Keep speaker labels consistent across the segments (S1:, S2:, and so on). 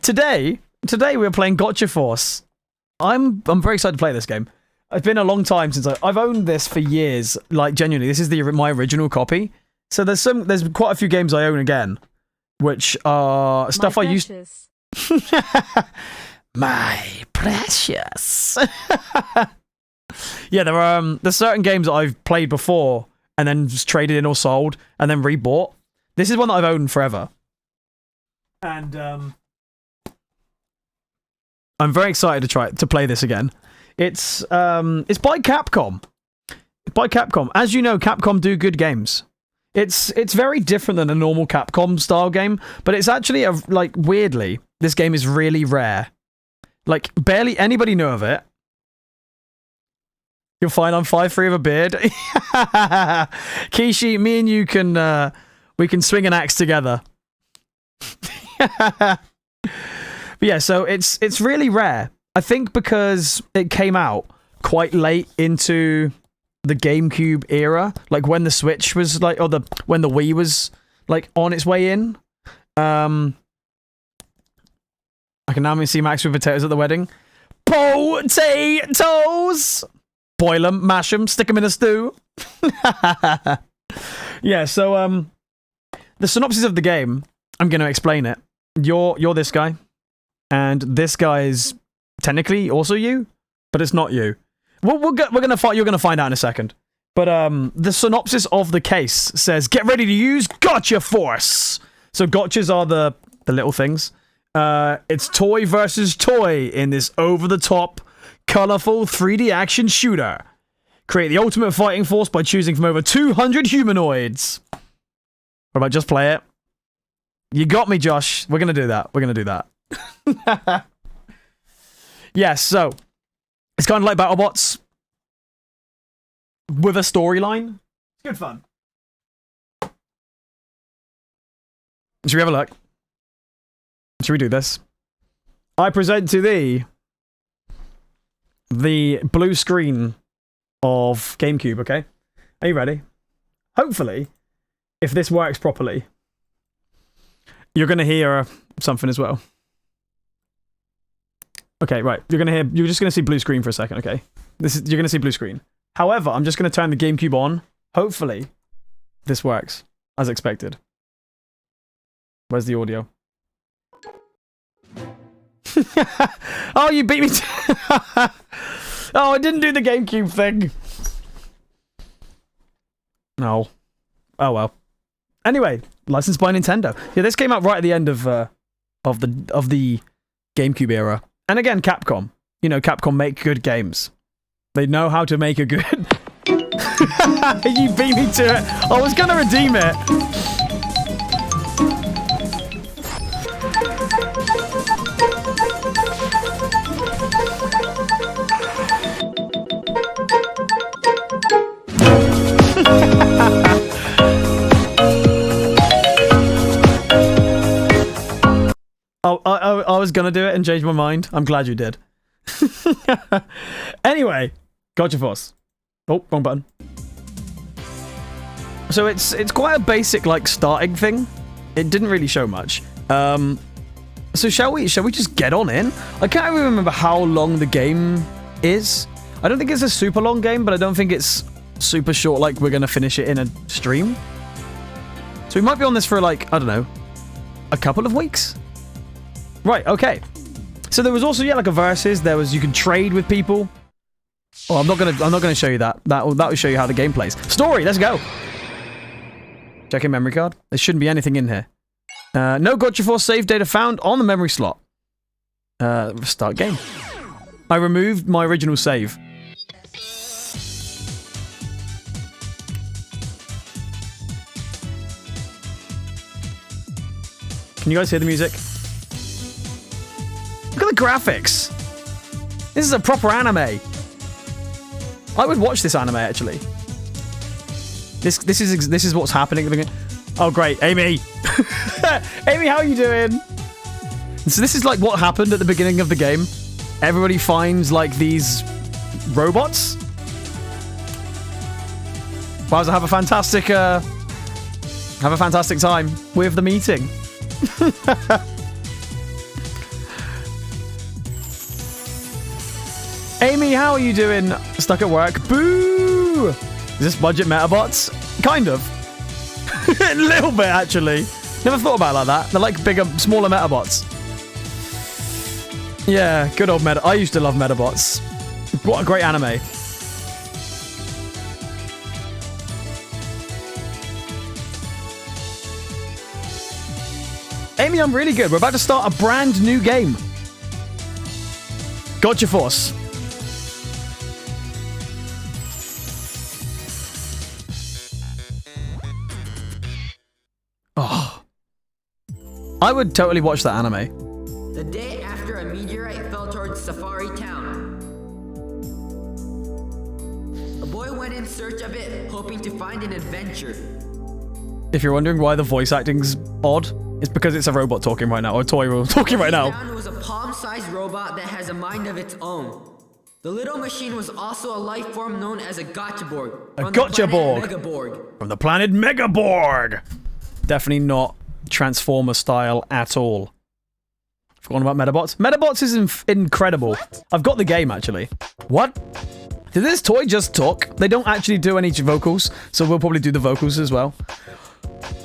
S1: Today we're playing Gotcha Force. I'm very excited to play this game. It's been a long time since I've owned this for years. Like, genuinely, this is my original copy. So there's quite a few games I own again, which are stuff I used. My precious. Yeah, there's certain games that I've played before and then just traded in or sold and then rebought. This is one that I've owned forever, and I'm very excited to play this again. It's by Capcom. As you know, Capcom do good games. It's very different than a normal Capcom style game, but it's actually weirdly, this game is really rare. Like, barely anybody know of it. You'll find I'm 5'3" of a beard. Kishi, me and you we can swing an axe together. But yeah, so it's really rare. I think because it came out quite late into the GameCube era, like when the Switch was when the Wii was on its way in. I can now see Max with potatoes at the wedding. Potatoes! Boil them, mash them, stick them in a stew. Yeah, so the synopsis of the game, I'm going to explain it. You're this guy, and this guy is technically also you, but it's not you. You're gonna find out in a second. But the synopsis of the case says, "Get ready to use Gotcha Force." So gotchas are the little things. It's toy versus toy in this over-the-top, colorful 3D action shooter. Create the ultimate fighting force by choosing from over 200 humanoids. What about just play it? You got me, Josh. We're gonna do that. Yes, so it's kind of like BattleBots with a storyline. It's good fun. Should we have a look? Should we do this? I present to thee the blue screen of GameCube, okay? Are you ready? Hopefully, if this works properly, you're going to hear something as well. Okay, right. You're just going to see blue screen for a second, okay? You're going to see blue screen. However, I'm just going to turn the GameCube on. Hopefully, this works as expected. Where's the audio? Oh, you beat me. Oh, I didn't do the GameCube thing. No. Oh well. Anyway, licensed by Nintendo. Yeah, this came out right at the end of the GameCube era. And again, Capcom. You know, Capcom make good games. They know how to make a good. You beat me to it. I was gonna redeem it. I was gonna do it and change my mind. I'm glad you did. Anyway, Gotcha Force. Oh, wrong button. So it's quite a basic starting thing. It didn't really show much. So shall we just get on in? I can't even remember how long the game is. I don't think it's a super long game, but I don't think it's super short. Like we're gonna finish it in a stream. So we might be on this for I don't know, a couple of weeks. Right, okay. So there was also a versus. There was you can trade with people. Oh, I'm not gonna show you that. That will show you how the game plays. Story, let's go. Checking memory card. There shouldn't be anything in here. No Gotcha Force save data found on the memory slot. Start game. I removed my original save. Can you guys hear the music? Look at the graphics. This is a proper anime. I would watch this anime actually. This is what's happening at the beginning. Oh great, Amy. Amy, how are you doing? So this is what happened at the beginning of the game. Everybody finds these robots. Wowza, have a fantastic time with the meeting. Amy, how are you doing? Stuck at work. Boo! Is this budget Metabots? Kind of. A little bit, actually. Never thought about it like that. They're like bigger, smaller Metabots. Yeah, good old Meta. I used to love Metabots. What a great anime. Amy, I'm really good. We're about to start a brand new game. Gotcha Force. Oh. I would totally watch that anime.
S2: The day after a meteorite fell towards Safari Town. A boy went in search of it, hoping to find an adventure.
S1: If you're wondering why the voice acting's odd, it's because it's a robot talking right now, or a toy talking right now.
S2: It was a palm-sized robot that has a mind of its own. The little machine was also a life form known as a Gotchaborg.
S1: A Gotchaborg. From the planet Megaborg. Definitely not Transformer style at all. Forgotten about Metabots? Metabots is incredible. What? I've got the game, actually. What? Did this toy just talk? They don't actually do any vocals, so we'll probably do the vocals as well.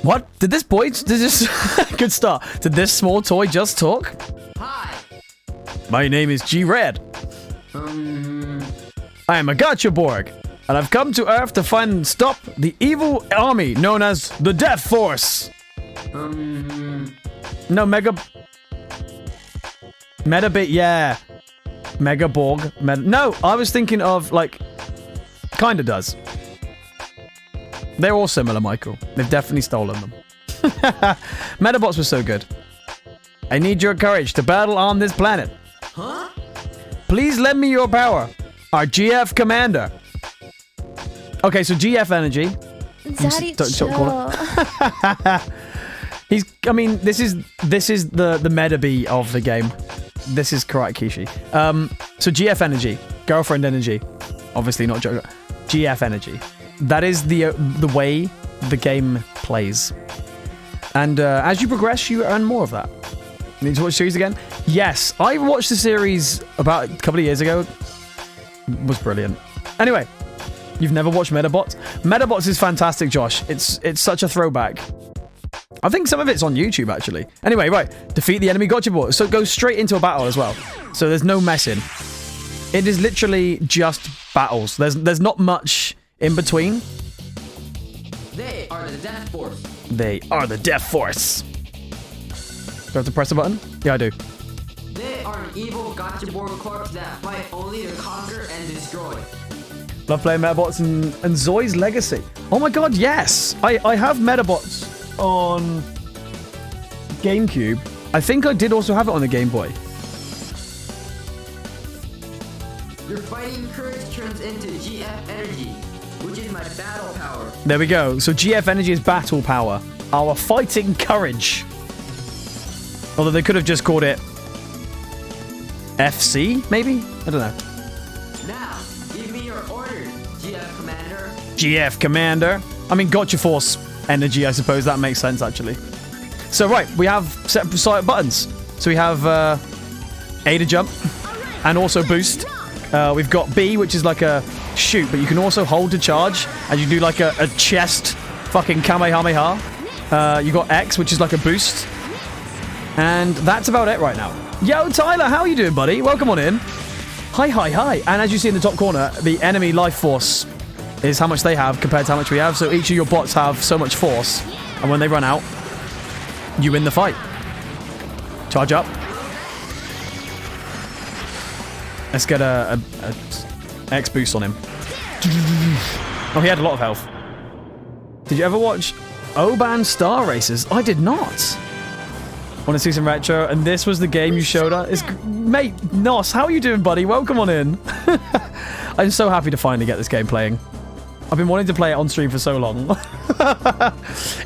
S1: What? Did this boy... Did this... Good start. Did this small toy just talk?
S2: Hi.
S1: My name is G-Red. I am a Gotchaborg, and I've come to Earth to find and stop the evil army known as the Death Force. No, Metabit, yeah. Megaborg. No, I was thinking of, like... Kinda does. They're all similar, Michael. They've definitely stolen them. Metabots were so good. I need your courage to battle on this planet.
S2: Huh?
S1: Please lend me your power. Our GF commander. Okay, so GF energy.
S3: Daddy,
S1: don't call it. He's. I mean, this is the meta B of the game. This is Karate Kishi. So GF energy, girlfriend energy. Obviously not Joker. GF energy. That is the way the game plays. And as you progress, you earn more of that. Need to watch the series again? Yes, I watched the series about a couple of years ago. It was brilliant. Anyway, you've never watched Metabots? Metabots is fantastic, Josh. It's such a throwback. I think some of it's on YouTube, actually. Anyway, right. Defeat the enemy Gotchabot. So go straight into a battle as well. So there's no messing. It is literally just battles. There's not much in between.
S2: They are the Death Force.
S1: They are the Death Force. Do I have to press the button? Yeah, I do.
S2: They are an evil Gotchaborg corps that fight only to conquer and destroy.
S1: Love playing Metabots and Zoi's Legacy. Oh my god, yes! I have Metabots on GameCube. I think I did also have it on the Game Boy.
S2: Your fighting courage turns into GF energy, which is my battle power.
S1: There we go. So GF energy is battle power. Our fighting courage. Although they could have just called it FC, maybe? I don't know.
S2: Now, give me your orders, GF Commander.
S1: GF Commander. I mean, Gotcha Force energy, I suppose. That makes sense, actually. So, right, we have separate buttons. So we have A to jump and also boost. We've got B, which is like a shoot, but you can also hold to charge, and you do like a chest fucking Kamehameha. You got X, which is like a boost. And that's about it right now. Yo, Tyler, how are you doing, buddy? Welcome on in. Hi, hi, hi. And as you see in the top corner, the enemy life force is how much they have compared to how much we have. So each of your bots have so much force. And when they run out, you win the fight. Charge up. Let's get a X boost on him. Oh, he had a lot of health. Did you ever watch Oban Star Racers? I did not. Want to see some retro? And this was the game you showed us? Mate, Nos, how are you doing, buddy? Welcome on in. I'm so happy to finally get this game playing. I've been wanting to play it on stream for so long.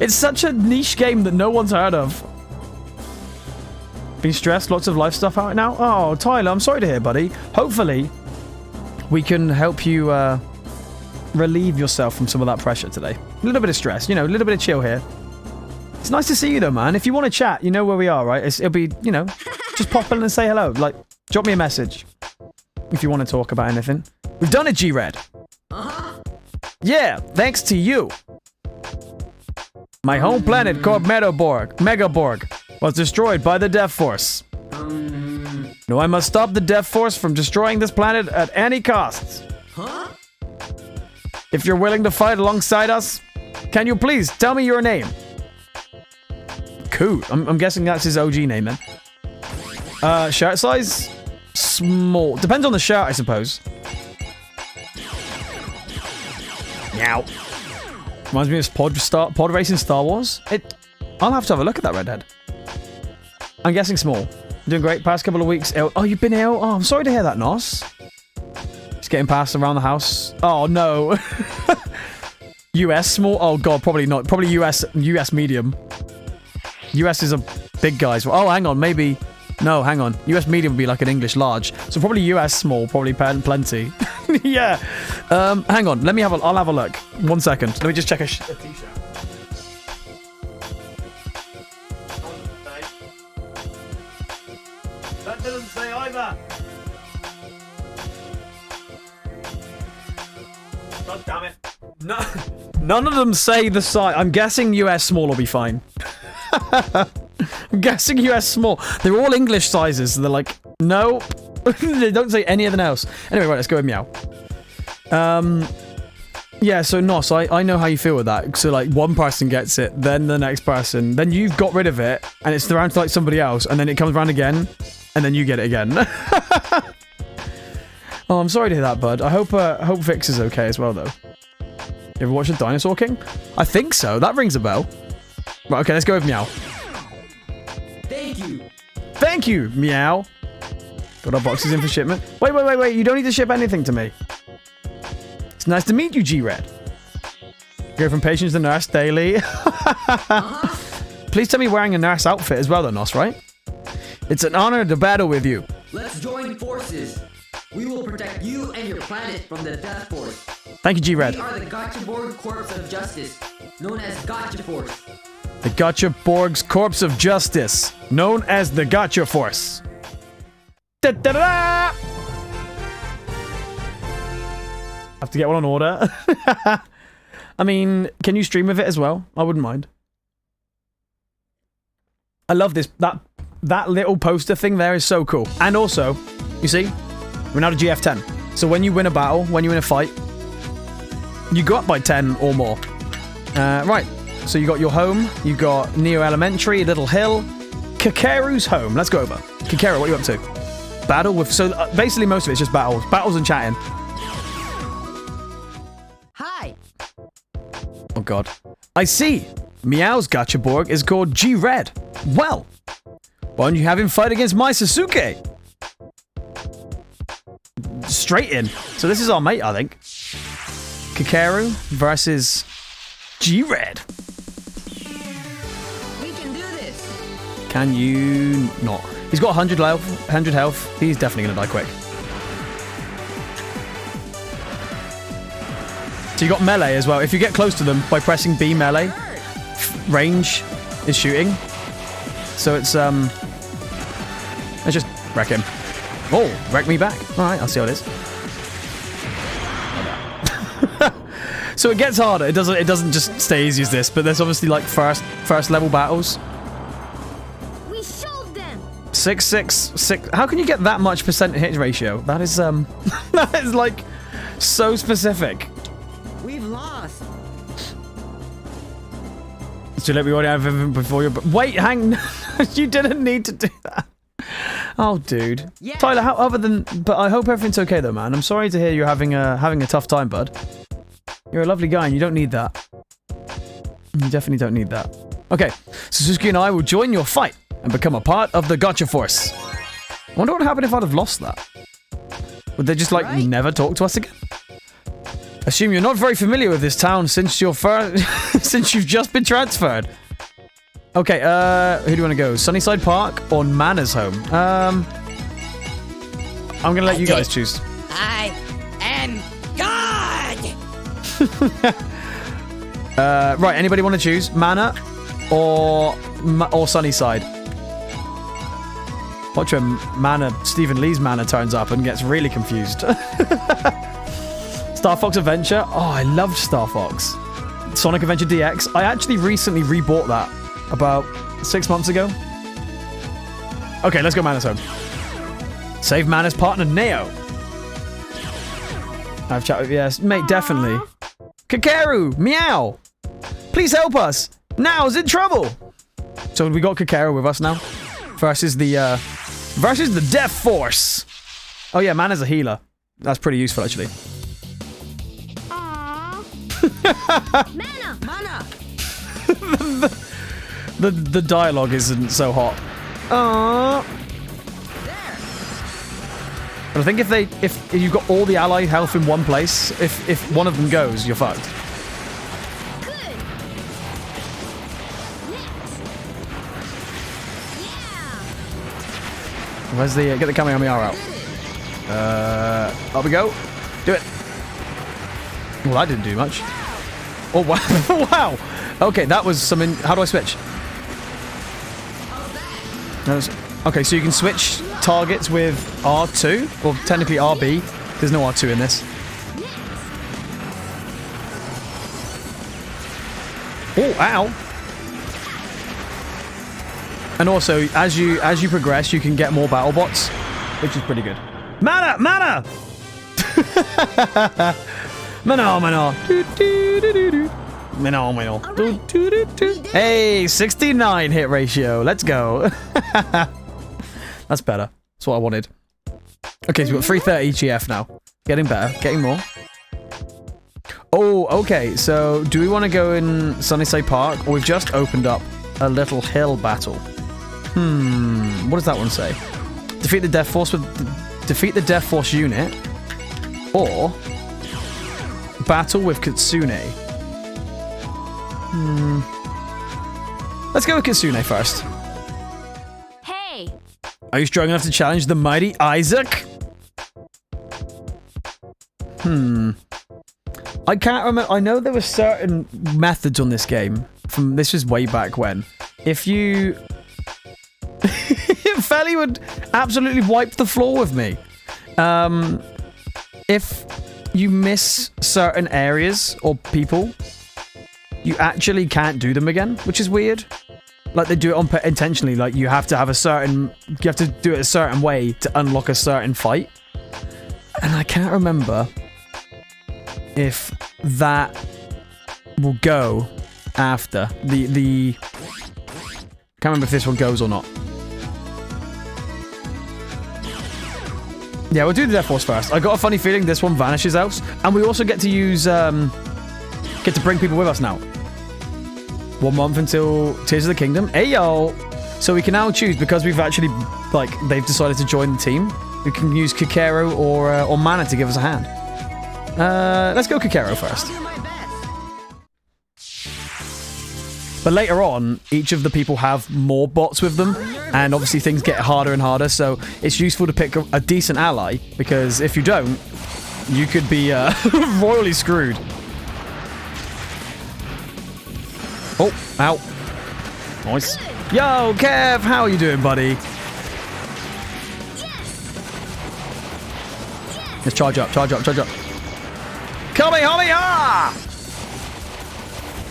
S1: It's such a niche game that no one's heard of. Been stressed? Lots of life stuff out now? Oh, Tyler, I'm sorry to hear, buddy. Hopefully, we can help you relieve yourself from some of that pressure today. A little bit of stress, you know, a little bit of chill here. It's nice to see you, though, man. If you want to chat, you know where we are, right? It'll be, you know, just pop in and say hello. Like, drop me a message. if you want to talk about anything. We've done it, G-Red. Yeah, thanks to you. My home planet called Megaborg was destroyed by the Death Force. Now I must stop the Death Force from destroying this planet at any cost. If you're willing to fight alongside us, can you please tell me your name? Cool. I'm guessing that's his OG name then. Shirt size? Small. Depends on the shirt, I suppose. Meow. Reminds me of pod racing Star Wars. I'll have to have a look at that redhead. I'm guessing small. Doing great. Past couple of weeks ill. Oh, you've been ill? Oh, I'm sorry to hear that, Nos. Just getting past around the house. Oh, no. US small? Oh, God, probably not. Probably US medium. US is a big guy. Oh, hang on. Maybe... No, hang on. US medium would be like an English large. So probably US small, probably plenty. Yeah. Hang on. I'll have a look. 1 second. Let me just check a t-shirt. That doesn't say either. God damn it. No, none of them say the size. I'm guessing US small will be fine. I'm guessing US small. They're all English sizes. So they're like, no. They don't say anything else. Anyway, right, let's go with meow. Yeah, so Nos, I know how you feel with that. So like one person gets it, then the next person, then you've got rid of it, and it's around to like somebody else, and then it comes around again, and then you get it again. Oh, I'm sorry to hear that, bud. I hope Vix is okay as well, though. You ever watched The Dinosaur King? I think so. That rings a bell. Right, okay, let's go with meow.
S2: Thank you.
S1: Thank you, meow. Got our boxes in for shipment. Wait. You don't need to ship anything to me. It's nice to meet you, G-Red. Go from patient to nurse daily. Please tell me wearing a nurse outfit as well, though, Nos, right? It's an honor to battle with you.
S2: Let's join forces. We will protect you and your planet from the Death Force.
S1: Thank you, G-Red.
S2: We are the Gachaborg Corps of Justice, known as Gacha Force.
S1: The Gachaborg's Corps of Justice, known as the Gacha Force. Da-da-da! Have to get one on order. I mean, can you stream with it as well? I wouldn't mind. I love this. That little poster thing there is so cool. And also, you see, we're now to GF10. So when you win a battle, when you win a fight, you go up by 10 or more. Right. So you got your home, you got Neo Elementary, Little Hill, Kakeru's home. Let's go over. Kakeru, what are you up to? Battle with... So basically most of it's just battles. Battles and chatting.
S2: Hi.
S1: Oh god. I see. Meow's Gachaborg is called G-Red. Well, why don't you have him fight against my Sasuke? Straight in. So this is our mate, I think. Kakeru versus G-Red.
S2: We can do this.
S1: Can you not? He's got 100 health. He's definitely gonna die quick. So you got melee as well. If you get close to them by pressing B melee, range is shooting. So it's let's just wreck him. Oh, wreck me back. All right, I'll see how it is. So it gets harder. It doesn't just stay easy as this, but there's obviously like first level battles.
S3: We showed them.
S1: 666. How can you get that much percent hit ratio? That is that is like so specific.
S2: We've lost.
S1: It's too late. We already have everything before you. Wait, hang. You didn't need to do that. Oh, dude.
S2: Yeah.
S1: Tyler, how other than... But I hope everything's okay, though, man. I'm sorry to hear you're having a tough time, bud. You're a lovely guy, and you don't need that. You definitely don't need that. Okay, Suzuki and I will join your fight and become a part of the Gacha Force. I wonder what happened if I'd have lost that. Would they just, like, never talk to us again? Assume you're not very familiar with this town since you've just been transferred. Okay, who do you want to go? Sunnyside Park or Mana's home? I'm gonna let you guys choose.
S3: I am God!
S1: Right, anybody want to choose? Mana or Sunnyside? Watch when Stephen Lee's mana turns up and gets really confused. Star Fox Adventure. Oh, I loved Star Fox. Sonic Adventure DX. I actually recently rebought that about 6 months ago. Okay, let's go Mana's home. Save Mana's partner, Neo. I've chat with yes, mate, definitely. Kakeru, meow. Please help us. Nao's in trouble. So we got Kakeru with us now. Versus the Death Force. Oh yeah, Mana's a healer. That's pretty useful actually.
S3: Mana! Mana!
S1: The dialogue isn't so hot. But I think if you've got all the ally health in one place, if one of them goes, you're fucked.
S3: Good. Next. Yeah.
S1: Where's the get the Kamehameha out? Up we go. Do it. Well, I didn't do much. Oh wow! Wow. Okay, that was something. How do I switch? Okay, so you can switch targets with R2, or technically RB. There's no R2 in this. Oh, ow! And also, as you progress, you can get more battle bots, which is pretty good. Mana, mana! Mana, mana. Mana, mana. Hey, 69 hit ratio. Let's go. That's better. That's what I wanted. Okay, so we've got 330 GF now. Getting better. Getting more. Oh, okay. So, do we want to go in Sunnyside Park? Or we've just opened up a little hill battle. What does that one say? Defeat the Death Force defeat the Death Force unit. Or battle with Kitsune. Let's go with Kitsune first.
S3: Hey!
S1: Are you strong enough to challenge the mighty Isaac? I can't remember. I know there were certain methods on this game. This was way back when. If you... Felly would absolutely wipe the floor with me. If you miss certain areas or people, you actually can't do them again, which is weird. Like they do it on intentionally. Like you have to have you have to do it a certain way to unlock a certain fight. And I can't remember if that will go after the. Can't remember if this one goes or not. Yeah, we'll do the Death Force first. I got a funny feeling this one vanishes out, and we also get to use get to bring people with us now. 1 month until Tears of the Kingdom. Hey yo! So we can now choose because we've actually they've decided to join the team. We can use Kakeru or Mana to give us a hand. Let's go Kakeru first. But later on, each of the people have more bots with them, and obviously things get harder and harder, so it's useful to pick a decent ally, because if you don't, you could be royally screwed. Oh, ow. Nice. Yo, Kev, how are you doing, buddy? Let's charge up, charge up, charge up. Kamehameha!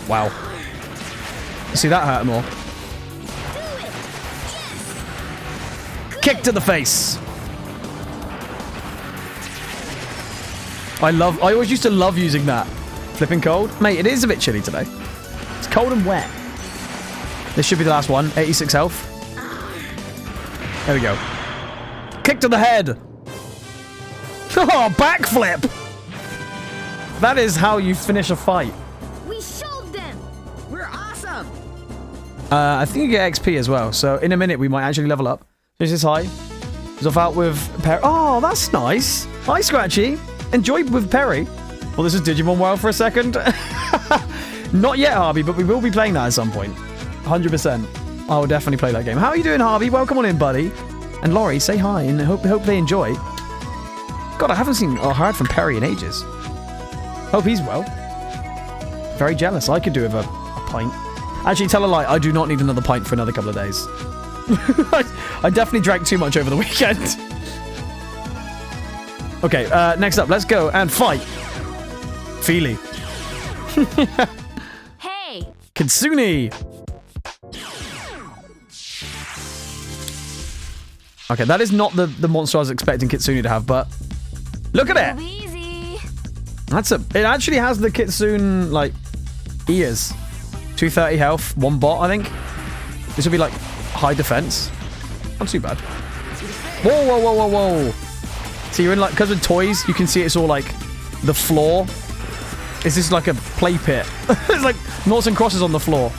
S1: Wow. See, that hurt more. Kick to the face. I always used to love using that. Flipping cold. Mate, it is a bit chilly today. It's cold and wet. This should be the last one. 86 health. There we go. Kick to the head. Oh, backflip. That is how you finish a fight.
S3: We showed them.
S2: We're awesome.
S1: I think you get XP as well. So in a minute, we might actually level up. This is high. Off out with Perry. Oh, that's nice. Hi, Scratchy. Enjoy with Perry. Well, this is Digimon World for a second. Not yet, Harvey, but we will be playing that at some point. 100%. I will definitely play that game. How are you doing, Harvey? Welcome on in, buddy. And Laurie, say hi, and hope they enjoy. God, I haven't seen or heard from Perry in ages. Hope he's well. Very jealous. I could do with a pint. Actually, tell a lie. I do not need another pint for another couple of days. I definitely drank too much over the weekend. Okay, next up, let's go and fight. Feely.
S3: Hey.
S1: Kitsune. Okay, that is not the monster I was expecting Kitsune to have, but look at it.
S3: Easy.
S1: It actually has the Kitsune, like, ears. 230 health, 1 bot, I think. This will be, like, high defense. Not too bad. Whoa, whoa, whoa, whoa, whoa. So you're in, like, because with toys, you can see it's all, like, the floor. Is this like a play pit? It's like noughts and crosses on the floor.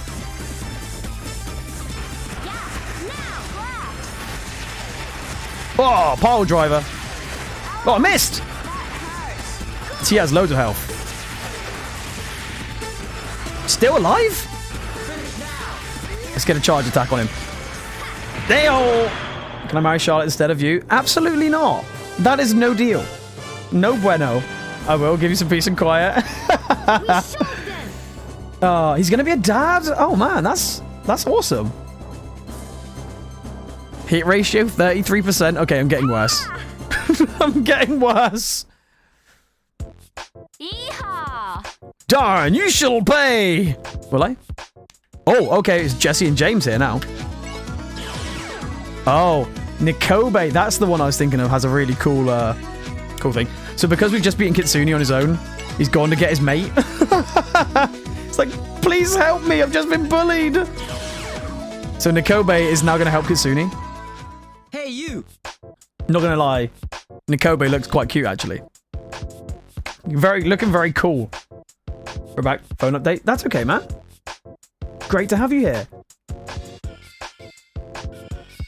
S1: Oh, pile driver. Oh, I missed. He has loads of health. Still alive? Let's get a charge attack on him. Dale! Can I marry Charlotte instead of you? Absolutely not. That is no deal. No bueno. I will give you some peace and quiet. Oh, he's gonna be a dad. Oh man, that's awesome. Hit ratio 33%. Okay, I'm getting worse. I'm getting worse.
S3: Yeehaw.
S1: Darn, you shall pay. Will I? Oh, okay. It's Jesse and James here now. Oh, Nikobe. That's the one I was thinking of. Has a really cool, cool thing. So because we've just beaten Kitsune on his own, he's gone to get his mate. It's like, please help me. I've just been bullied. So Nikobe is now going to help Kitsune.
S2: Hey, you!
S1: Not going to lie. Nikobe looks quite cute, actually. Looking very cool. We're back. Phone update. That's okay, man. Great to have you here.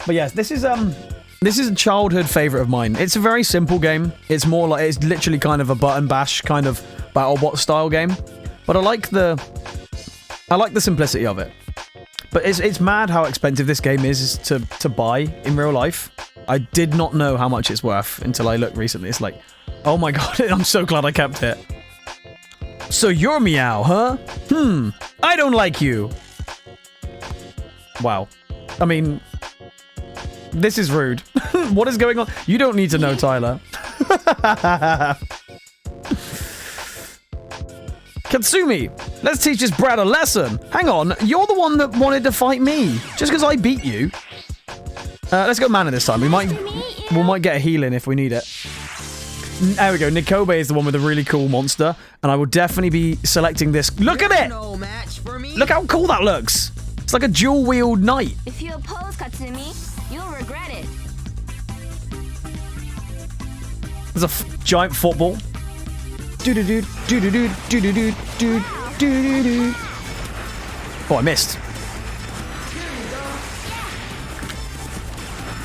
S1: But yes, this is a childhood favorite of mine. It's a very simple game. It's more like, it's literally kind of a button bash kind of BattleBot style game. But I like the simplicity of it. But it's mad how expensive this game is to buy in real life. I did not know how much it's worth until I looked recently. It's like, oh my god, I'm so glad I kept it. So you're Meow, huh? I don't like you. Wow. I mean, this is rude. What is going on? You don't need to know, Tyler. Katsumi, let's teach this brat a lesson. Hang on, you're the one that wanted to fight me. Just because I beat you. Let's go mana this time. We might get a heal in if we need it. There we go. Nikobe is the one with a really cool monster. And I will definitely be selecting this. Look at it!
S2: No match for me.
S1: Look how cool that looks. It's like a dual-wield knight.
S3: If you oppose Katsumi, you'll regret it.
S1: There's a giant football. Do-do-do, do-do-do, do-do-do, do-do-do. Oh, I missed.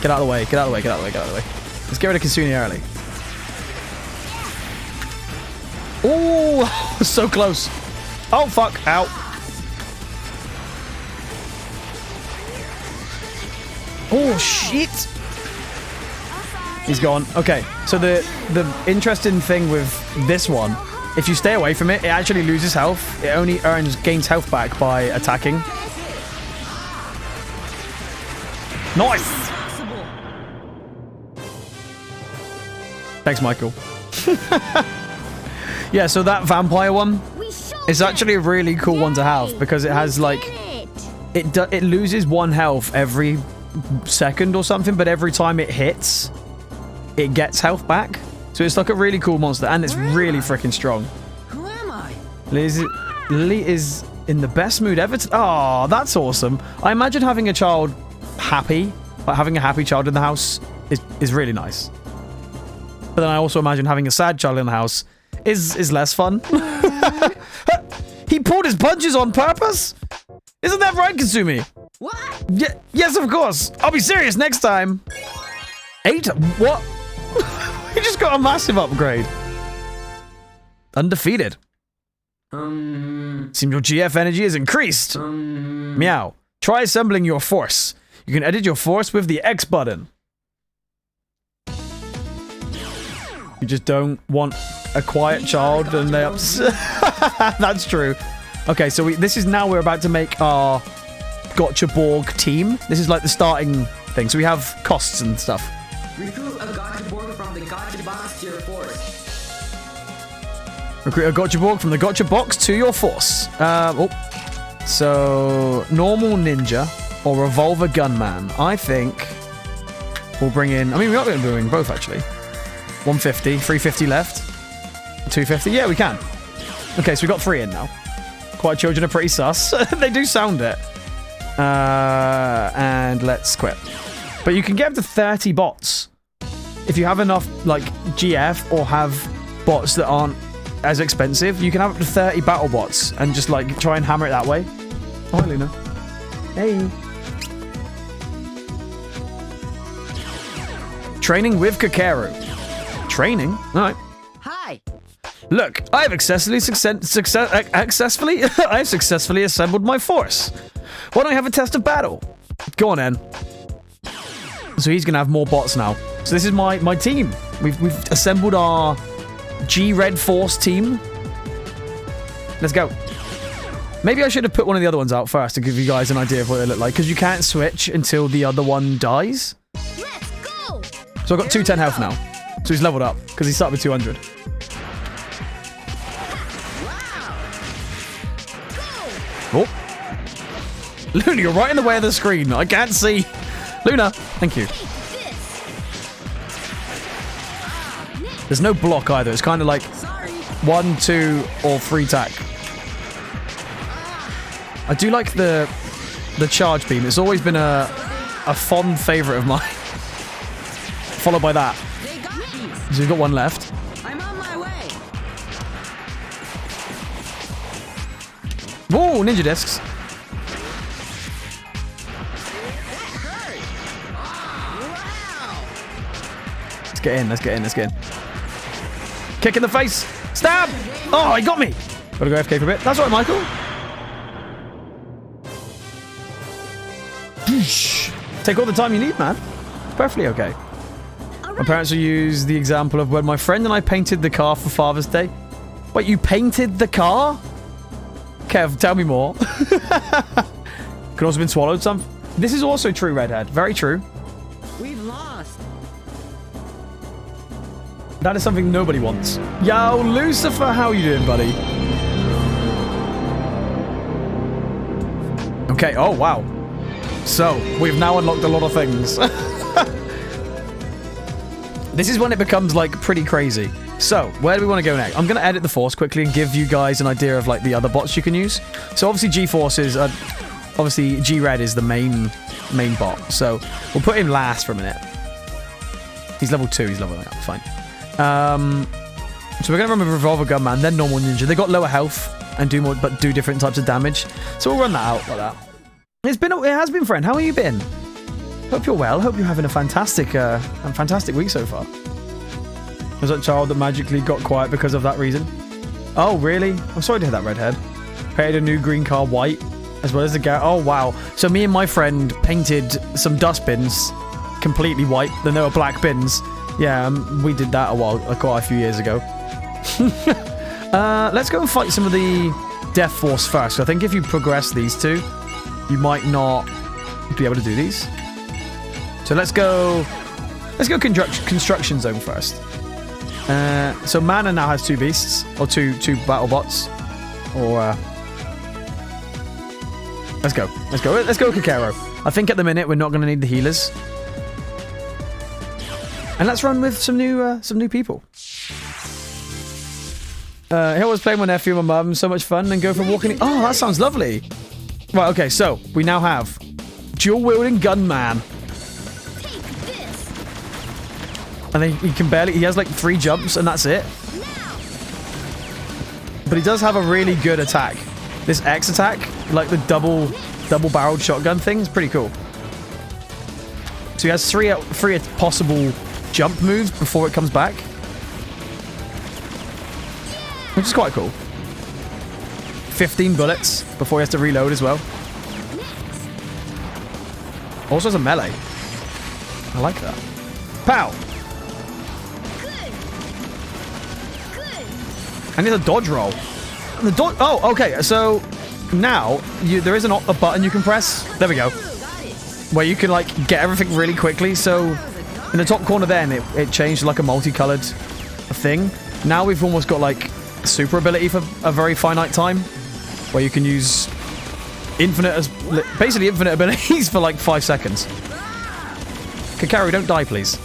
S1: Get out of the way, get out of the way, get out of the way, get out of the way. Let's get rid of Kitsune early. Oh, so close. Oh, fuck. Ow. Oh, shit. He's gone. Okay, so the interesting thing with this one, if you stay away from it, it actually loses health. It only gains health back by attacking. Nice! Thanks, Michael. Yeah, so that vampire one is actually a really cool one to have because it has like it loses 1 health every second or something, but every time it hits, it gets health back. So it's like a really cool monster, and it's really freaking strong.
S2: Who am I?
S1: Lily is in the best mood ever. Oh, that's awesome. I imagine having a child happy, like having a happy child in the house is really nice. But then I also imagine having a sad child in the house is less fun. He pulled his punches on purpose? Isn't that right, Kasumi?
S2: What?
S1: Yes, of course. I'll be serious next time. 8? What? He just got a massive upgrade. Undefeated. Seems your GF energy has increased. Meow. Try assembling your force. You can edit your force with the X button. You just don't want a quiet child and they upset. That's true. Okay, so this is now we're about to make our Gotcha Borg team. This is like the starting thing, so we have costs and stuff.
S2: Recruit a gotcha board from the gotcha box to your force.
S1: Recruit a gotcha board from the gotcha box to your force. So, normal ninja or revolver gunman. I think we'll bring in... I mean, we are going to bring both, actually. 150, 350 left. 250. Yeah, we can. Okay, so we got 3 in now. Quiet children are pretty sus. They do sound it. And let's quit. But you can get up to 30 bots. If you have enough, like, GF or have bots that aren't as expensive, you can have up to 30 battle bots and just, like, try and hammer it that way. Oh, hi, Luna. Hey. Training with Kakeru. Training? All right.
S2: Hi.
S1: Look, I have successfully assembled my force. Why don't I have a test of battle? Go on, then. So he's gonna have more bots now. So this is my team. We've assembled our G-Red Force team. Let's go. Maybe I should have put one of the other ones out first to give you guys an idea of what they look like, because you can't switch until the other one dies.
S3: Let's go!
S1: So I've got 210 health now. So he's leveled up, because he started with 200. Oh. Luna, you're right in the way of the screen. I can't see. Luna, thank you. There's no block either. It's kind of like 1, 2, or 3 attack. I do like the charge beam. It's always been a fond favorite of mine. Followed by that. So we've got 1 left.
S2: I'm on my way.
S1: Whoa, ninja discs. Let's get in, let's get in, let's get in. Kick in the face. Stab! Oh, he got me. Gotta go AFK for a bit. That's all right, Michael. Take all the time you need, man. It's perfectly okay. My parents will use the example of when my friend and I painted the car for Father's Day. Wait, you painted the car? Kev, tell me more. Could also been swallowed some. This is also true, Redhead. Very true.
S2: We've lost.
S1: That is something nobody wants. Yo, Lucifer, how you doing, buddy? Okay, oh, wow. So, we've now unlocked a lot of things. This is when it becomes, like, pretty crazy. So, where do we want to go next? I'm going to edit the Force quickly and give you guys an idea of, like, the other bots you can use. So, obviously, G-Force is... obviously, G-Red is the main bot. So, we'll put him last for a minute. He's level 2. He's leveling up. Fine. So, we're going to run with Revolver Gunman, then Normal Ninja. They got lower health and do more, but do different types of damage. So, we'll run that out like that. It has been, friend. How have you been? Hope you're well. Hope you're having a fantastic week so far. Was that child that magically got quiet because of that reason? Oh, really? I'm sorry to hear that, Redhead. Painted a new green car white, as well as the garage. Oh, wow. So me and my friend painted some dustbins completely white. Then there were black bins. Yeah, we did that quite a few years ago. Let's go and fight some of the Death Force first. I think if you progress these two, you might not be able to do these. So let's go construction zone first. So Mana now has 2 beasts, or two battle bots, or let's go Kakeru. I think at the minute we're not going to need the healers, and let's run with some new people. I was playing with my nephew and my mum, so much fun, and go for walking. Oh, that sounds lovely. Right, okay, so we now have dual wielding gunman. And then he has like 3 jumps and that's it. But he does have a really good attack. This X attack, like the double barreled shotgun thing, is pretty cool. So he has 3 possible jump moves before it comes back. Which is quite cool. 15 bullets before he has to reload as well. Also has a melee. I like that. Pow! And it's a dodge roll. The oh, okay. So now there is a button you can press. There we go. where you can, like, get everything really quickly. So, in the top corner then, it changed to, like, a multicolored thing. Now we've almost got, like, super ability for a very finite time, where you can use basically infinite abilities for, like, 5 seconds. Kakaru, don't die, please.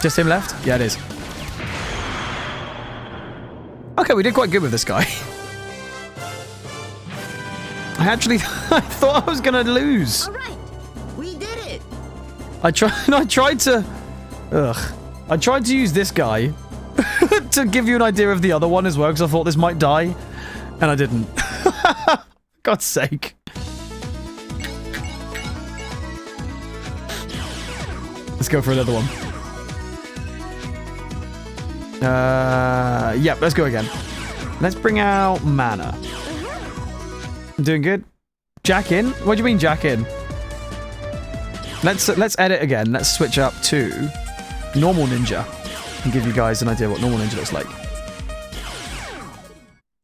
S1: Just him left? Yeah, it is. Okay, we did quite good with this guy. I actually I thought I was gonna lose.
S2: All right, we did it.
S1: I tried to use this guy to give you an idea of the other one as well, because I thought this might die, and I didn't. God's sake. Let's go for another one. Yep, let's go again. Let's bring out mana. I'm doing good. Jack in? What do you mean jack in? Let's edit again. Let's switch up to normal ninja and give you guys an idea of what normal ninja looks like.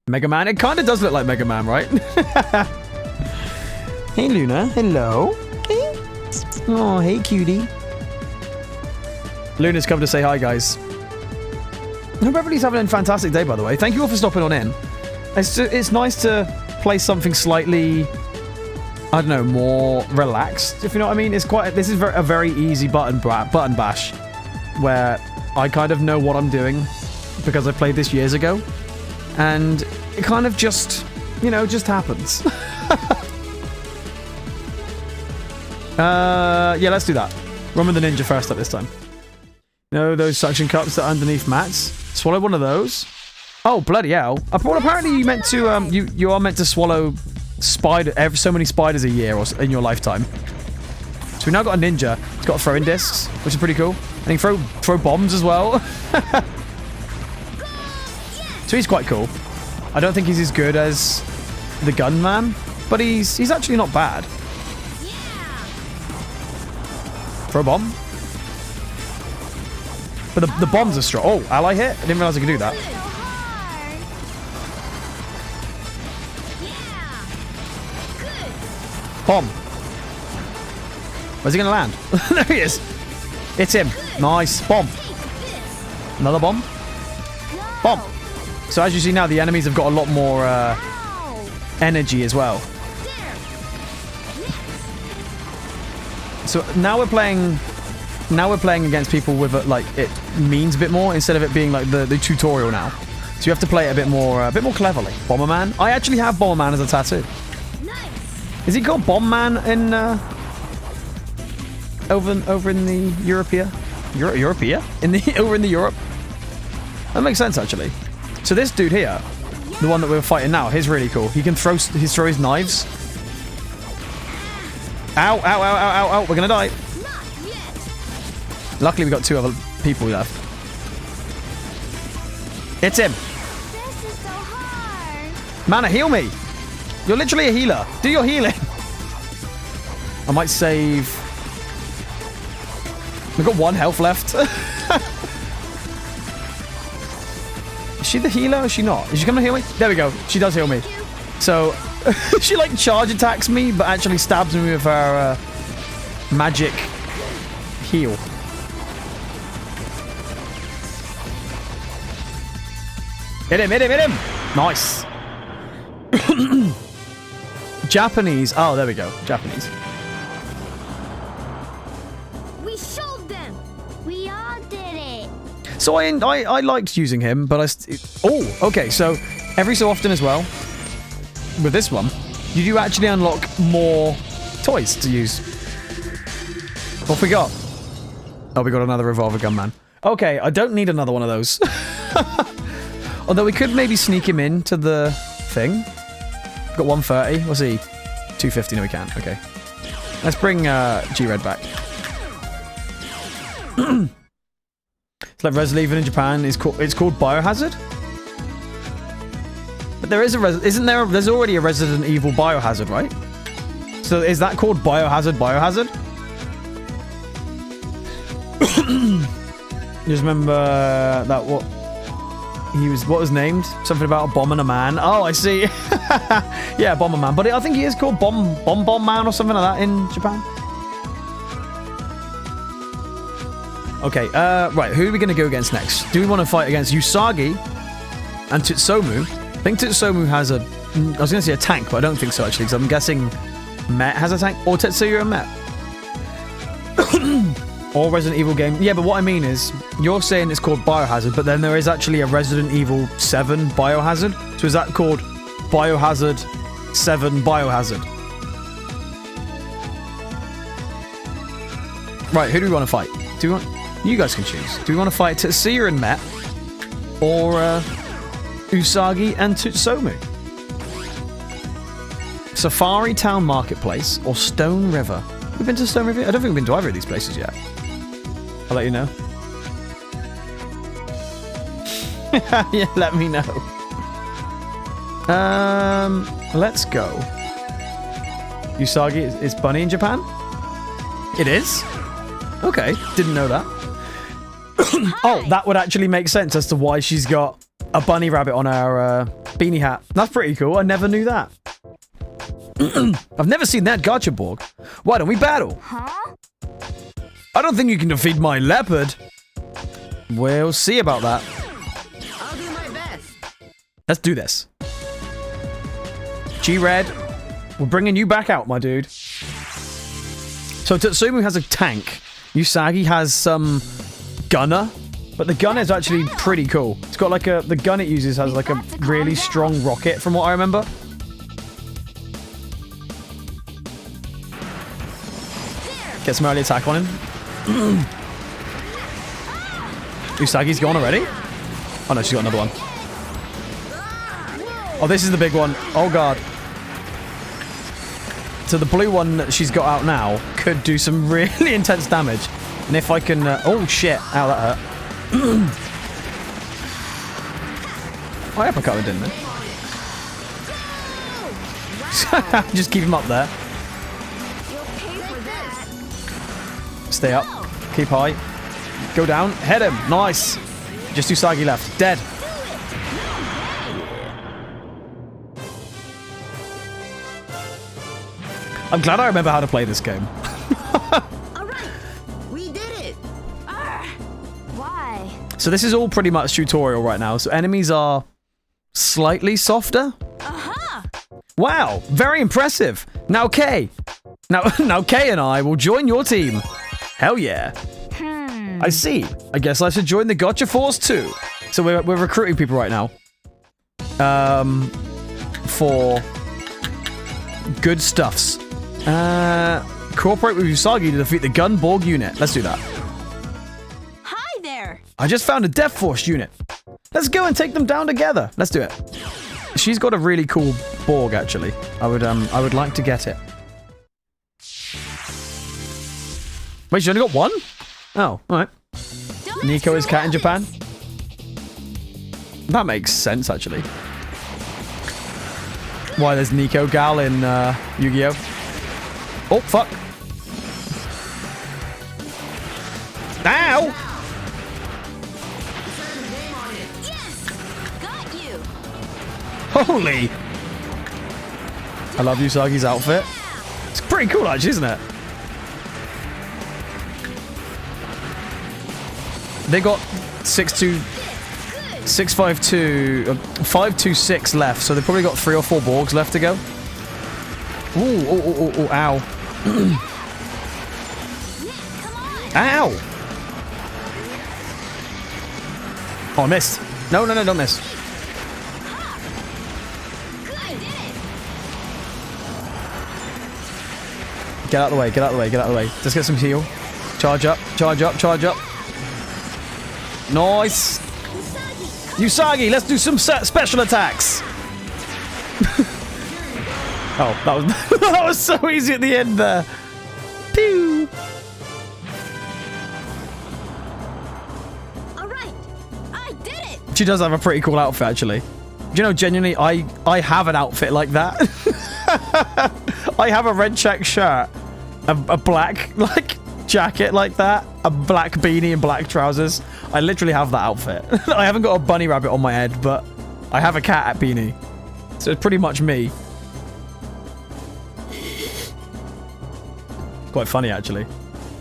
S1: Mega Man? It kind of does look like Mega Man, right? Hey, Luna. Hello. Hey. Oh, hey, cutie. Luna's come to say hi, guys. I hope everybody's having a fantastic day, by the way. Thank you all for stopping on in. It's nice to play something slightly, I don't know, more relaxed, if you know what I mean. This is a very easy button bash, where I kind of know what I'm doing because I played this years ago, and it kind of just, you know, just happens. Yeah, let's do that. Run with the ninja first up this time. No, those suction cups that are underneath mats. Swallow one of those. Oh, bloody hell. Well, apparently you meant to, you are meant to swallow so many spiders a year or in your lifetime. So we now got a ninja. He's got throwing discs, which is pretty cool. And he can throw bombs as well. So he's quite cool. I don't think he's as good as the gunman, but he's actually not bad. Throw a bomb. But the bombs are strong. Oh, ally hit? I didn't realize I could do that. Bomb. Where's he going to land? There he is. It's him. Nice. Bomb. Another bomb. Bomb. So as you see now, the enemies have got a lot more energy as well. So now we're playing against people with like it means a bit more instead of it being like the tutorial now. So you have to play it a bit more cleverly. Bomberman. I actually have Bomberman as a tattoo. Is he called Bombman in over in the Europea? Over in the Europe? That makes sense actually. So this dude here, the one that we're fighting now, he's really cool. He can throw his knives. Ow, ow, ow, ow, ow, ow. We're gonna die. Luckily we got 2 other people left. It's him.
S3: This is so hard.
S1: Mana, heal me. You're literally a healer. Do your healing. I might save. We've got 1 health left. Is she the healer or is she not? Is she going to heal me? There we go. She does heal me. So, she like charge attacks me, but actually stabs me with her magic heal. Hit him, hit him, hit him! Nice. Japanese. Oh, there we go. Japanese.
S3: We showed them. We all did it.
S1: So I liked using him, but oh, okay. So every so often as well, with this one, you do actually unlock more toys to use. What we got? Oh, we got another revolver gun man. Okay, I don't need another one of those. Although we could maybe sneak him into the thing. We've got 130. What's he? 250. No, we can't. Okay. Let's bring G-Red back. It's like Resident Evil in Japan. It's called Biohazard. But there is isn't there? There's already a Resident Evil Biohazard, right? So is that called Biohazard? Just remember that what? he was, what was named? Something about a bomb and a man. Oh, I see. Yeah, Bomber Man. But I think he is called Bomb Man or something like that in Japan. Okay, right, who are we going to go against next? Do we want to fight against Usagi and Tsutomu? I think Tsutomu has a... I was going to say a tank, but I don't think so, actually, because I'm guessing Met has a tank. Or Tetsuya and Met. Or Resident Evil game. Yeah, but what I mean is, you're saying it's called Biohazard, but then there is actually a Resident Evil 7 Biohazard. So is that called Biohazard 7 Biohazard? Right, who do we want to fight? Do we want... You guys can choose. Do we want to fight Tetsuya and Met? Or Usagi and Tsutomu? Safari Town Marketplace or Stone River? Have we been to Stone River? I don't think we've been to either of these places yet. I'll let you know. Yeah, let me know. Let's go. Usagi is Bunny in Japan? It is? Okay, didn't know that. Oh, that would actually make sense as to why she's got a bunny rabbit on her beanie hat. That's pretty cool. I never knew that. I've never seen that Gachaborg. Why don't we battle?
S3: Huh?
S1: I don't think you can defeat my leopard. We'll see about that.
S2: I'll do my best.
S1: Let's do this. G-Red, we're bringing you back out, my dude. So Tsutomu has a tank. Usagi has some gunner. But the gun is actually pretty cool. It's got like a... The gun it uses has like a really strong rocket, from what I remember. Get some early attack on him. Usagi's gone already? Oh no, she's got another one. Oh, this is the big one. Oh god. So the blue one that she's got out now could do some really intense damage. And if I can... oh shit. Ow, that hurt. I uppercut him, didn't I? Just keep him up there. Stay up. Keep high. Go down. Head him. Nice. Just Usagi left. Dead. I'm glad I remember how to play this game.
S2: Alright, we did it.
S3: Why?
S1: So this is all pretty much tutorial right now. So enemies are slightly softer.
S3: Uh-huh.
S1: Wow, very impressive. Now Kay. Now Kay and I will join your team. Hell yeah. I see. I guess I should join the Gotcha Force too. So we're recruiting people right now. For good stuffs. Cooperate with Usagi to defeat the Gunborg unit. Let's do that.
S3: Hi there.
S1: I just found a Death Force unit. Let's go and take them down together. Let's do it. She's got a really cool Borg, actually. I would like to get it. Wait, she only got one? Oh, alright. Nico is cat in Japan? That makes sense, actually. Why, there's Nico Gal in Yu-Gi-Oh! Oh, fuck. Ow!
S3: Yes. Got you.
S1: Holy! I love Usagi's outfit. It's pretty cool, actually, isn't it? They got 526 left, so they've probably got 3 or 4 Borgs left to go. Ooh, oh, ow. Ow! Oh, I missed. No, don't miss. Get out of the way, get out of the way, get out of the way. Let's get some heal. Charge up, charge up, charge up. Nice. Usagi, let's do some special attacks. Oh, that was that was so easy at the end there. Pew.
S3: All right. I did it.
S1: She does have a pretty cool outfit, actually. Do you know, genuinely, I have an outfit like that. I have a red check shirt, a black jacket like that, a black beanie and black trousers. I literally have that outfit. I haven't got a bunny rabbit on my head, but I have a cat beanie. So it's pretty much me. Quite funny, actually.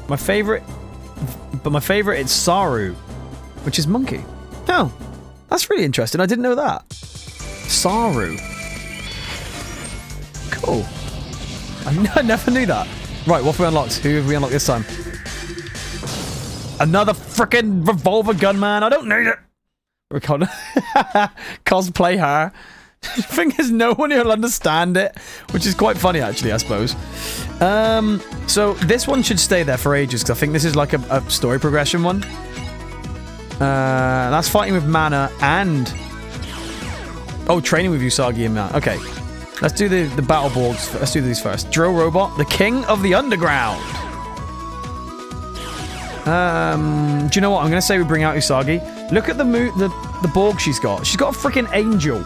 S1: My favorite it's Saru, which is monkey. Oh, that's really interesting. I didn't know that. Saru. Cool. I never knew that. Right, what have we unlocked? Who have we unlocked this time? Another frickin' revolver gunman. I don't need it. We're called cosplay her. The thing is, no one will understand it, which is quite funny, actually, I suppose. So this one should stay there for ages, because I think this is like a story progression one. That's fighting with Mana and... Oh, training with Usagi and Mana. Okay. Let's do the battle borgs. Let's do these first. Drill Robot, the king of the underground. Do you know what? I'm going to say we bring out Usagi. Look at the borg she's got. She's got a freaking angel.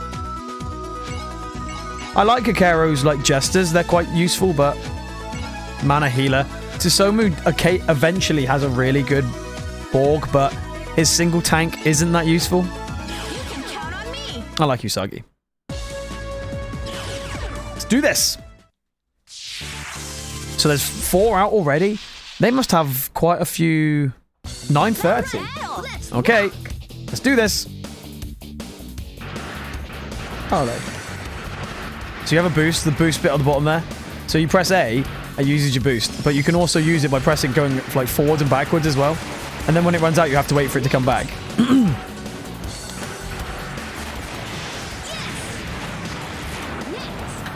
S1: I like Kakero's like gestures. They're quite useful, but Mana healer. Tsusomu eventually has a really good borg, but his single tank isn't that useful.
S3: You can count on me.
S1: I like Usagi. Let's do this. So there's 4 out already. They must have quite a few. 9:30. Okay, let's do this. Oh, no. So you have a boost, the boost bit on the bottom there. So you press A, it uses your boost. But you can also use it by pressing going like forwards and backwards as well. And then when it runs out, you have to wait for it to come back.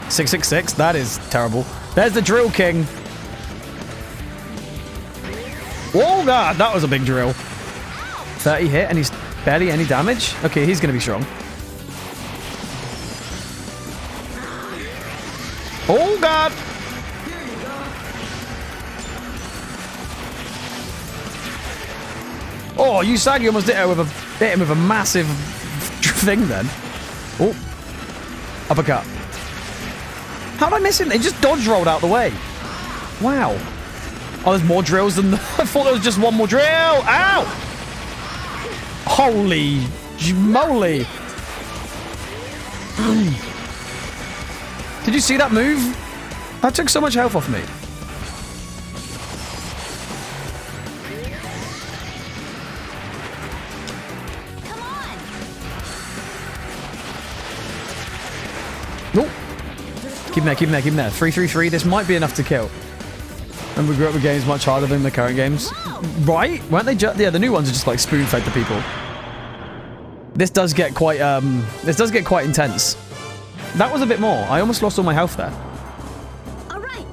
S1: 666, that is terrible. There's the Drill King. Oh god, that was a big drill. 30 hit and he's barely any damage. Okay, he's gonna be strong. Oh god! Oh, Usagi almost hit him with a massive thing then. Oh. Uppercut. How did I miss him? They just dodge rolled out the way. Wow. Oh, there's more drills than... I thought there was just one more drill. Ow! Holy moly. Did you see that move? That took so much health off me.
S3: Come on.
S1: Nope. Keep him there, keep him there, keep him there. 333. This might be enough to kill. And we grew up with games much harder than the current games. Right? Weren't they just... Yeah, the new ones are just like spoon-fed to people. This does get quite intense. That was a bit more. I almost lost all my health there.
S3: All right.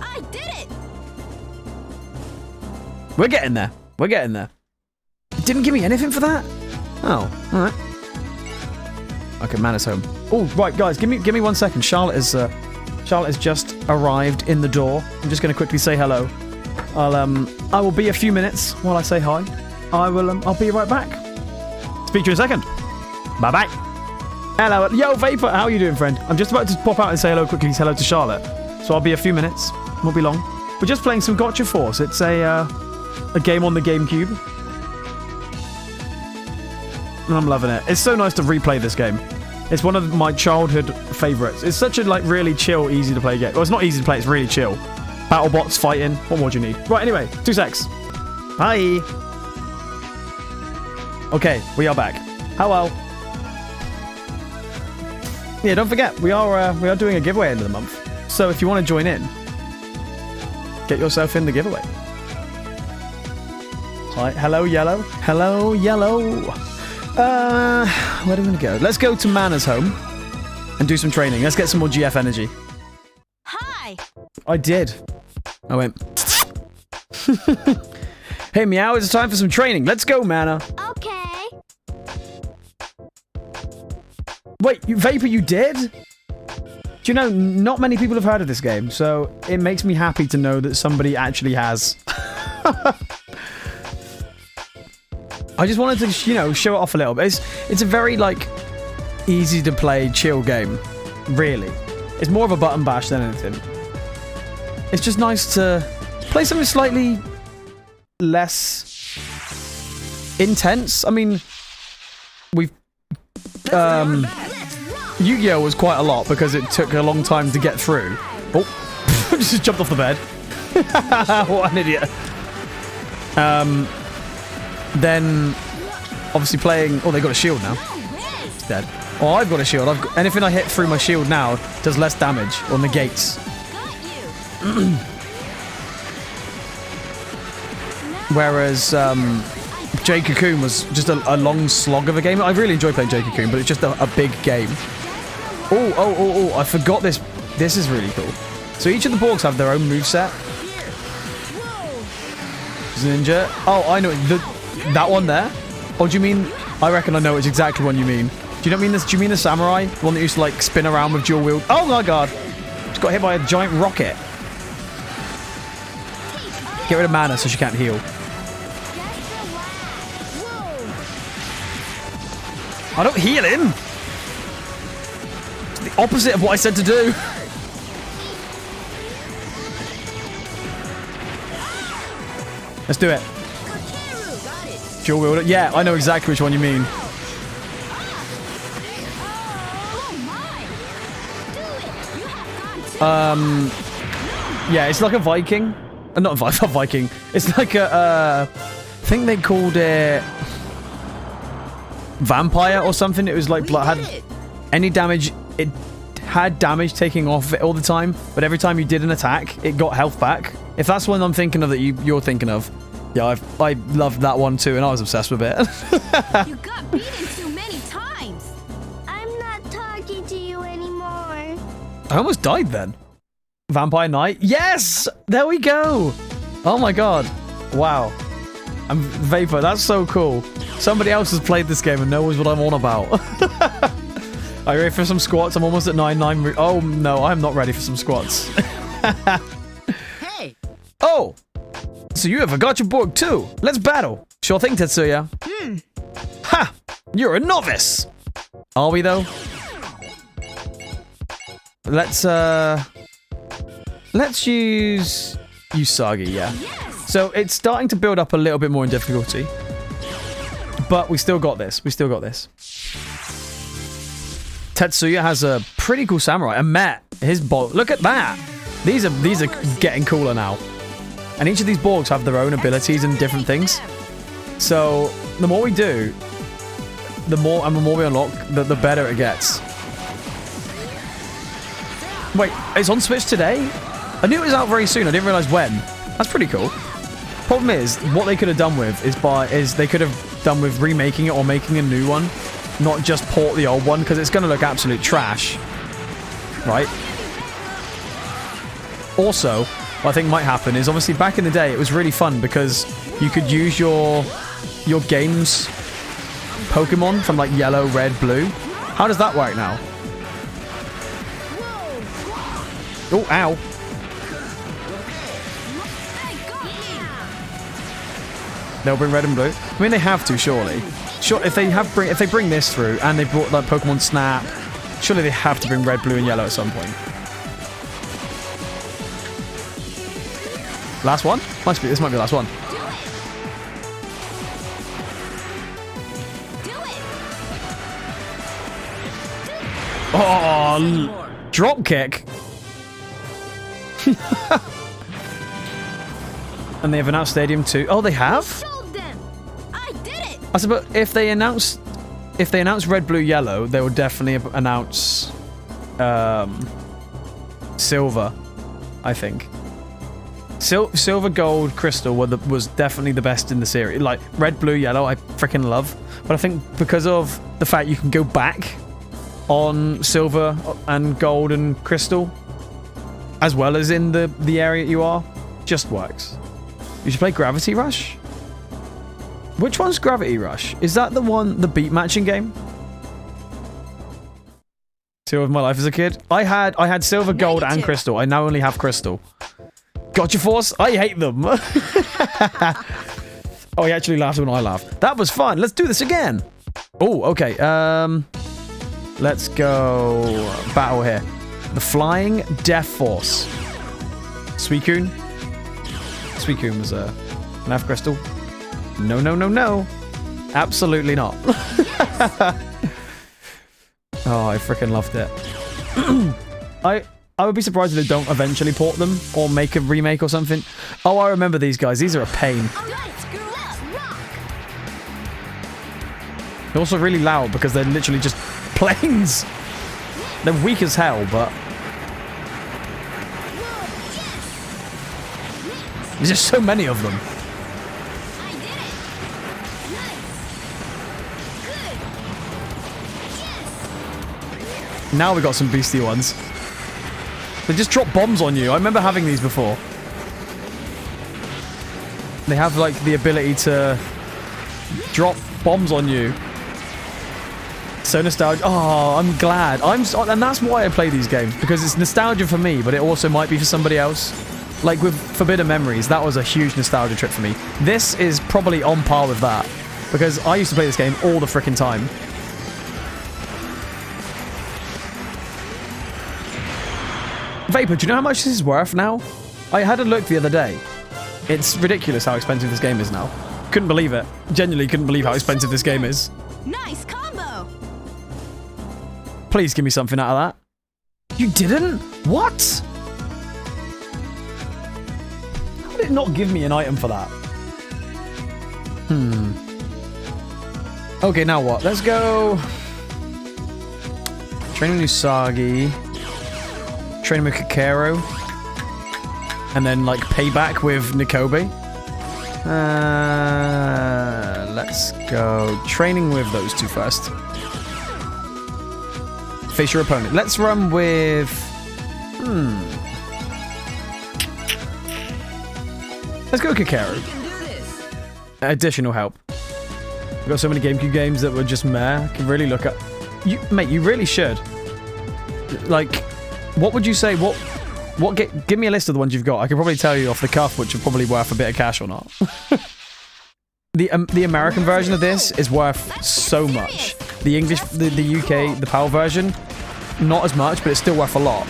S3: I did it.
S1: We're getting there. We're getting there. It didn't give me anything for that? Oh, alright. Okay, Mana's home. Oh, right, guys, give me 1 second. Charlotte has just arrived in the door. I'm just going to quickly say hello. I will be a few minutes while I say hi. I'll be right back. Speak to you in a second. Bye-bye. Hello. Yo, Vapor. How are you doing, friend? I'm just about to pop out and say hello quickly. Say hello to Charlotte. So I'll be a few minutes. Won't be long. We're just playing some Gotcha Force. It's a game on the Gamecube. And I'm loving it. It's so nice to replay this game. It's one of my childhood favorites. It's such a like really chill, easy to play game. Well, it's not easy to play. It's really chill. Battle bots fighting. What more do you need? Right. Anyway, 2 secs. Hi. Okay, we are back. Hello. Yeah, don't forget we are doing a giveaway end of the month. So if you want to join in, get yourself in the giveaway. Hi. Hello, Yellow. Hello, Yellow. Where do we want to go? Let's go to Mana's home and do some training. Let's get some more GF energy.
S3: Hi.
S1: I did. I went. Hey, Meow, it's time for some training. Let's go, Mana.
S3: Okay.
S1: Wait, Vapor, you did? Do you know, not many people have heard of this game, so it makes me happy to know that somebody actually has. I just wanted to, you know, show it off a little bit. It's a very, like, easy to play, chill game. Really. It's more of a button bash than anything. It's just nice to play something slightly less intense. I mean, we've Yu-Gi-Oh was quite a lot because it took a long time to get through. Oh, just jumped off the bed. What an idiot. Then obviously playing. Oh, they got a shield now. It's dead. Oh, I've got a shield. Anything I hit through my shield now does less damage or negates. Whereas Jade Cocoon was just a long slog of a game. I really enjoy playing Jade Cocoon, but it's just a big game. Oh, I forgot this. This is really cool. So each of the Borgs have their own moveset. Ninja. Oh, I know. That one there? Or do you mean... I reckon I know which exactly one you mean. Do you not mean this? Do you mean the samurai? The one that used to, like, spin around with dual wield? Oh, my God. Just got hit by a giant rocket. Get rid of mana so she can't heal. I don't heal him. It's the opposite of what I said to do. Let's do it. Dual wielder. Yeah, I know exactly which one you mean. Yeah, it's like a Viking. Not a Viking. It's like a, I think they called it vampire or something. It was like had any damage. It had damage taking off it all the time, but every time you did an attack, it got health back. If that's one I'm thinking of that you're thinking of, yeah, I loved that one too, and I was obsessed with it.
S3: You got beaten too many times. I'm not talking to you anymore.
S1: I almost died then. Vampire Knight. Yes! There we go. Oh my god. Wow. I'm Vapor. That's so cool. Somebody else has played this game and knows what I'm on about. Are you ready for some squats? I'm almost at 9-9. Oh no, I'm not ready for some squats.
S2: Hey!
S1: Oh! So you have a gotcha Borg too. Let's battle. Sure thing, Tetsuya. Ha! You're a novice! Are we though? Let's use Usagi, yeah.
S3: Yes.
S1: So it's starting to build up a little bit more in difficulty. But we still got this. We still got this. Tetsuya has a pretty cool samurai. And Met, his bolt. Look at that. These are getting cooler now. And each of these Borgs have their own abilities and different things. So the more we do, the more we unlock, the better it gets. Wait, it's on Switch today? I knew it was out very soon. I didn't realize when. That's pretty cool. Problem is, what they could have done with is they could have done with remaking it or making a new one, not just port the old one, because it's going to look absolute trash, right? Also, what I think might happen is obviously back in the day it was really fun because you could use your game's Pokemon from like yellow, red, blue. How does that work now? Oh, ow. They'll bring red and blue. I mean, they have to, surely. Sure, if they bring this through and they brought like Pokemon Snap, surely they have to bring red, blue, and yellow at some point. Last one? This might be the last one. Oh, drop kick. And they have announced Stadium 2. Oh, they have?
S3: I did it.
S1: I suppose if they announce red, blue, yellow, they will definitely announce silver, I think. Silver, gold, crystal was definitely the best in the series. Like red, blue, yellow, I freaking love. But I think because of the fact you can go back on silver and gold and crystal, as well as in the area you are, just works. You should play Gravity Rush. Which one's Gravity Rush? Is that the beat matching game? Two of my life as a kid. I had silver, gold, and crystal. I now only have crystal. Gotcha Force? I hate them. Oh, he actually laughed when I laughed. That was fun. Let's do this again. Oh, okay. Let's go battle here. The Flying Death Force. Suicune. Suicune was an F crystal. No, no, no, no. Absolutely not. Oh, I freaking loved it. I would be surprised if they don't eventually port them or make a remake or something. Oh, I remember these guys. These are a pain. They're also really loud because they're literally just planes. They're weak as hell, but... There's just so many of them. Now we got some beastie ones. They just drop bombs on you. I remember having these before. They have, like, the ability to drop bombs on you. So nostalgic. Oh, I'm glad. And that's why I play these games. Because it's nostalgia for me, but it also might be for somebody else. Like with Forbidden Memories, that was a huge nostalgia trip for me. This is probably on par with that. Because I used to play this game all the frickin' time. Vapor, do you know how much this is worth now? I had a look the other day. It's ridiculous how expensive this game is now. Couldn't believe it. Genuinely couldn't believe how expensive this game is.
S3: Nice combo.
S1: Please give me something out of that. You didn't? What? How did it not give me an item for that? Okay, now what? Let's go... Training with Usagi. Training with Kakeru. And then, like, payback with Nikobe. Let's go. Training with those two first. Face your opponent. Let's run with... Let's go Kakeru. Additional help. We've got so many GameCube games that were just meh. I can really look at... Mate, you really should. Like, what would you say? Give me a list of the ones you've got. I can probably tell you off the cuff which are probably worth a bit of cash or not. The American version of this is worth so much. The English, the UK, the PAL version, not as much, but it's still worth a lot.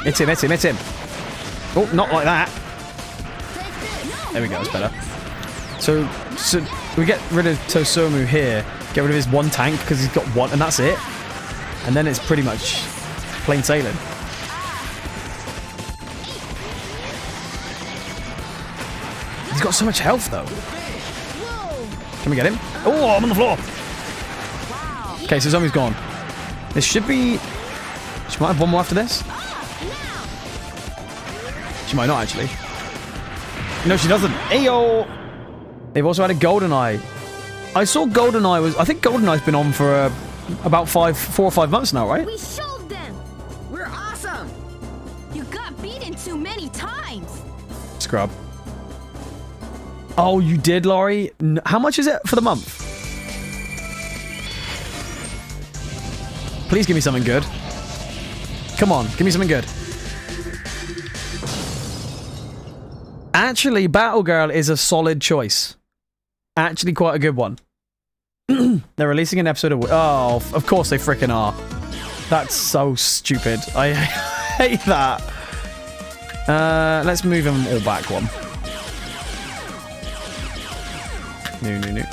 S1: Hit him, hit him, hit him. Oh, not like that. There we go, it's better. So we get rid of Tosomu here. Get rid of his one tank because he's got one, and that's it. And then it's pretty much plain sailing. He's got so much health, though. Can we get him? Oh, I'm on the floor. Okay, so Zombie's gone. This should be... She might have one more after this. She might not, actually. No, she doesn't. Ayo! They've also had a GoldenEye. I saw GoldenEye was... I think GoldenEye's been on for about 4 or 5 months now, right?
S3: We showed them.
S2: We're awesome.
S3: You got beaten too many times.
S1: Scrub. Oh, you did, Laurie? How much is it for the month? Please give me something good. Come on, give me something good. Actually, Battlegirl is a solid choice. Actually, quite a good one. They're releasing an episode of... Oh, of course they freaking are. That's so stupid. I hate that. Let's move them all back one. No. And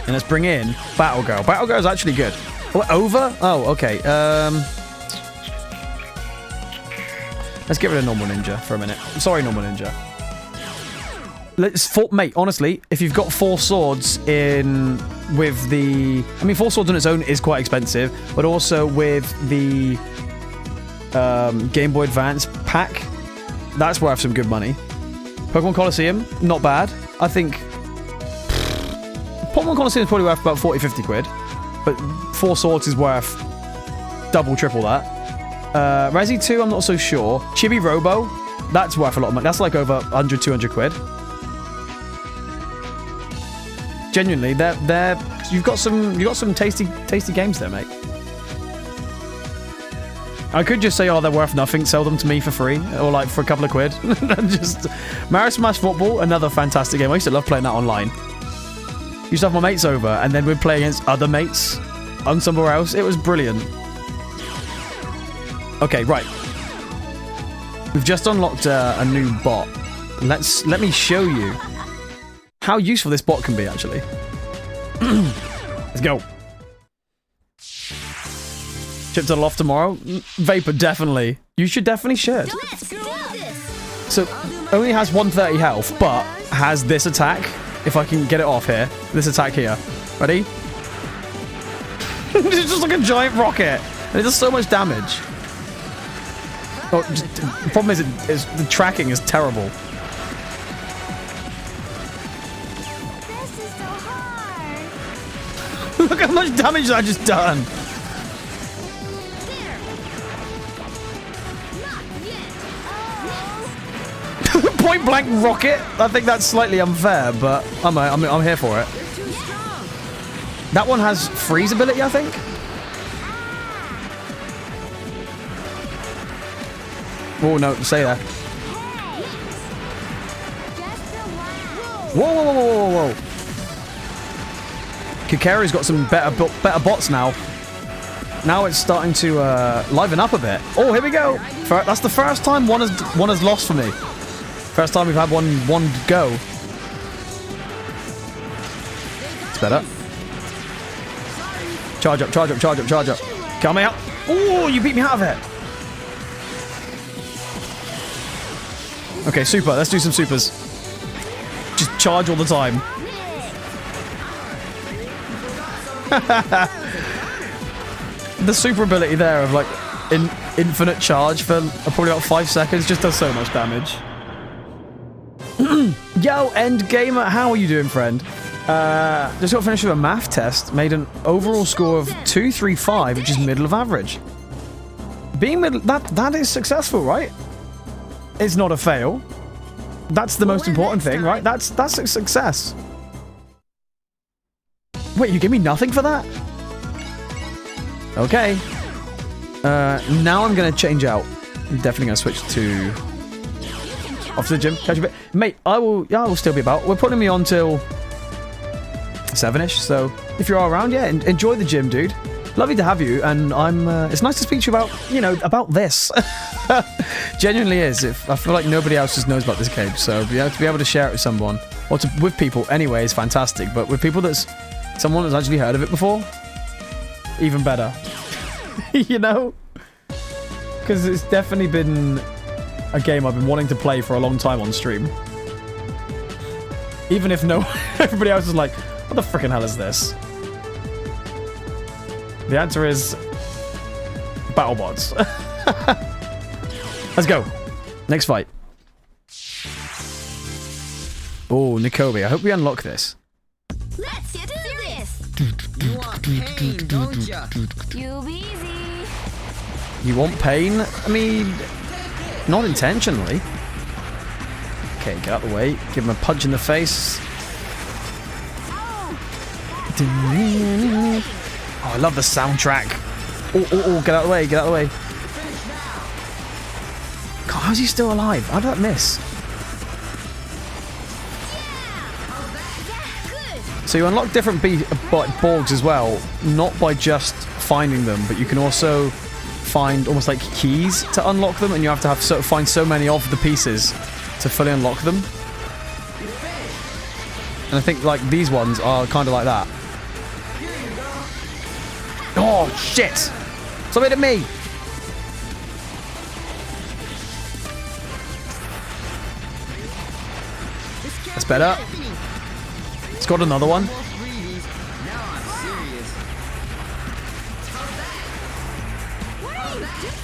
S1: let's bring in Battlegirl. Battlegirl's actually good. What, over? Oh, okay. Let's get rid of Normal Ninja for a minute. I'm sorry, Normal Ninja. Mate, honestly, if you've got 4 swords in with the... I mean, 4 swords on its own is quite expensive, but also with the Game Boy Advance pack, that's worth some good money. Pokemon Colosseum, not bad. I think... Pokemon Colosseum is probably worth about 40-50 quid, but 4 swords is worth double, triple that. Resi 2, I'm not so sure. Chibi Robo, that's worth a lot of money. That's like over 100-200 quid. Genuinely, you've got some tasty games there, mate. I could just say, oh, they're worth nothing, sell them to me for free, or like for a couple of quid. Just Mario Smash Football, another fantastic game. I used to love playing that online. Used to have my mates over, and then we'd play against other mates on somewhere else. It was brilliant. Okay, right. We've just unlocked a new bot. Let me show you how useful this bot can be, actually. Let's go. Ship to the loft tomorrow? Vapor, definitely. You should definitely should.
S3: Let's do this.
S1: So, only has 130 health, but has this attack. If I can get it off here. This attack here. Ready? It's just like a giant rocket. And it does so much damage. Oh, the problem is, the tracking is terrible.
S3: This is so hard.
S1: Look how much damage I just done.
S3: There. Not yet. Oh.
S1: Point blank rocket. I think that's slightly unfair, but I'm here for it.
S2: You're too strong.
S1: That one has freeze ability, I think. Oh no, stay there.
S3: Hey. Just relax.
S1: Whoa, whoa, whoa, whoa, whoa, whoa. Kikari's got some better bots now. Now it's starting to liven up a bit. Oh, here we go. That's the first time one has lost for me. First time we've had one go. It's better. Charge up, charge up, charge up, charge up. Come out. Oh, you beat me out of it. Okay, super. Let's do some supers. Just charge all the time. The super ability there of like infinite charge for probably about 5 seconds just does so much damage. Yo, End Gamer, how are you doing, friend? Just got finished with a math test. Made an overall score of 235, which is middle of average. Being middle, that is successful, right? It's not a fail. That's the most important thing, right? That's a success. Wait, you give me nothing for that? Okay. Now I'm gonna change out. I'm definitely gonna switch to off to the gym. Catch you a bit, mate. I will still be about. We're putting me on till 7ish. So if you're all around, yeah, enjoy the gym, dude. Lovely to have you, and it's nice to speak to you about this. Genuinely is. I feel like nobody else just knows about this game, so to be able to share it with someone, or with people anyway, is fantastic. But with people someone that's actually heard of it before, even better. You know, because it's definitely been a game I've been wanting to play for a long time on stream. Even if everybody else is like, what the freaking hell is this? The answer is BattleBots. Let's go. Next fight. Oh, Nikobe. I hope we unlock this.
S3: Let's do this.
S2: You want pain, don't ya?
S3: You easy.
S1: You want pain? I mean, not intentionally. Okay, get out of the way. Give him a punch in the face. Oh, I love the soundtrack. Oh, get out of the way, get out of the way. God, how's he still alive? How did that miss? So you unlock different Borgs as well, not by just finding them, but you can also find almost like keys to unlock them, and you have to find so many of the pieces to fully unlock them. And I think like these ones are kind of like that. Oh shit! Stop it at me! That's better. It's got another one.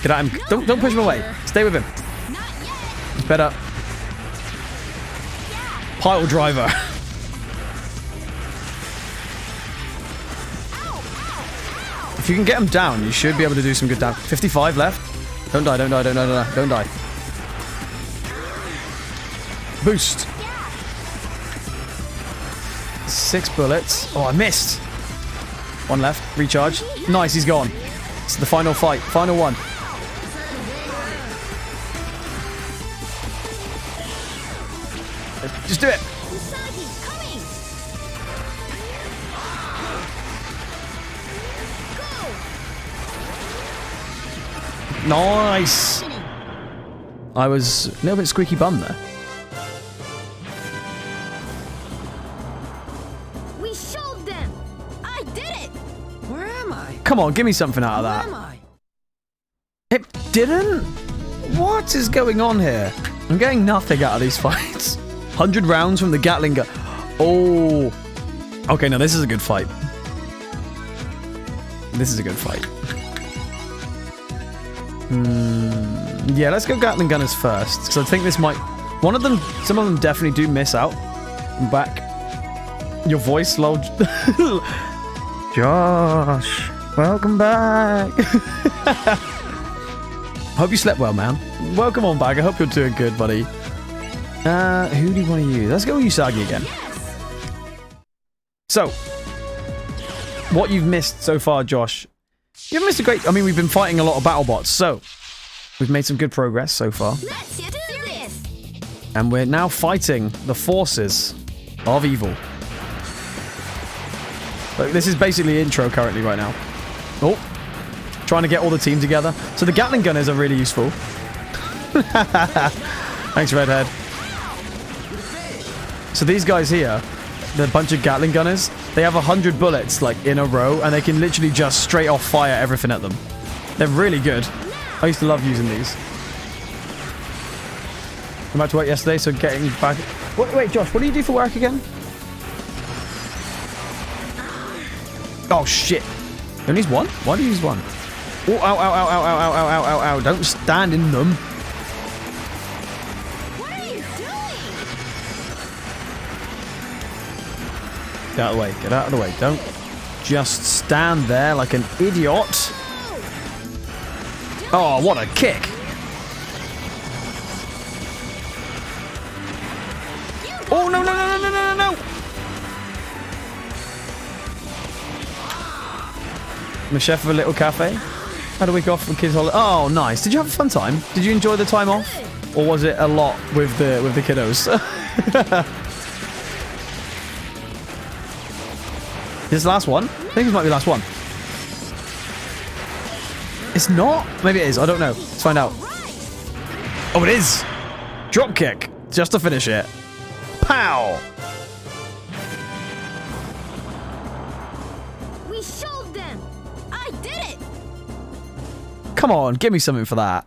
S1: Get at him. Don't push him away. Stay with him. It's better. Pile driver. If you can get him down, you should be able to do some good damage. 55 left. Don't die, don't die, don't die, don't die, don't die. Boost. 6 bullets. Oh, I missed. 1 left. Recharge. Nice, he's gone. It's the final fight. Final one. Just do it. Nice. I was a little bit squeaky bum there.
S3: We shoved them. I did it.
S2: Where am I?
S1: Come on, give me something out of
S2: Where
S1: that.
S2: am I?
S1: It didn't? What is going on here? I'm getting nothing out of these fights. 100 rounds from the Gatling gun. Oh. Okay, now this is a good fight. This is a good fight. Yeah, let's go Gatling gunners first. Because I think this might... One of them... Some of them definitely do miss out. I'm back. Your voice low. Josh. Welcome back. Hope you slept well, man. Welcome on back. I hope you're doing good, buddy. Who do you want to use? Let's go with Usagi again. So, what you've missed so far, Josh. You've missed a great... I mean, we've been fighting a lot of battle bots, so... We've made some good progress so far.
S3: Let's do this.
S1: And we're now fighting the forces of evil. Like, this is basically intro currently right now. Oh. Trying to get all the team together. So the Gatling gunners are really useful. Thanks, Redhead. So these guys here, the bunch of Gatling gunners, they have 100 bullets like in a row, and they can literally just straight off fire everything at them. They're really good. I used to love using these. I'm about to work yesterday, so getting back... Wait, Josh, what do you do for work again? Oh, shit. You only use one? Why do you use one? Oh, ow, ow, ow, ow, ow, ow, ow, ow, ow. Don't stand in them.
S3: What are you doing?
S1: Get out of the way. Get out of the way. Don't just stand there like an idiot. Oh, what a kick. Oh, no, no, no, no, no, no, no. I'm a chef of a little cafe. Had a week off for kids' holiday. Oh, nice. Did you have a fun time? Did you enjoy the time off? Or was it a lot with the kiddos? This last one? I think this might be the last one. It's not? Maybe it is. I don't know. Let's find out. Oh, it is. Drop kick. Just to finish it. Pow.
S3: We shoved them. I did it.
S1: Come on. Give me something for that.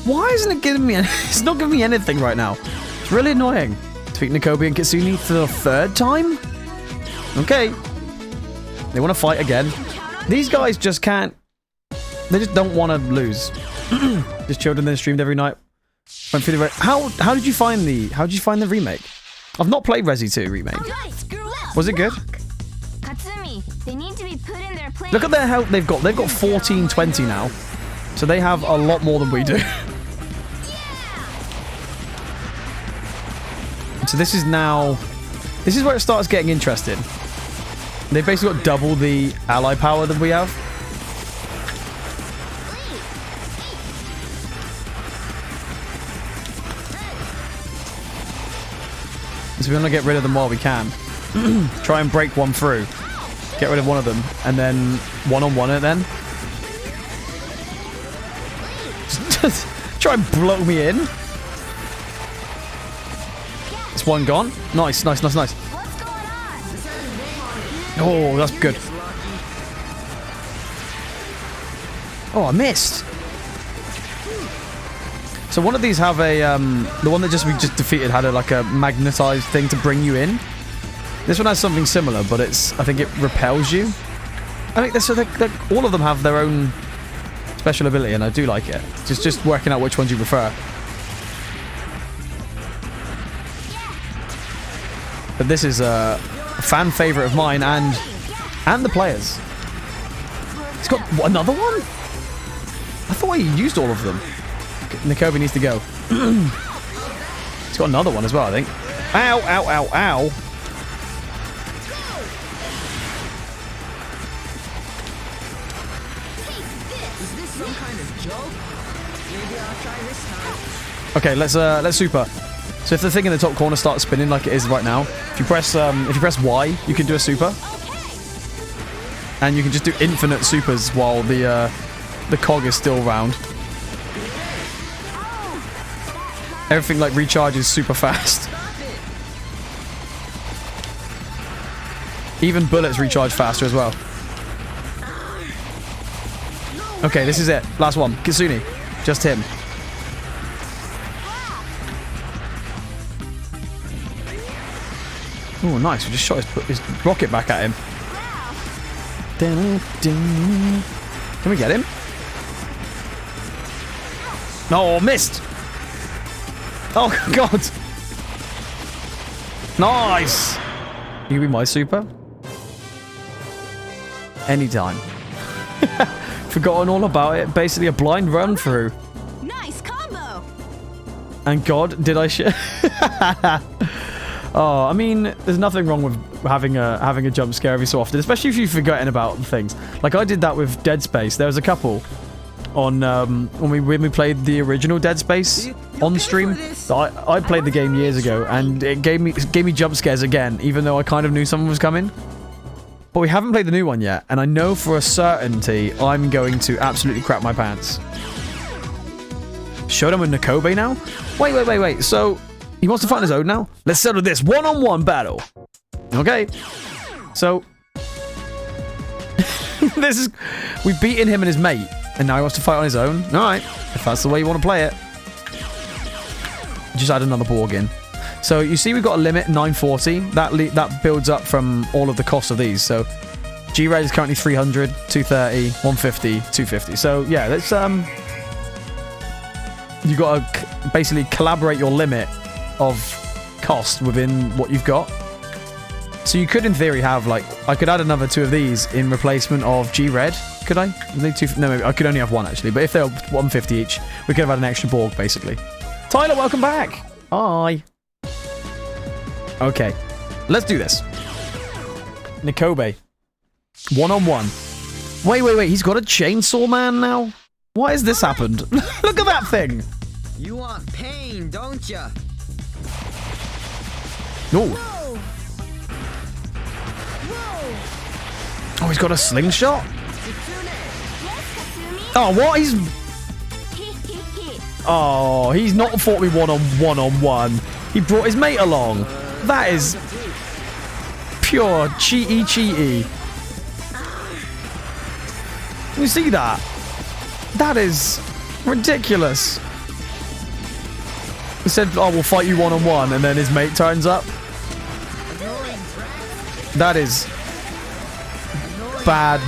S1: Why isn't it giving me... It's not giving me anything right now. It's really annoying. Defeat Nakobe and Kitsune for the 3rd time? Okay. They want to fight again. These guys just can't... They just don't want to lose. Just chilled and then streamed every night. Went through the how did you find the remake? I've not played Resi 2 remake. Was it good?
S3: Katsumi, they need to be put in their place.
S1: Look at their health they've got. They've got 1420 now. So they have a lot more than we do. So this is now... This is where it starts getting interesting. They've basically got double the ally power that we have. So we want to get rid of them while we can. Try and break one through. Get rid of one of them. And then one-on-one it then. Just try and blow me in. It's one gone. Nice, nice, nice, nice.
S3: What's going on?
S1: Oh, that's good. Oh, I missed. So one of these have a, the one that we just defeated had like a magnetized thing to bring you in. This one has something similar, but I think it repels you. I think all of them have their own special ability, and I do like it. Just working out which ones you prefer. But this is a fan favorite of mine and the players. It's got another one? I thought he used all of them. Nakobe needs to go. It's got another one as well, I think. Ow, ow, ow, ow.
S2: Is this some kind of joke? Maybe I'll try this time.
S1: Okay, let's super. So if the thing in the top corner starts spinning like it is right now, if you press Y, you can do a super. And you can just do infinite supers while the cog is still round. Everything like recharges super fast. Even bullets recharge faster as well. Okay, this is it. Last one. Kitsune. Just him. Oh, nice. We just shot his rocket back at him. Can we get him? No, missed. Oh, God. Nice. You be my super? Anytime. Forgotten all about it. Basically a blind run through.
S3: Nice combo.
S1: And God, did I shit? Oh, I mean, there's nothing wrong with having a jump scare every so often, especially if you've forgotten about things. Like I did that with Dead Space. There was a couple on when we played the original Dead Space on stream. I played the game years ago, and it gave me jump scares again, even though I kind of knew someone was coming. But we haven't played the new one yet, and I know for a certainty I'm going to absolutely crap my pants. Showdown with Nakobe now? Wait. So he wants to fight on his own now? Let's settle this one-on-one battle. Okay. So we've beaten him and his mate, and now he wants to fight on his own. All right, if that's the way you want to play it. Just add another Borg in. So you see we've got a limit, 940. That builds up from all of the costs of these. So G-Red is currently 300, 230, 150, 250. So yeah, let's you got to basically collaborate your limit of cost within what you've got. So you could, in theory, have like I could add another 2 of these in replacement of G-Red. Could I? No, maybe I could only have 1 actually. But if they're 150 each, we could have had an extra Borg basically. Tyler, welcome back. Hi. Okay, let's do this. Nakobe. One-on-one. Wait. He's got a chainsaw man now? Why has this happened? Look at that thing.
S2: You want pain, don't ya?
S1: No. Oh, he's got a slingshot? Oh, what? Oh, he's not fought me one-on-one. He brought his mate along. That is pure cheaty. You see that? That is ridiculous. He said, "Oh, we'll fight you one-on-one," and then his mate turns up. That is bad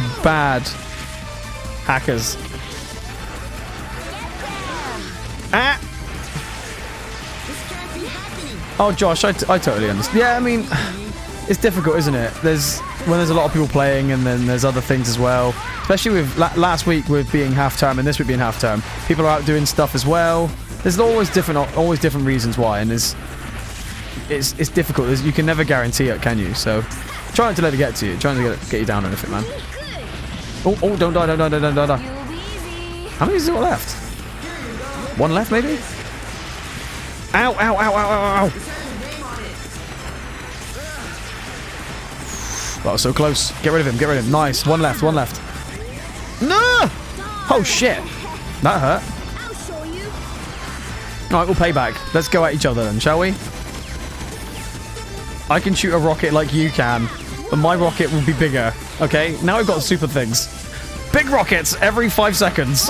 S1: hackers. Ah! Oh, Josh, I totally understand. Yeah, I mean, it's difficult, isn't it? When there's a lot of people playing, and then there's other things as well. Especially with last week with being half-term, and this week being half-term. People are out doing stuff as well. There's always different reasons why, and it's difficult. You can never guarantee it, can you? So, try not to let it get to you. Try not to get you down or anything, man. Oh, don't die. How many is there left? 1 left, maybe? Ow. That was so close. Get rid of him. Nice. 1 left. No! Oh, shit. That hurt. Alright, we'll pay back. Let's go at each other then, shall we? I can shoot a rocket like you can, but my rocket will be bigger. Okay? Now we've got super things. Big rockets every 5 seconds.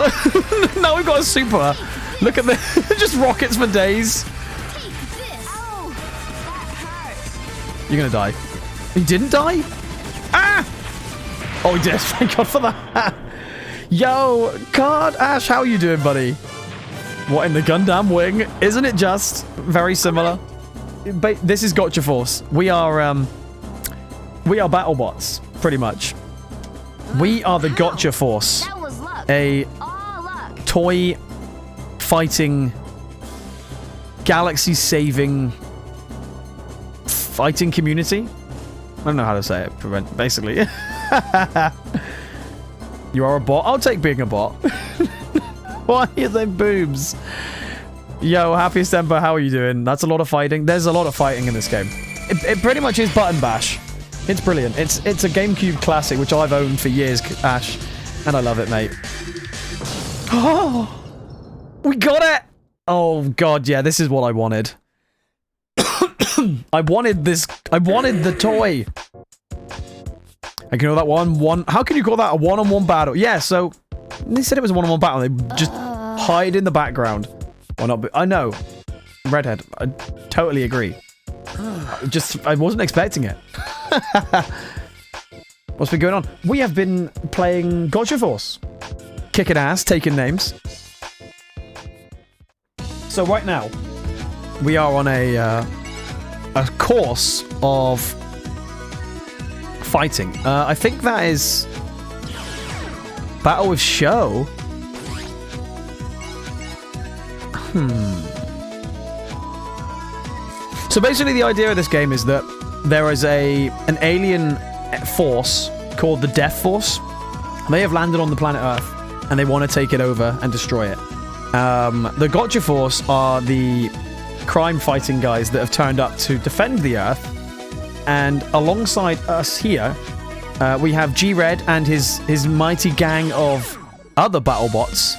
S1: Now we've got a super. Look at this. Just rockets for days. You're gonna die. He didn't die? Ah! Oh, he did. Thank God for that. Yo, God, Ash, how are you doing, buddy? What in the Gundam wing? Isn't it just very similar? This is Gotcha Force. We are BattleBots, pretty much. We are the Gotcha Force. A toy fighting, galaxy-saving fighting community. I don't know how to say it, basically. You are a bot? I'll take being a bot. Why are they boobs? Yo, Happy Stemper, how are you doing? That's a lot of fighting. There's a lot of fighting in this game. It pretty much is button bash. It's brilliant. It's a GameCube classic, which I've owned for years, Ash. And I love it, mate. Oh! We got it! Oh, God, yeah, this is what I wanted. I wanted this. I wanted the toy. I can call that one. How can you call that a one-on-one battle? Yeah, so they said it was a one-on-one battle. They just hide in the background. Why not? I know. Redhead. I totally agree. I wasn't expecting it. What's been going on? We have been playing Gotcha Force. Kicking ass, taking names. So right now, we are on a course of fighting. I think that is Battle with Show. So basically the idea of this game is that there is an alien force called the Death Force. They have landed on the planet Earth and they want to take it over and destroy it. The Gotcha Force are the crime fighting guys that have turned up to defend the Earth. And alongside us here, we have G-Red and his mighty gang of other battle bots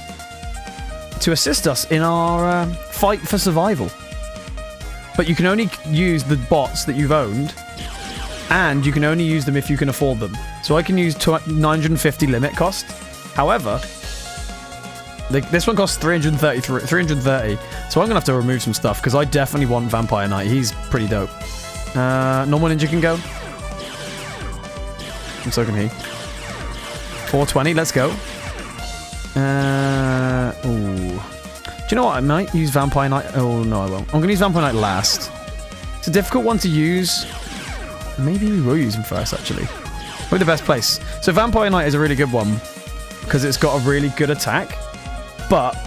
S1: to assist us in our fight for survival. But you can only use the bots that you've owned, and you can only use them if you can afford them. So I can use 950 limit cost. However, this one costs 330. So I'm going to have to remove some stuff, because I definitely want Vampire Knight. He's pretty dope. Normal Ninja can go. And so can he. 420, let's go. Ooh. Do you know what? I might use Vampire Knight. Oh, no, I won't. I'm going to use Vampire Knight last. It's a difficult one to use. Maybe we will use him first, actually. Probably the best place. So Vampire Knight is a really good one, because it's got a really good attack. But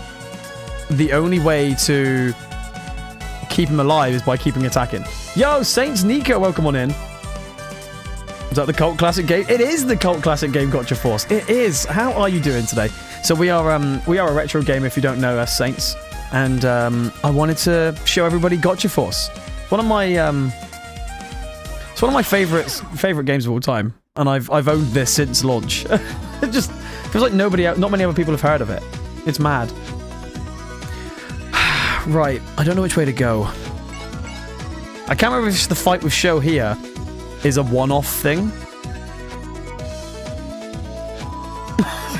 S1: the only way to keep him alive is by keeping attacking. Yo, Saints Nico, welcome on in. Is that the cult classic game? It is the cult classic game, Gotcha Force. It is. How are you doing today? So we are a retro game, if you don't know us, Saints. And I wanted to show everybody Gotcha Force. It's one of my favorite games of all time, and I've owned this since launch. It just feels like not many other people have heard of it. It's mad. Right, I don't know which way to go. I can't remember if the fight with Show here is a one-off thing.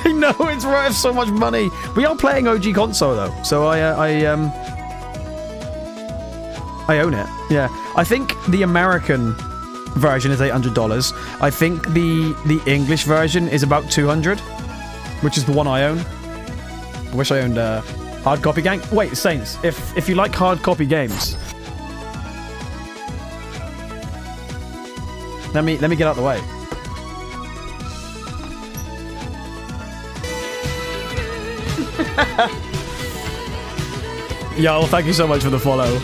S1: I know, it's worth so much money. We are playing OG console though, so I own it. Yeah, I think the American version is $800. I think the English version is about $200, which is the one I own. I wish I owned hard copy gang. Wait, Saints, if you like hard copy games, let me get out of the way. Yo, thank you so much for the follow.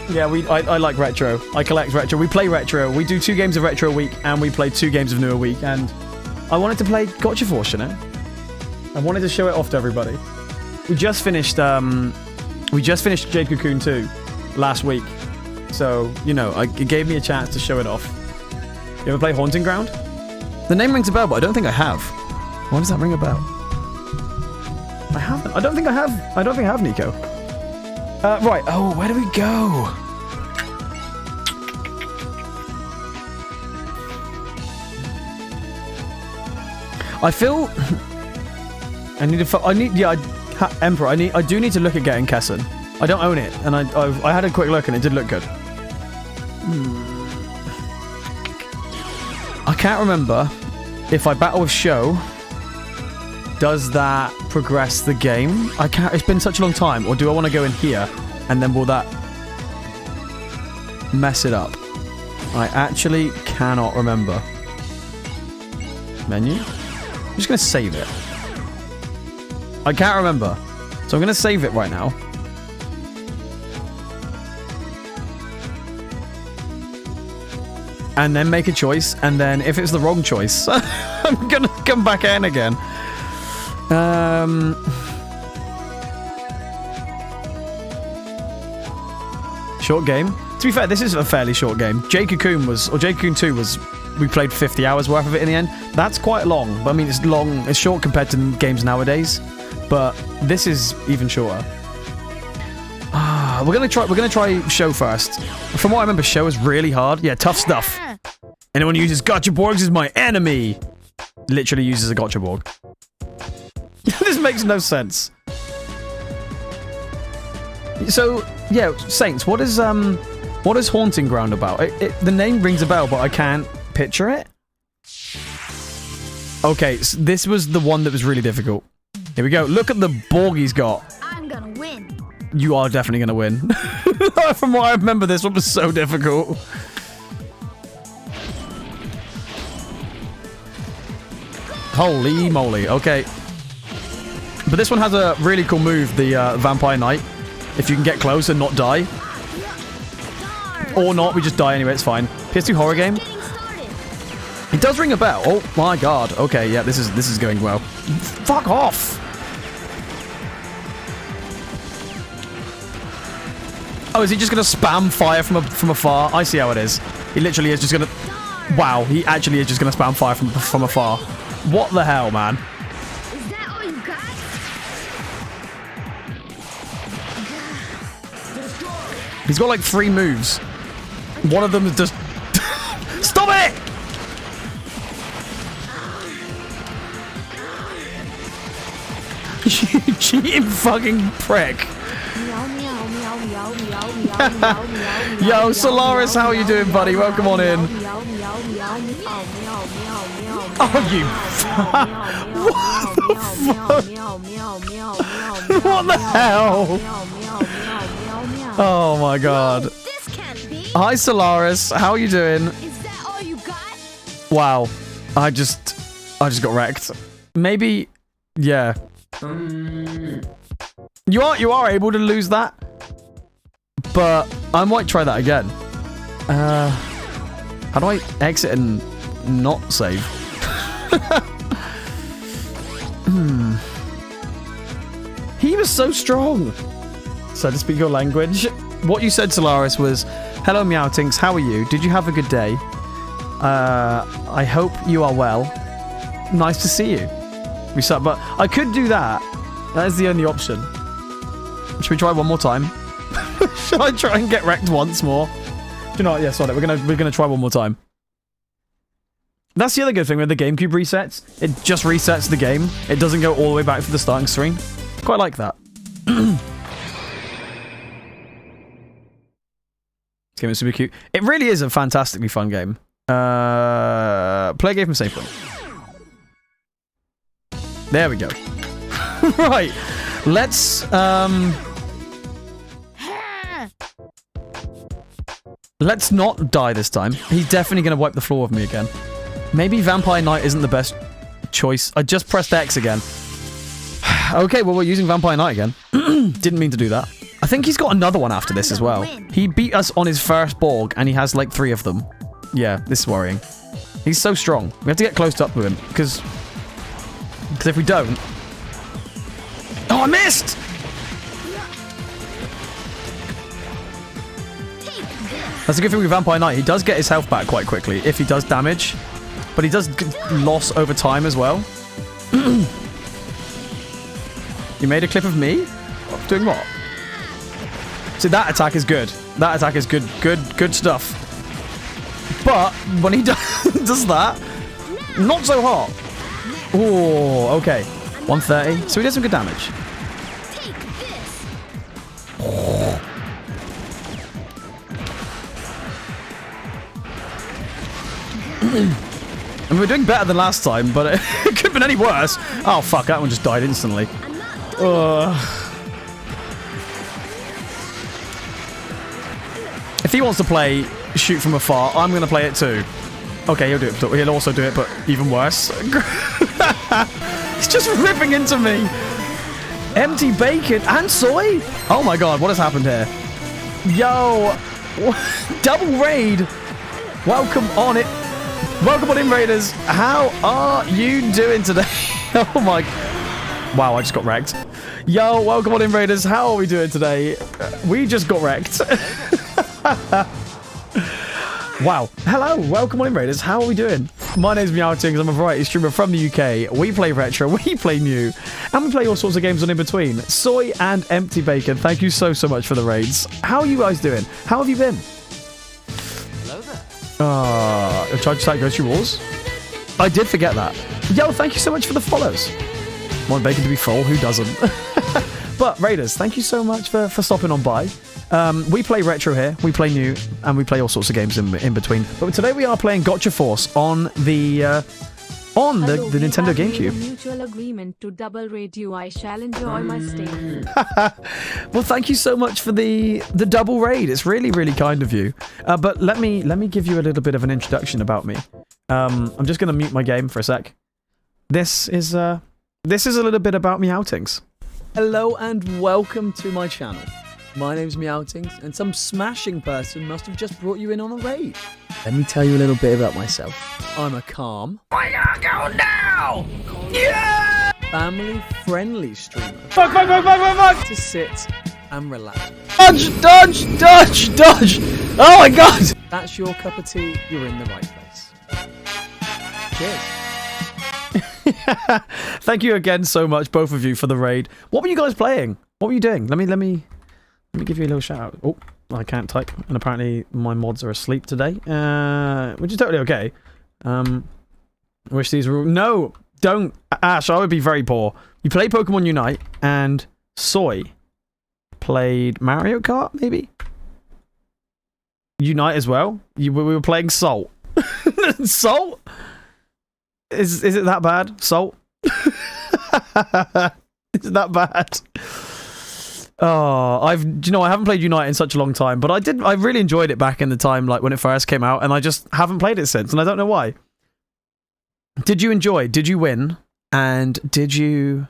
S1: Yeah, I like retro. I collect retro. We play retro. We do 2 games of retro a week, and we play 2 games of new a week. And I wanted to play Gotcha Force, you know? I wanted to show it off to everybody. We just finished Jade Cocoon 2 last week. So, you know, it gave me a chance to show it off. You ever play Haunting Ground? The name rings a bell, but I don't think I have. Why does that ring a bell? I haven't. I don't think I have, Nico. Right. Oh, where do we go? I feel... Emperor, I do need to look at getting Kesson. I don't own it, and I had a quick look, and it did look good. I can't remember if I battle with Show, does that progress the game? I can't. It's been such a long time. Or do I want to go in here, and then will that mess it up? I actually cannot remember. Menu? I'm just going to save it. I can't remember. So I'm going to save it right now. And then make a choice. And then if it's the wrong choice, I'm going to come back in again. Short game. To be fair, this is a fairly short game. Jade Cocoon 2 was, we played 50 hours worth of it in the end. That's quite long, but I mean, it's long, it's short compared to games nowadays. but this is even shorter. We're gonna try show first. From what I remember, show is really hard. Yeah, tough stuff. Anyone who uses gotcha borgs is my enemy. Literally uses a gotcha borg. This makes no sense. So yeah, Saints, what is Haunting Ground about? The name rings a bell, but I can't picture it. Okay, so this was the one that was really difficult. Here we go. Look at the borg he's got.
S3: I'm gonna win.
S1: You are definitely gonna win. From what I remember, this one was so difficult. Holy moly. Okay. But this one has a really cool move, the Vampire Knight. If you can get close and not die. Or not, we just die anyway, it's fine. PS2 horror game? It does ring a bell. Oh my god. Okay, yeah, this is going well. Fuck off! Oh, is he just gonna spam fire from afar? I see how it is. He literally is just gonna... Wow, he actually is just gonna spam fire from afar. What the hell, man?
S3: Is that all you got?
S1: He's got like 3 moves. One of them is just... Stop it! You cheating fucking prick. Yo, Solaris, how are you doing, buddy? Welcome on in. Oh, you... What the hell? Oh my god.
S3: This can't be.
S1: Hi, Solaris. How are you doing?
S3: Is that all you got?
S1: Wow. I just got wrecked. Maybe... Yeah. You are able to lose that, but I might try that again. How do I exit and not save? He was so strong. So to speak your language, what you said, Solaris, was, "Hello, Meowtinks. How are you? Did you have a good day? I hope you are well. Nice to see you." Reset, but I could do that. That is the only option. Should we try one more time? Should I try and get wrecked once more? Do you know what? Yeah, sorry. We're gonna try one more time. That's the other good thing with the GameCube resets. It just resets the game. It doesn't go all the way back to the starting screen. Quite like that. This game is super cute. It really is a fantastically fun game. Play a game from save point. There we go. Right. Let's not die this time. He's definitely going to wipe the floor with me again. Maybe Vampire Knight isn't the best choice. I just pressed X again. Okay, well, we're using Vampire Knight again. Didn't mean to do that. I think he's got another one after this as well. He beat us on his first Borg, and he has like 3 of them. Yeah, this is worrying. He's so strong. We have to get close up with him, because if we don't... Oh, I missed! That's a good thing with Vampire Knight. He does get his health back quite quickly if he does damage. But he does loss over time as well. You made a clip of me? Doing what? See, that attack is good. That attack is good stuff. But when he does that, not so hot. Oh, okay. 130. So he does some good damage. And we're doing better than last time, but it could have been any worse. Oh, fuck. That one just died instantly. If he wants to play shoot from afar, I'm going to play it too. Okay, he'll do it. He'll also do it, but even worse. He's just ripping into me. Empty bacon and soy? Oh my god, what has happened here? Yo. Double raid. Welcome on it. Welcome on in, Raiders. How are you doing today? Oh my... Wow, I just got wrecked. Yo, welcome on in, Raiders. How are we doing today? We just got wrecked. Wow. Hello, welcome on in, Raiders. How are we doing? My name's Meowtings. I'm a variety streamer from the UK. We play retro, we play new, and we play all sorts of games on in between. Soy and Empty Bacon, thank you so much for the raids. How are you guys doing? How have you been?
S2: Hello there.
S1: I tried to start Ghost Wars. I did forget that. Yo, thank you so much for the follows. Want bacon to be full? Who doesn't? But Raiders, thank you so much for stopping on by. We play retro here, we play new, and we play all sorts of games in between. But today we are playing Gotcha Force on the Nintendo GameCube.
S4: Mutual agreement to double raid you. I shall enjoy my stay.
S1: Well, thank you so much for the double raid. It's really, really kind of you. But let me give you a little bit of an introduction about me. I'm just going to mute my game for a sec. This is a little bit about Meowtings.
S5: Hello and welcome to my channel. My name's Meowtings, and some smashing person must have just brought you in on a raid. Let me tell you a little bit about myself. I'm a calm, family-friendly streamer.
S1: Fuck!
S5: To sit and relax.
S1: Dodge! Oh my god!
S5: That's your cup of tea, you're in the right place. Cheers.
S1: Thank you again so much, both of you, for the raid. What were you guys playing? What were you doing? Let me give you a little shout out. Oh, I can't type, and apparently my mods are asleep today, which is totally okay. Wish these were... No, don't. Ash, I would be very poor. You played Pokemon Unite, and Soy played Mario Kart, maybe? Unite as well? We were playing Salt. Salt? Is it that bad? Salt? Is it that bad? Oh, I haven't played Unite in such a long time, but I really enjoyed it back in the time, like when it first came out, and I just haven't played it since, and I don't know why. Did you enjoy? Did you win? And did you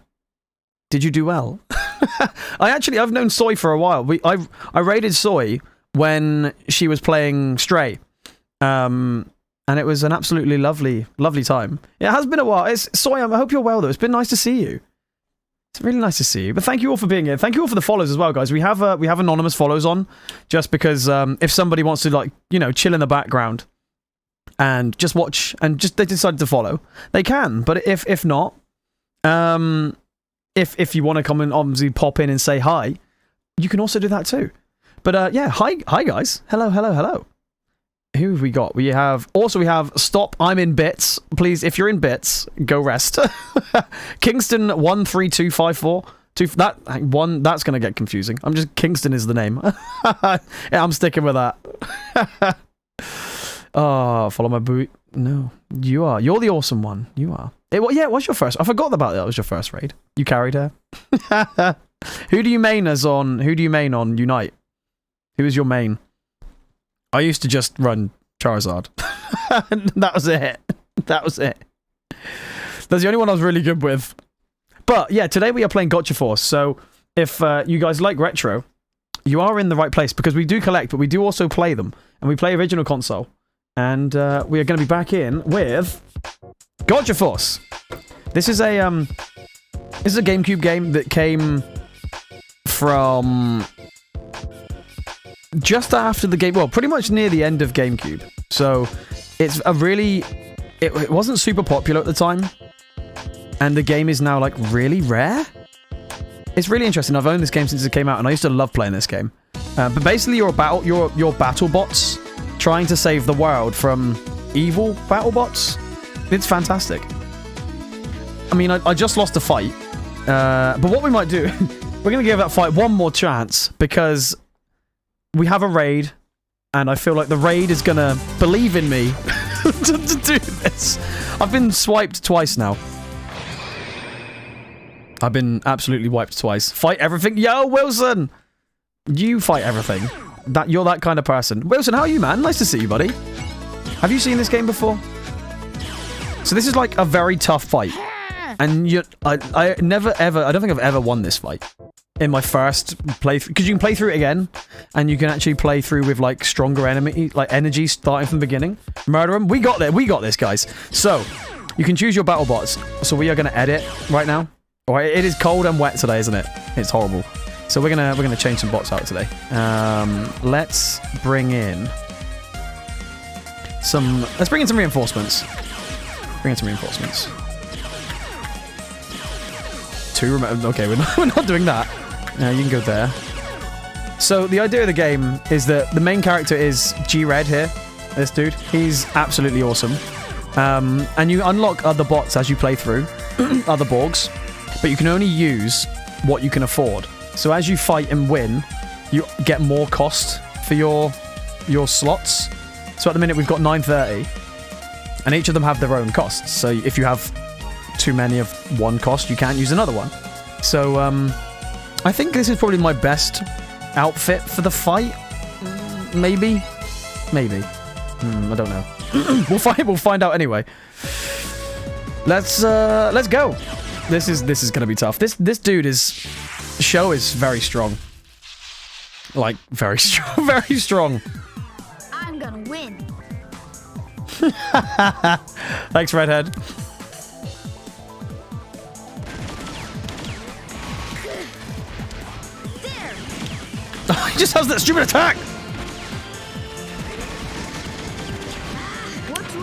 S1: do well? I've known Soy for a while. I raided Soy when she was playing Stray. And it was an absolutely lovely time. It has been a while. Soy, I hope you're well, though. It's been nice to see you. It's really nice to see you. But thank you all for being here. Thank you all for the follows as well, guys. We have anonymous follows on, just because if somebody wants to, chill in the background and just watch, and they decided to follow, they can. But if not, if you want to come and obviously pop in and say hi, you can also do that too. But yeah, hi guys. Hello. Who have we got? We have Stop, I'm in bits. Please, if you're in bits, go rest. Kingston 13254. That's gonna get confusing. Kingston is the name. Yeah, I'm sticking with that. Oh, follow my boot. No, you are. You're the awesome one. You are. It was your first. I forgot about that. It was your first raid. You carried her. Who do you main on Unite? Who is your main? I used to just run Charizard. That was it. That's the only one I was really good with. But yeah, today we are playing Gotcha Force. So if you guys like retro, you are in the right place, because we do collect, but we do also play them. And we play original console. And we are going to be back in with Gotcha Force. This is a GameCube game that came from just after the game, well, pretty much near the end of GameCube. So it's it wasn't super popular at the time, and the game is now really rare. It's really interesting. I've owned this game since it came out, and I used to love playing this game. But basically, you're battle bots trying to save the world from evil battle bots. It's fantastic. I mean, I just lost a fight, but what we might do, we're going to give that fight one more chance, because we have a raid, and I feel like the raid is going to believe in me to do this. I've been swiped twice now. I've been absolutely wiped twice. Fight everything. Yo, Wilson! You fight everything. You're that kind of person. Wilson, how are you, man? Nice to see you, buddy. Have you seen this game before? So this is a very tough fight. And I never ever, I don't think I've ever won this fight in my first playthrough, because you can play through it again, and you can actually play through with stronger energy starting from the beginning. Murder them. We got this, guys. So you can choose your battle bots. So we are going to edit right now. Alright, it is cold and wet today, isn't it? It's horrible. So we're gonna change some bots out today. Let's bring in some reinforcements. Bring in some reinforcements. 2 remote. Okay, we're not doing that. No, you can go there. So the idea of the game is that the main character is G-Red here. This dude. He's absolutely awesome. And you unlock other bots as you play through, other Borgs, but you can only use what you can afford. So as you fight and win, you get more cost for your slots. So at the minute we've got 930, and each of them have their own costs. So if you have too many of one cost, you can't use another one. So I think this is probably my best outfit for the fight. Maybe. I don't know. We'll find out anyway. Let's go. This is gonna be tough. This dude show is very strong. Like very strong, very strong.
S3: I'm gonna win.
S1: Thanks, Redhead.
S3: There.
S1: He just has that stupid attack.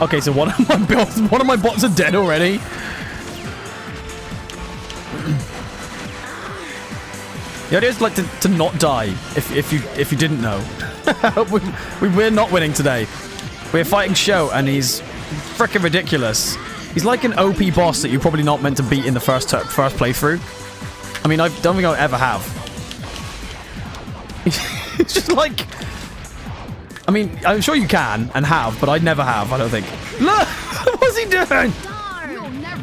S1: Okay, so one of my bots are dead already. The idea is like to not die if you didn't know. We're not winning today. We're fighting Sho, and he's freaking ridiculous. He's like an OP boss that you're probably not meant to beat in the first playthrough. I mean, I don't think I ever have. It's just like... I mean, I'm sure you can and have, but I never have, I don't think. Look! What's he doing?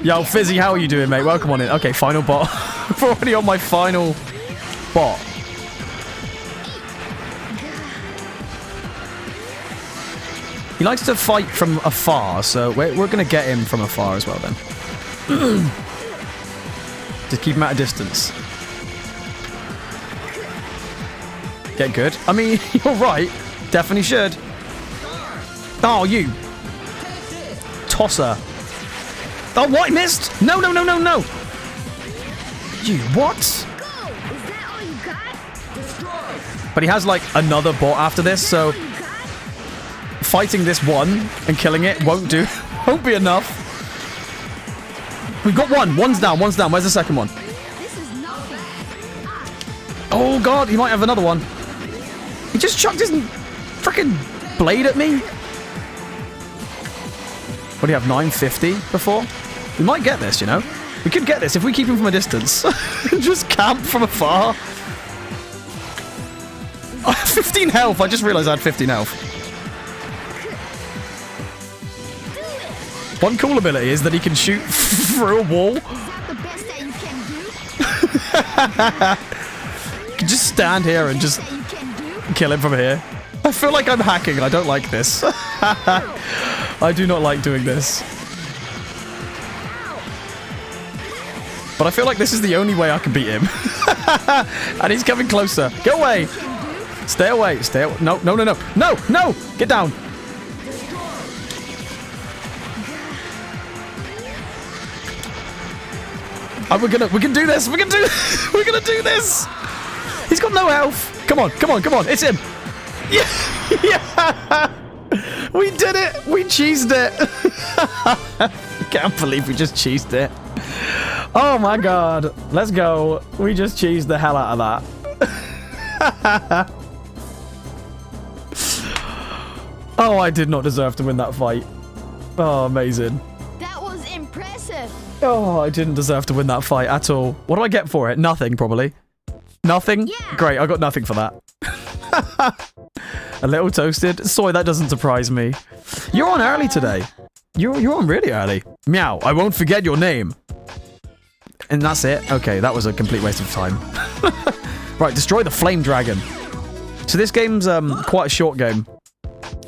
S1: Yo, Fizzy, how are you doing, mate? Welcome on in. Okay, final bot. We're already on my final bot. He likes to fight from afar, so we're going to get him from afar as well, then. Just keep him at a distance. Get good. I mean, you're right. Definitely should. Oh, you. Tosser. Oh, what? He missed? No. You, what? But he has, like, another bot after this, so... Fighting this one and killing it won't be enough. We've got one. One's down. Where's the second one? Oh, God. He might have another one. He just chucked his... freaking blade at me. What do you have, 950 before? We might get this, you know? We could get this if we keep him from a distance. Just camp from afar. I have 15 health. I just realized I had 15 health. One cool ability is that he can shoot through a wall.
S3: Is that the best that you can do?
S1: You can just stand here and just kill him from here. I feel like I'm hacking and I don't like this. I do not like doing this. But I feel like this is the only way I can beat him. And he's coming closer. Go away. Stay away. Stay away. No. No. Get down. Oh, we can do this. We're gonna do this. He's got no health. Come on. It's him. Yeah. We did it. We cheesed it. I can't believe we just cheesed it. Oh my god. Let's go. We just cheesed the hell out of that. Oh, I did not deserve to win that fight. Oh, amazing.
S3: That was impressive.
S1: Oh, I didn't deserve to win that fight at all. What do I get for it? Nothing, probably. Nothing?
S3: Yeah.
S1: Great, I got nothing for that. A little toasted. Soy, that doesn't surprise me. You're on early today. You're on really early. Meow, I won't forget your name. And that's it? Okay, that was a complete waste of time. Right, destroy the flame dragon. So this game's quite a short game.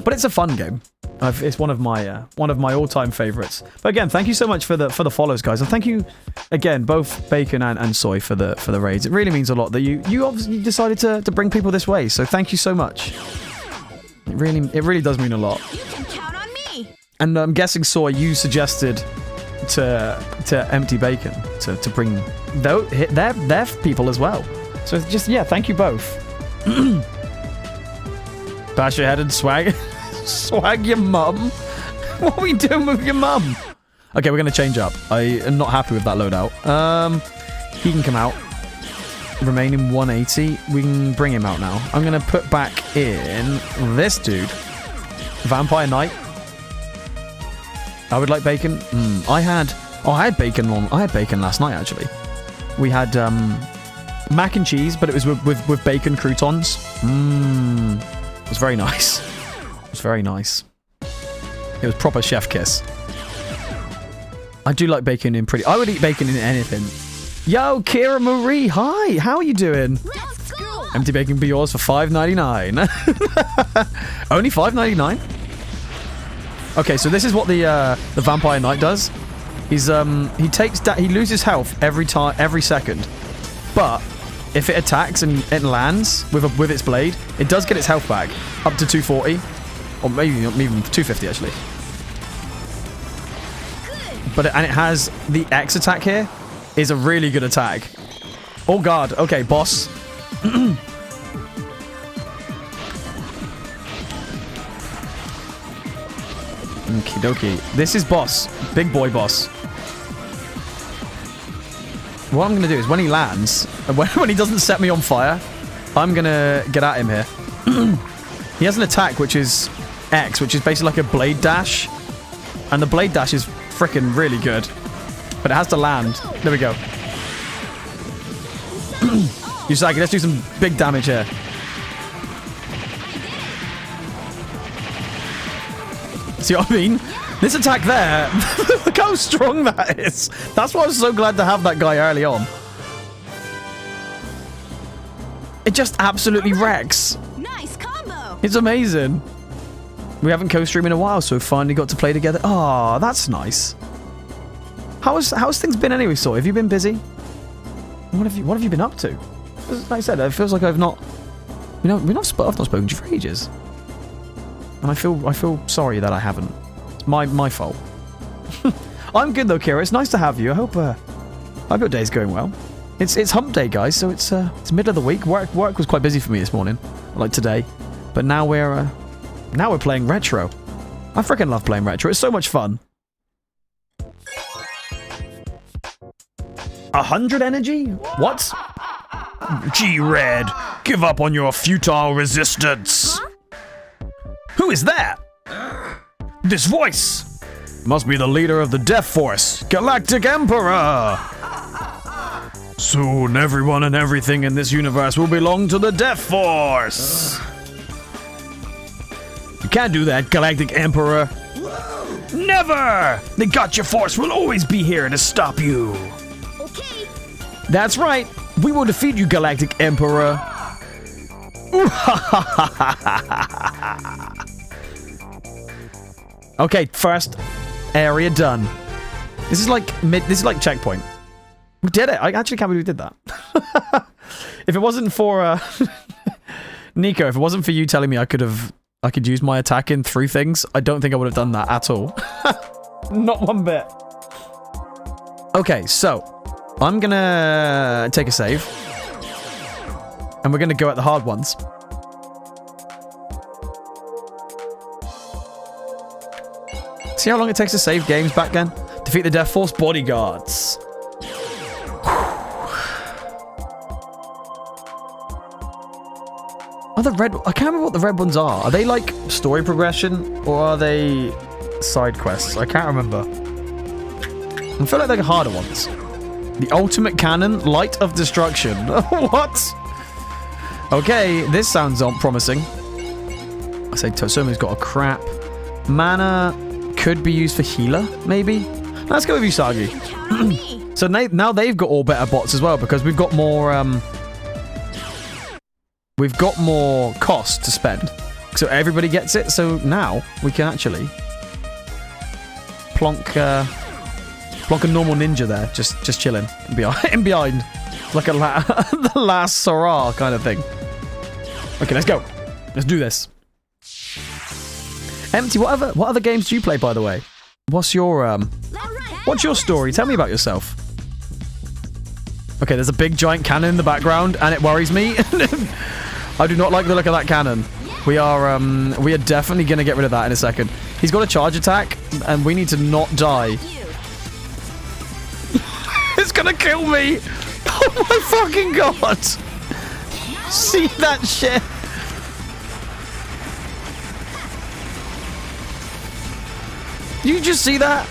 S1: But it's a fun game. It's one of my all-time favorites. But again, thank you so much for the follows, guys, and thank you again, both Bacon and Soy, for the raids. It really means a lot that you obviously decided to bring people this way. So thank you so much. It really does mean a lot.
S3: You can count on me.
S1: And I'm guessing, Soy, you suggested to Empty Bacon to bring their people as well. So just thank you both. Bash your head and swag. Swag your mum? What are we doing with your mum? Okay, we're going to change up. I am not happy with that loadout. He can come out. Remaining 180. We can bring him out now. I'm going to put back in this dude. Vampire Knight. I would like bacon. I had bacon last night, actually. We had mac and cheese, but it was with bacon croutons. It was very nice. It was very nice. It was proper chef kiss. I do like bacon in pretty... I would eat bacon in anything. Yo, Kira Marie, hi. How are you doing?
S3: Let's go!
S1: Empty bacon be yours for $5.99. Only $5.99? Okay, so this is what the Vampire Knight does. He's he loses health every second. But if it attacks and it lands with its blade, it does get its health back up to 240, or maybe even 250 actually. And it has the X attack here. Is a really good attack. Oh god. Okay, boss. Okie dokie. This is boss. Big boy boss. What I'm going to do is when he lands, when he doesn't set me on fire, I'm going to get at him here. He has an attack which is X, which is basically like a blade dash. And the blade dash is freaking really good. But it has to land. There we go. Yusagi, let's do some big damage here. See what I mean? This attack there, look how strong that is. That's why I was so glad to have that guy early on. It just absolutely wrecks.
S3: Nice combo.
S1: It's amazing. We haven't co-streamed in a while, so we finally got to play together. Oh, that's nice. How's things been anyway, Soy? Have you been busy? What have you been up to? Like I said, it feels like I've not spoken to you for ages. And I feel sorry that I haven't. It's my fault. I'm good though, Kira. It's nice to have you. I hope your day's going well. It's hump day, guys, so it's middle of the week. Work was quite busy for me this morning, like today. But now we're playing retro. I freaking love playing retro. It's so much fun. 100 energy? What? G-Red, give up on your futile resistance.
S3: Huh?
S1: Who is that? This voice must be the leader of the Death Force, Galactic Emperor. Soon everyone and everything in this universe will belong to the Death Force. You can't do that, Galactic Emperor. Never! The Gotcha Force will always be here to stop you.
S3: Okay.
S1: That's right. We will defeat you, Galactic Emperor. Okay, first area done. This is like checkpoint. We did it. I actually can't believe we did that. If it wasn't for Nico, if it wasn't for you telling me I could use my attack in 3 things, I don't think I would have done that at all. Not one bit. Okay, so I'm gonna take a save. And we're gonna go at the hard ones. See how long it takes to save games back then? Defeat the Death Force bodyguards. Are the red... I can't remember what the red ones are. Are they like story progression or are they side quests? I can't remember. I feel like they're the harder ones. The ultimate cannon, Light of Destruction. What? Okay, this sounds promising. I say Tosumi's got a crap. Mana could be used for healer, maybe? Let's go with Usagi. So now they've got all better bots as well because we've got more cost to spend. So everybody gets it, so now we can actually plonk a normal ninja there, just chilling behind. Like the last Sarah kind of thing. Okay, let's go. Let's do this. Empty, what other games do you play, by the way? What's your story? Tell me about yourself. Okay, there's a big giant cannon in the background, and it worries me. I do not like the look of that cannon. We are definitely gonna get rid of that in a second. He's got a charge attack, and we need to not die was gonna kill me! Oh my fucking god! See that shit? You just see that?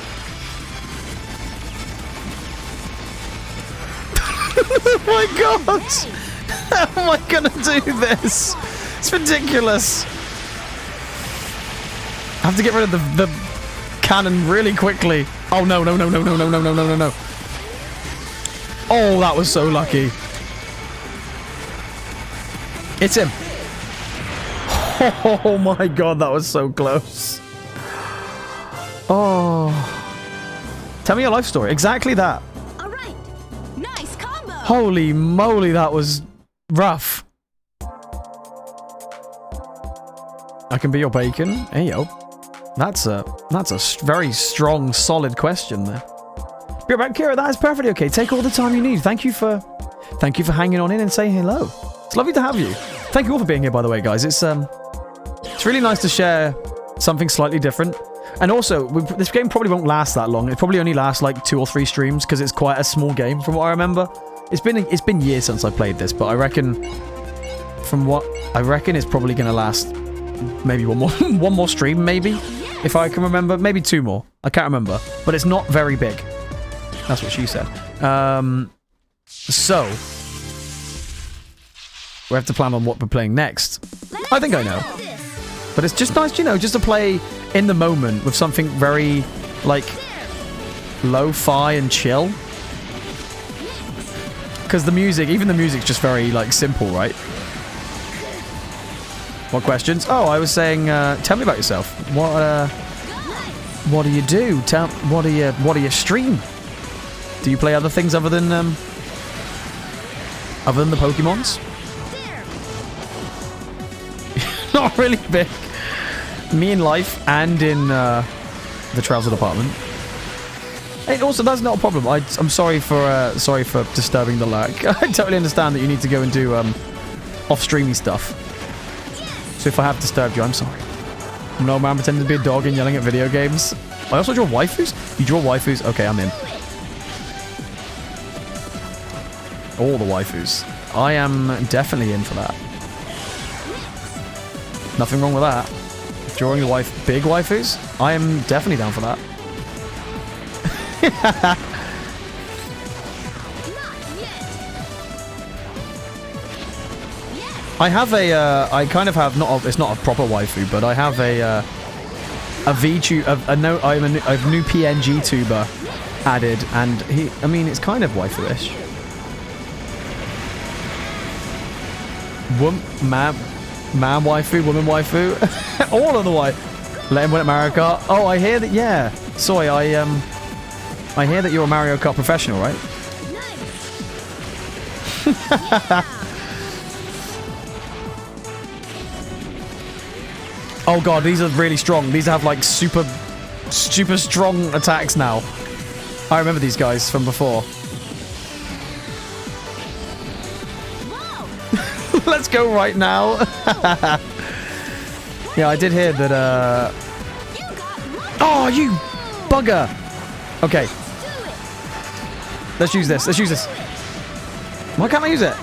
S1: Oh my god! How am I gonna do this? It's ridiculous. I have to get rid of the cannon really quickly. Oh no, no, no, no, no, no, no, no, no, no, no. Oh, that was so lucky. It's him. Oh my god, that was so close. Oh. Tell me your life story. Exactly that.
S3: All right. Nice combo.
S1: Holy moly, that was rough. I can be your bacon. Hey yo. That's a very strong, solid question there. Be right back, Kira. That is perfectly okay. Take all the time you need. Thank you for hanging on in and saying hello. It's lovely to have you. Thank you all for being here, by the way, guys. It's really nice to share something slightly different. And also, this game probably won't last that long. It probably only lasts like 2 or 3 streams because it's quite a small game, from what I remember. It's been years since I played this, but I reckon it's probably going to last maybe one more stream, maybe, if I can remember. Maybe 2 more. I can't remember, but it's not very big. That's what she said. So we have to plan on what we're playing next. I think I know, but it's just nice, you know, just to play in the moment with something very like lo-fi and chill. Because the music, even the music's just very like simple, right? What questions? Oh, I was saying, tell me about yourself. What do you do? What do you stream? Do you play other things other than the Pokemons? Not really big. Me in life and in the trouser department. And also, that's not a problem. I'm sorry for disturbing the lurk. I totally understand that you need to go and do off-streamy stuff. So if I have disturbed you, I'm sorry. No man pretending to be a dog and yelling at video games. I also draw waifus? You draw waifus? Okay, I'm in. All the waifus. I am definitely in for that. Nothing wrong with that. Drawing the big waifus? I am definitely down for that. I have I kind of have, it's not a proper waifu, but I have a VTuber, I have a new PNG tuber added, and I mean, it's kind of waifu-ish. Man waifu, woman waifu, all of the let him win at Mario Kart. Oh, I hear that, yeah. Soy, I hear that you're a Mario Kart professional, right? Oh god, these are really strong. These have like super strong attacks now. I remember these guys from before. Let's go right now. Yeah, I did hear that, oh, you bugger! Okay. Let's use this. Let's use this. Why can't I use it?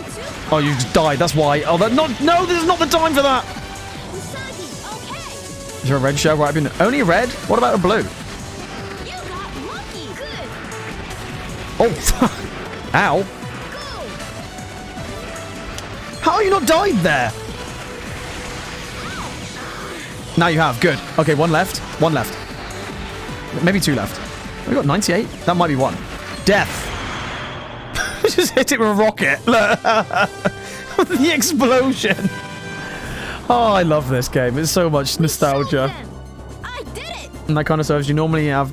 S1: Oh, you just died. That's why. Oh, no, this is not the time for that! Is there a red shell right in? Only red? What about a blue? Oh, fuck. Ow. How are you not died there? Now you have. Good. Okay, one left. One left. Maybe 2 left. We got 98? That might be 1. Death. Just hit it with a rocket. Look. The explosion. Oh, I love this game. It's so much nostalgia.
S3: I did it.
S1: And that kind of serves you normally have.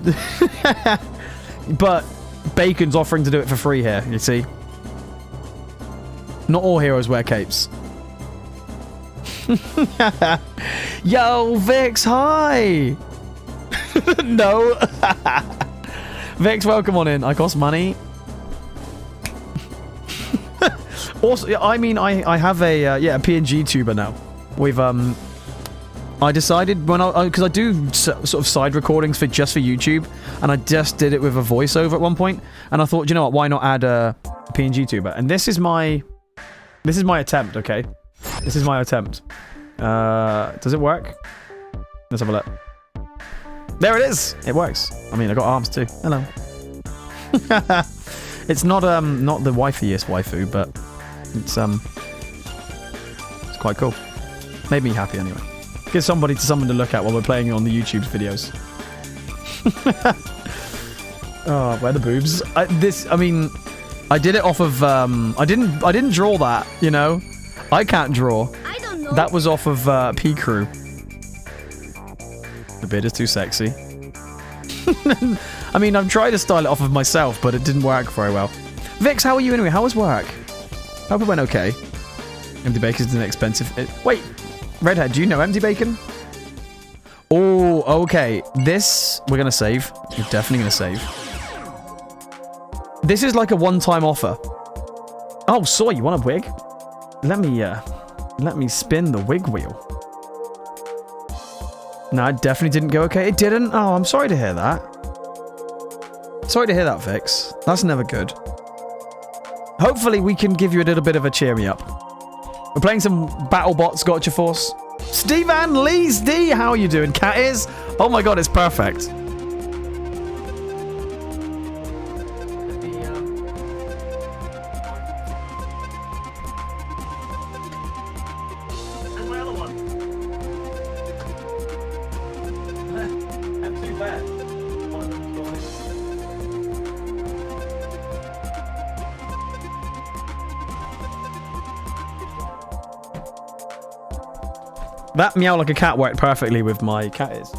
S1: But Bacon's offering to do it for free here, you see. Not all heroes wear capes. Yo, Vix, hi! No. Vix, welcome on in. I cost money. Also, I mean, I have a PNG tuber now. With I decided when because I do sort of side recordings for just for YouTube, and I just did it with a voiceover at one point, and I thought, you know what, why not add a PNG tuber? And this is my attempt, okay? This is my attempt. Does it work? Let's have a look. There it is. It works. I mean, I got arms too. Hello. It's not the wifeiest waifu, but it's quite cool. Made me happy anyway. Gives someone to look at while we're playing on the YouTube videos. Oh, where are the boobs? I did it off of I didn't draw that, you know. I can't draw.
S3: I don't know.
S1: That was off of P Crew. The beard is too sexy. I mean, I've tried to style it off of myself, but it didn't work very well. Vix, how are you anyway? How was work? Hope it went okay. Empty bacon's an expensive... Wait, Redhead, do you know empty bacon? Oh, okay. This, we're going to save. We're definitely going to save. This is like a one-time offer. Oh, Soy, you want a wig? Let me spin the wig wheel. No, it definitely didn't go okay. It didn't? Oh, I'm sorry to hear that. Sorry to hear that, Vix. That's never good. Hopefully, we can give you a little bit of a cheer me up. We're playing some BattleBots Gotcha Force. Steve and Lee's D, how are you doing? Cat is? Oh my god, it's perfect. And my other one. I'm too bad. One of them's gone. That meow like a cat worked perfectly with my cat ears.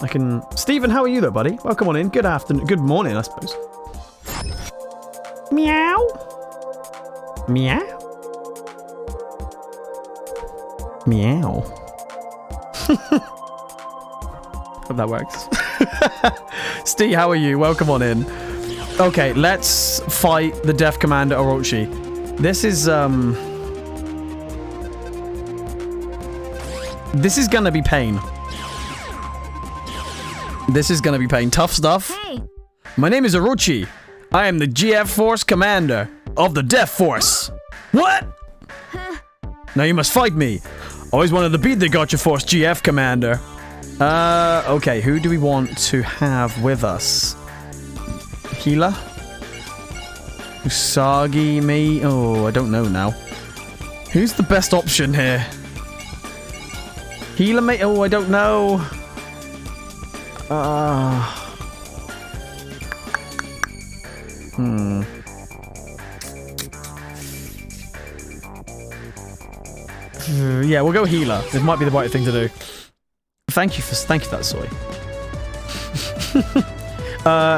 S1: I can... Stephen, how are you though, buddy? Welcome on in. Good afternoon. Good morning, I suppose. Meow. Meow. Meow. Hope that works. Steve, how are you? Welcome on in. Okay, let's fight the Death Commander Orochi. This is gonna be pain. This is gonna be pain. Tough stuff.
S3: Hey.
S1: My name is Orochi. I am the GF Force Commander of the Death Force. What? Now you must fight me. Always wanted to beat the Gotcha Force GF Commander. Okay, who do we want to have with us? Healer? Usagi, me? Oh, I don't know now. Who's the best option here? Healer, mate? Oh, I don't know. Yeah, we'll go healer. This might be the right thing to do. Thank you for that, Soy.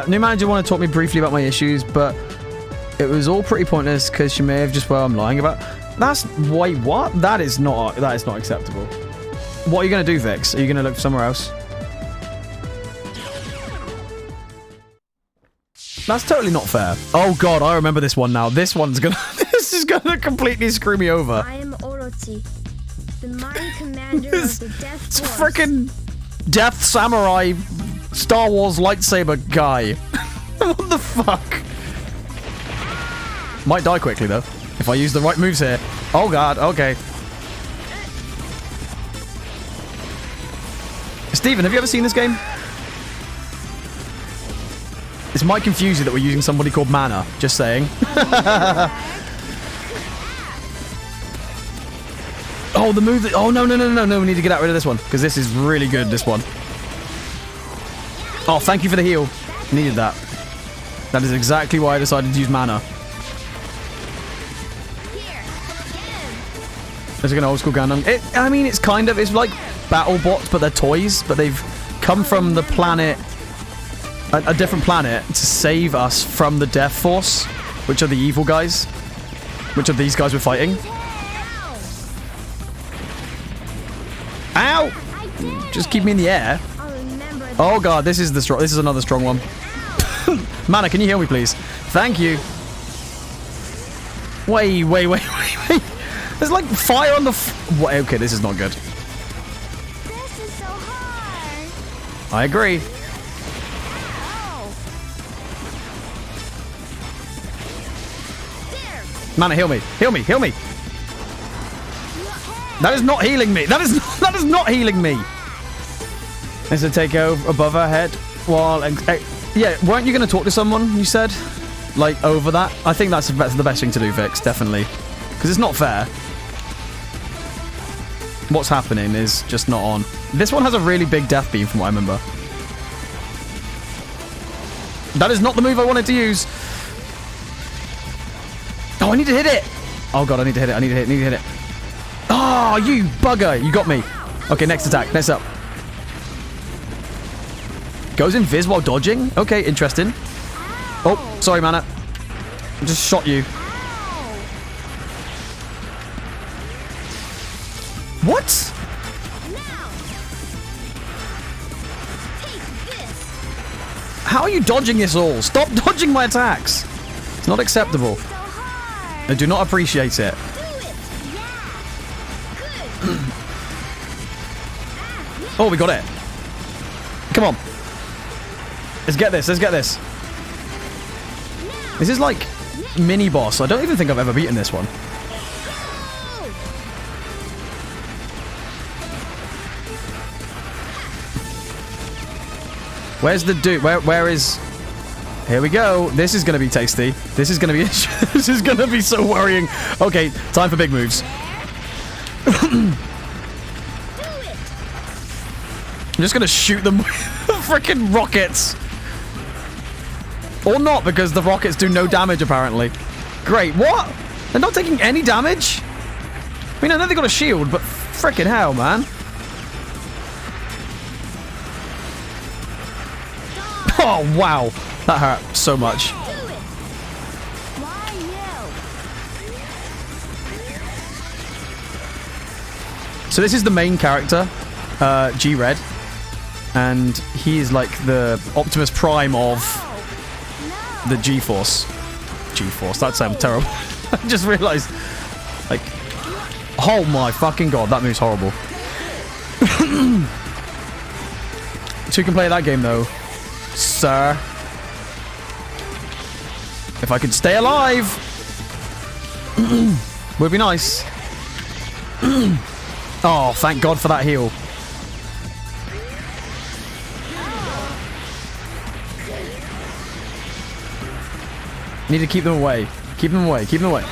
S1: New manager wanted to talk to me briefly about my issues, but it was all pretty pointless because she may have just I'm lying about. Wait, what? That is not acceptable. What are you gonna do, Vix? Are you gonna look somewhere else? That's totally not fair. Oh god, I remember this one now. This is gonna completely screw me over.
S3: I am Orochi, the Mind Commander of the Death
S1: It's
S3: Force.
S1: frickin' Death Samurai Star Wars lightsaber guy. What the fuck? Might die quickly though, if I use the right moves here. Oh god, okay. Steven, have you ever seen this game? This might confuse you that we're using somebody called Mana, just saying. Oh, the move that... Oh, no, we need to get out rid of this one, because this is really good, this one. Oh, thank you for the heal. Needed that. That is exactly why I decided to use Mana. It's like an old school Gundam. I mean, it's kind of... It's like BattleBots, but they're toys, but they've come from the planet... A different planet to save us from the Death Force, which are the evil guys. Which are these guys we're fighting. Ow! Just keep me in the air. Oh god, this is another strong one. Mana, can you heal me, please? Thank you. Wait. There's like fire on the... What? Okay, this is not good.
S3: This is so hard.
S1: I agree.
S3: Oh. There.
S1: Mana, heal me. Heal me. Heal me. That is not healing me. That is not healing me. Is it take over above her head? While... yeah, weren't you going to talk to someone, you said? Like, over that? I think that's the best thing to do, Vix, definitely. Because it's not fair. What's happening is just not on. This one has a really big death beam from what I remember. That is not the move I wanted to use. Oh, I need to hit it. Oh, God, I need to hit it. I need to hit it. Oh, you bugger. You got me. Okay, next attack. Next up. Goes invis while dodging? Okay, interesting. Oh, sorry, Mana. I just shot you. What? How are you dodging this all? Stop dodging my attacks. It's not acceptable. I do not appreciate it. Oh, we got it. Come on. Let's get this. Let's get this. This is like mini boss. I don't even think I've ever beaten this one. Where's the dude? Where is... Here we go. This is going to be tasty. This is going to be... this is going to be so worrying. Okay, time for big moves. I'm just going to shoot them with freaking rockets. Or not, because the rockets do no damage, apparently. Great. What? They're not taking any damage? I mean, I know they got a shield, but freaking hell, man. Oh, wow. That hurt so much. So this is the main character, G-Red. And he is like the Optimus Prime of the G-Force. G-Force, that sounds terrible. I just realized, like, oh my fucking god, that move's horrible. So you can play that game though, sir. If I could stay alive, would be nice. Oh, thank god for that heal. Need to keep them away. Keep them away. Keep them away.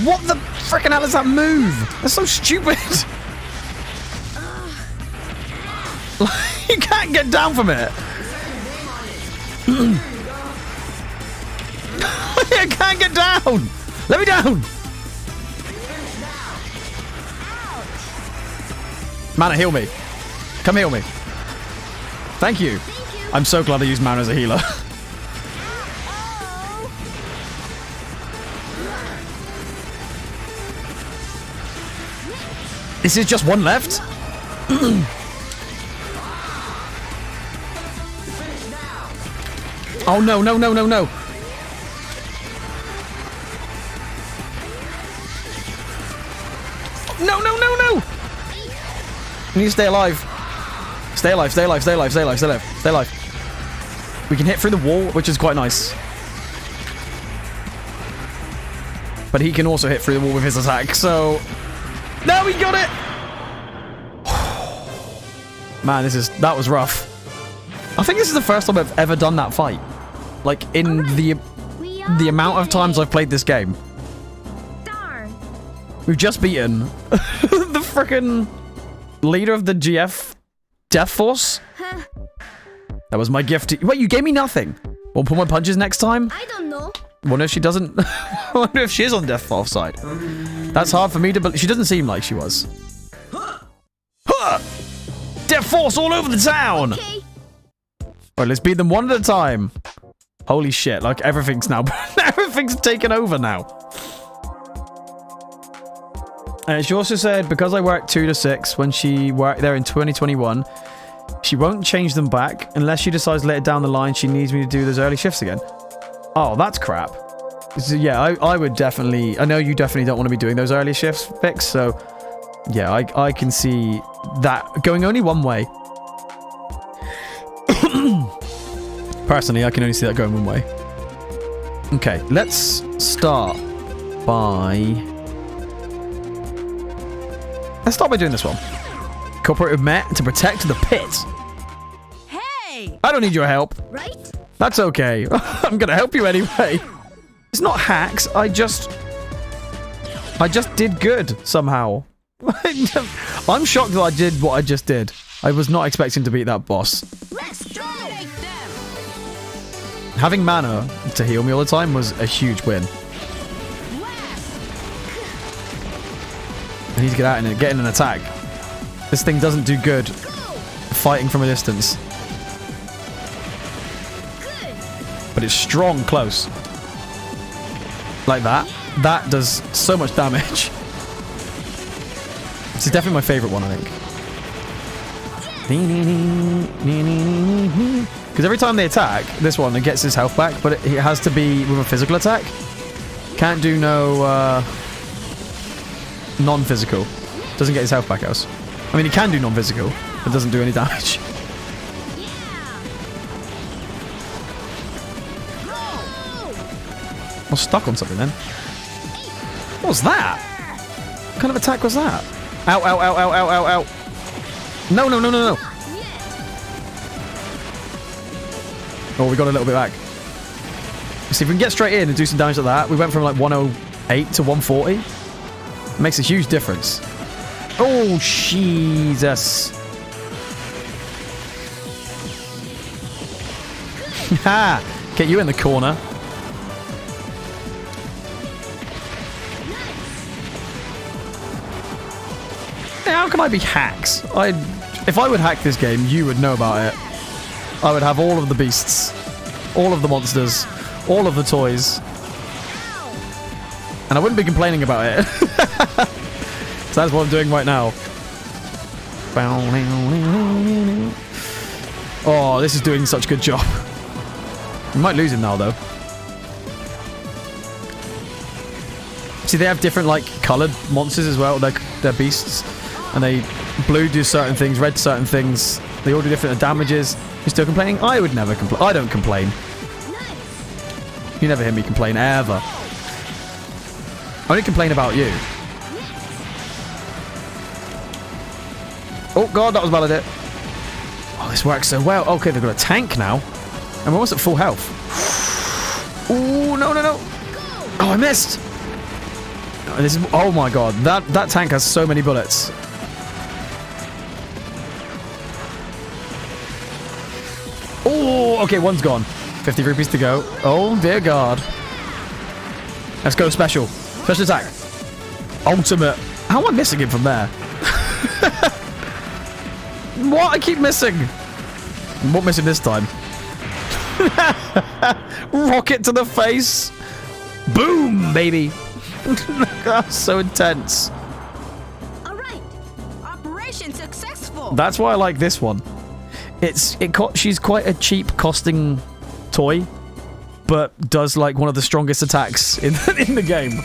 S1: What the frickin' hell is that move? That's so stupid. You can't get down from it. I can't get down. Let me down. Mana, heal me. Come heal me. Thank you. I'm so glad I used Mana as a healer. This is just one left? Oh no, no, no, no, no. No, no, no, no! We need to stay alive. Stay alive, stay alive, stay alive, stay alive, stay alive, stay alive. We can hit through the wall, which is quite nice. But he can also hit through the wall with his attack, so... No, we got it! Man, that was rough. I think this is the first time I've ever done that fight. Like, in the amount of times I've played this game.
S3: Darn.
S1: We've just beaten the frickin' leader of the GF Death Force.
S3: Huh.
S1: That was my gift to you. Wait, you gave me nothing. Won't pull my punches next time?
S3: I don't know.
S1: Wonder if she doesn't... Wonder if she is on Death Force side. That's hard for me to believe. She doesn't seem like she was. Huh! Death Force all over the town!
S3: Okay.
S1: Alright, let's beat them one at a time. Holy shit, like everything's now... everything's taken over now. And she also said, because I worked 2 to 6 when she worked there in 2021, she won't change them back unless she decides later down the line she needs me to do those early shifts again. Oh, that's crap. So yeah, I would definitely... I know you definitely don't want to be doing those early shifts, Vix, so... Yeah, I can see that going only one way. Personally, I can only see that going one way. Okay, let's start by... Let's start by doing this one. Cooperate with Matt to protect the pit.
S3: Hey!
S1: I don't need your help.
S3: Right?
S1: That's okay. I'm gonna help you anyway. It's not hacks. I just did good somehow. I'm shocked that I did what I just did. I was not expecting to beat that boss.
S3: Let's dominate them!
S1: Having mana to heal me all the time was a huge win. I need to get out and get in an attack. This thing doesn't do good fighting from a distance. But it's strong close. Like that. That does so much damage. This is definitely my favorite one, I think. Because every time they attack, this one, it gets his health back, but it has to be with a physical attack. Can't do no non-physical. Doesn't get his health back else. I mean, he can do non-physical, but doesn't do any damage. I was stuck on something then. What was that? What kind of attack was that? Ow, ow, ow, ow, ow, ow, ow. No, no, no, no, no. Oh, we got a little bit back. See, if we can get straight in and do some damage like that, we went from like 108 to 140. It makes a huge difference. Oh, Jesus. Ha! Get you in the corner. How can I be hacks? If I would hack this game, you would know about it. I would have all of the beasts, all of the monsters, all of the toys. And I wouldn't be complaining about it. So that's what I'm doing right now. Oh, this is doing such a good job. We might lose him now, though. See, they have different, like, coloured monsters as well. They're beasts. And blue do certain things, red certain things. They all do different damages. You're still complaining? I would never complain. I don't complain. You never hear me complain, ever. I only complain about you. Oh, God, that was valid it. Oh, this works so well. Okay, they've got a tank now. And we're almost at full health. Oh, no, no, no. Oh, I missed. Oh, my God. That tank has so many bullets. Oh, okay, one's gone. 50 rupees to go. Oh, dear God. Let's go special. Special attack. Ultimate. How am I missing him from there? What? I keep missing. What missing this time? Rocket to the face. Boom, baby. That's so intense.
S3: All right. Operation successful.
S1: That's why I like this one. She's quite a cheap costing toy, but does like one of the strongest attacks in the game.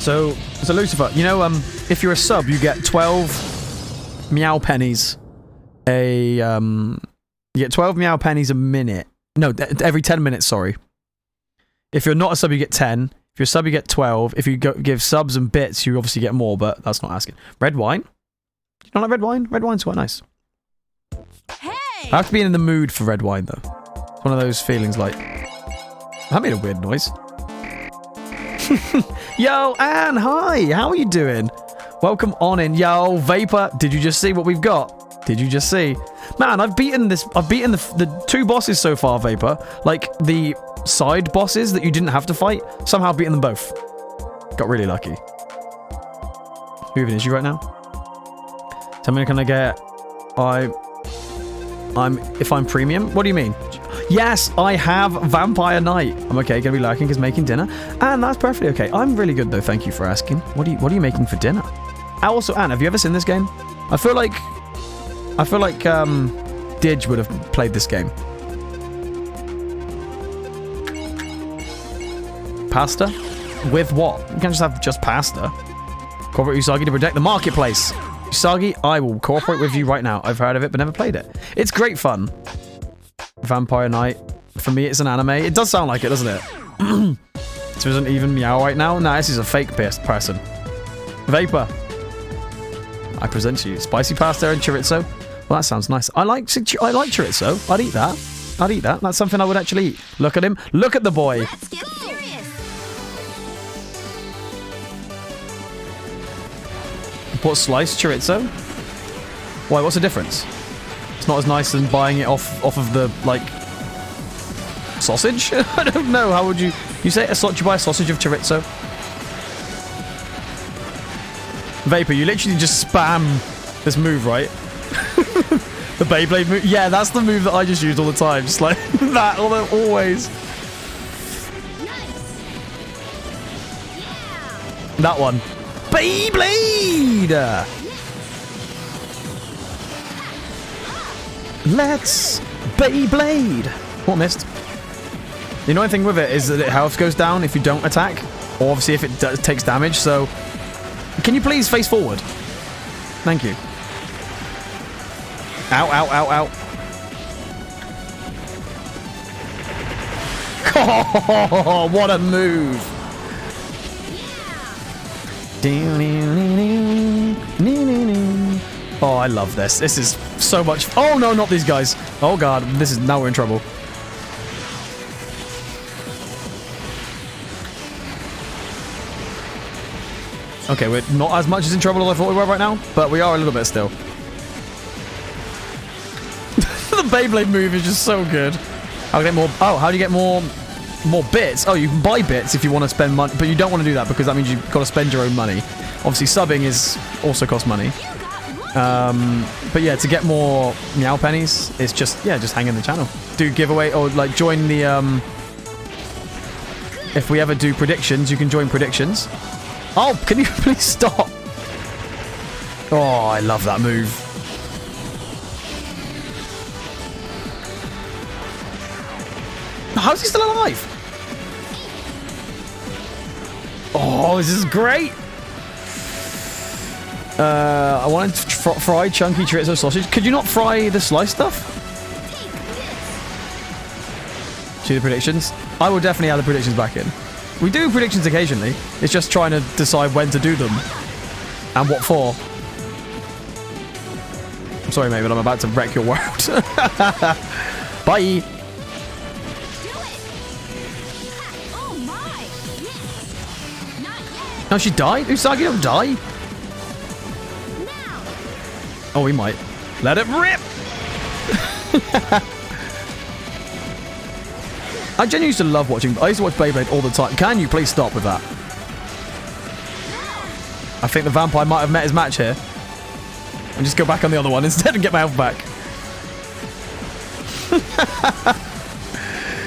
S1: So Lucifer, you know, if you're a sub, you get 12 meow pennies. You get 12 meow pennies a minute. No, every 10 minutes. Sorry. If you're not a sub, you get 10. If you're a sub, you get 12. If you give subs and bits, you obviously get more, but that's not asking. Red wine. You don't like red wine? Red wine's quite nice.
S3: Hey!
S1: I have to be in the mood for red wine, though. It's one of those feelings like... That made a weird noise. Yo, Anne, hi! How are you doing? Welcome on in. Yo, Vapor, did you just see what we've got? Did you just see? Man, I've beaten the 2 bosses so far, Vapor. Like, the side bosses that you didn't have to fight. Somehow beaten them both. Got really lucky. Who even is you right now? Tell me, can I get... If I'm premium? What do you mean? Yes, I have Vampire Night. I'm okay, gonna be lurking because making dinner. And that's perfectly okay. I'm really good though, thank you for asking. What are you making for dinner? Also, Anne, have you ever seen this game? I feel like Didge would have played this game. pasta? With what? You can't just have just pasta. Cooperate with Usagi to protect the marketplace. Usagi, I will cooperate with you right now. I've heard of it, but never played it. It's great fun. Vampire Knight. For me, it's an anime. It does sound like it, doesn't it? So isn't even Meow right now? Nah, this is a fake person. Vapor. I present to you spicy pasta and chorizo. Well, that sounds nice. I like chorizo. I'd eat that. I'd eat that. That's something I would actually eat. Look at him. Look at the boy.
S3: Let's get serious.
S1: Put sliced chorizo. Why? What's the difference? It's not as nice than buying it off of the like sausage. I don't know. How would you say you buy a sausage of chorizo? Vapor, you literally just spam this move, right? The Beyblade move. Yeah, that's the move that I just use all the time. Just like that, always.
S3: Nice. Yeah.
S1: That one. Beyblade! Let's Beyblade! What missed? The annoying thing with it is that health goes down if you don't attack, or obviously if it takes damage, so... Can you please face forward? Thank you. Ow, ow, ow, ow. Oh, what a move! Oh, I love this. This is so much... Oh, no, not these guys. Oh, God. Now we're in trouble. Okay, we're not as much as in trouble as I thought we were right now, but we are a little bit still. The Beyblade move is just so good. I'll get more... Oh, how do you get more bits? Oh, you can buy bits if you want to spend money, but you don't want to do that because that means you've got to spend your own money. Obviously, subbing also costs money. But yeah, to get more meow pennies, it's just hang in the channel. Do giveaway or like join the if we ever do predictions, you can join predictions. Oh, can you please stop? Oh, I love that move. How's he still alive? Oh, this is great. I wanted to fry chunky chorizo sausage. Could you not fry the sliced stuff? See the predictions? I will definitely add the predictions back in. We do predictions occasionally. It's just trying to decide when to do them. And what for. I'm sorry, mate, but I'm about to wreck your world. Bye! No, she died? Usagi don't die? Oh, we might. Let it rip! I genuinely used to love watching... I used to watch Beyblade all the time. Can you please stop with that? I think the vampire might have met his match here. And just go back on the other one instead and get my health back.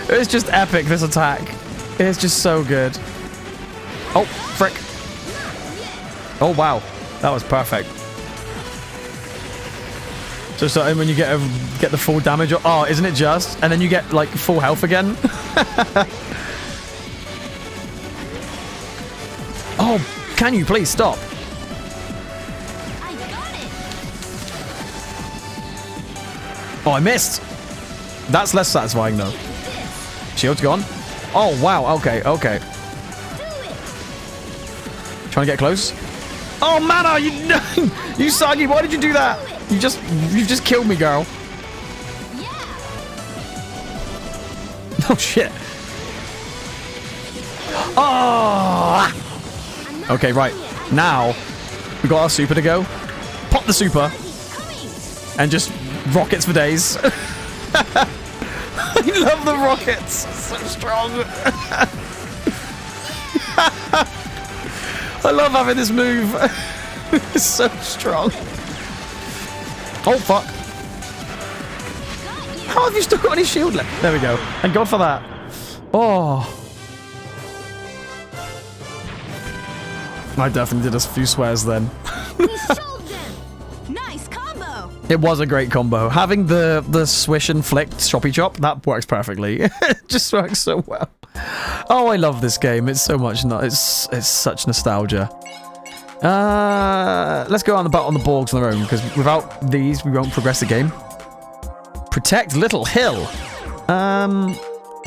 S1: It's just epic, this attack. It's just so good. Oh, frick. Oh, wow. That was perfect. So when you get the full damage, oh, isn't it just? And then you get like full health again. Oh, can you please stop?
S3: I got it.
S1: Oh, I missed. That's less satisfying though. Shield's gone. Oh wow. Okay. Trying to get close. Oh, Mana, you Usagi, why did you do that? You just killed me, girl.
S3: Yeah.
S1: Oh shit. Oh. Okay, right. Now we got our super to go. Pop the super and just rockets for days. I love the rockets. So strong. I love having this move. It's so strong. Oh, fuck. How have you still got any shield left? There we go. Thank God for that. Oh. I definitely did a few swears then.
S3: We sold them. Nice combo.
S1: It was a great combo. Having the swish and flick choppy chop, that works perfectly. It just works so well. Oh, I love this game. It's so much. It's such nostalgia. Let's go on the Borgs on their own, because without these, we won't progress the game. Protect Little Hill.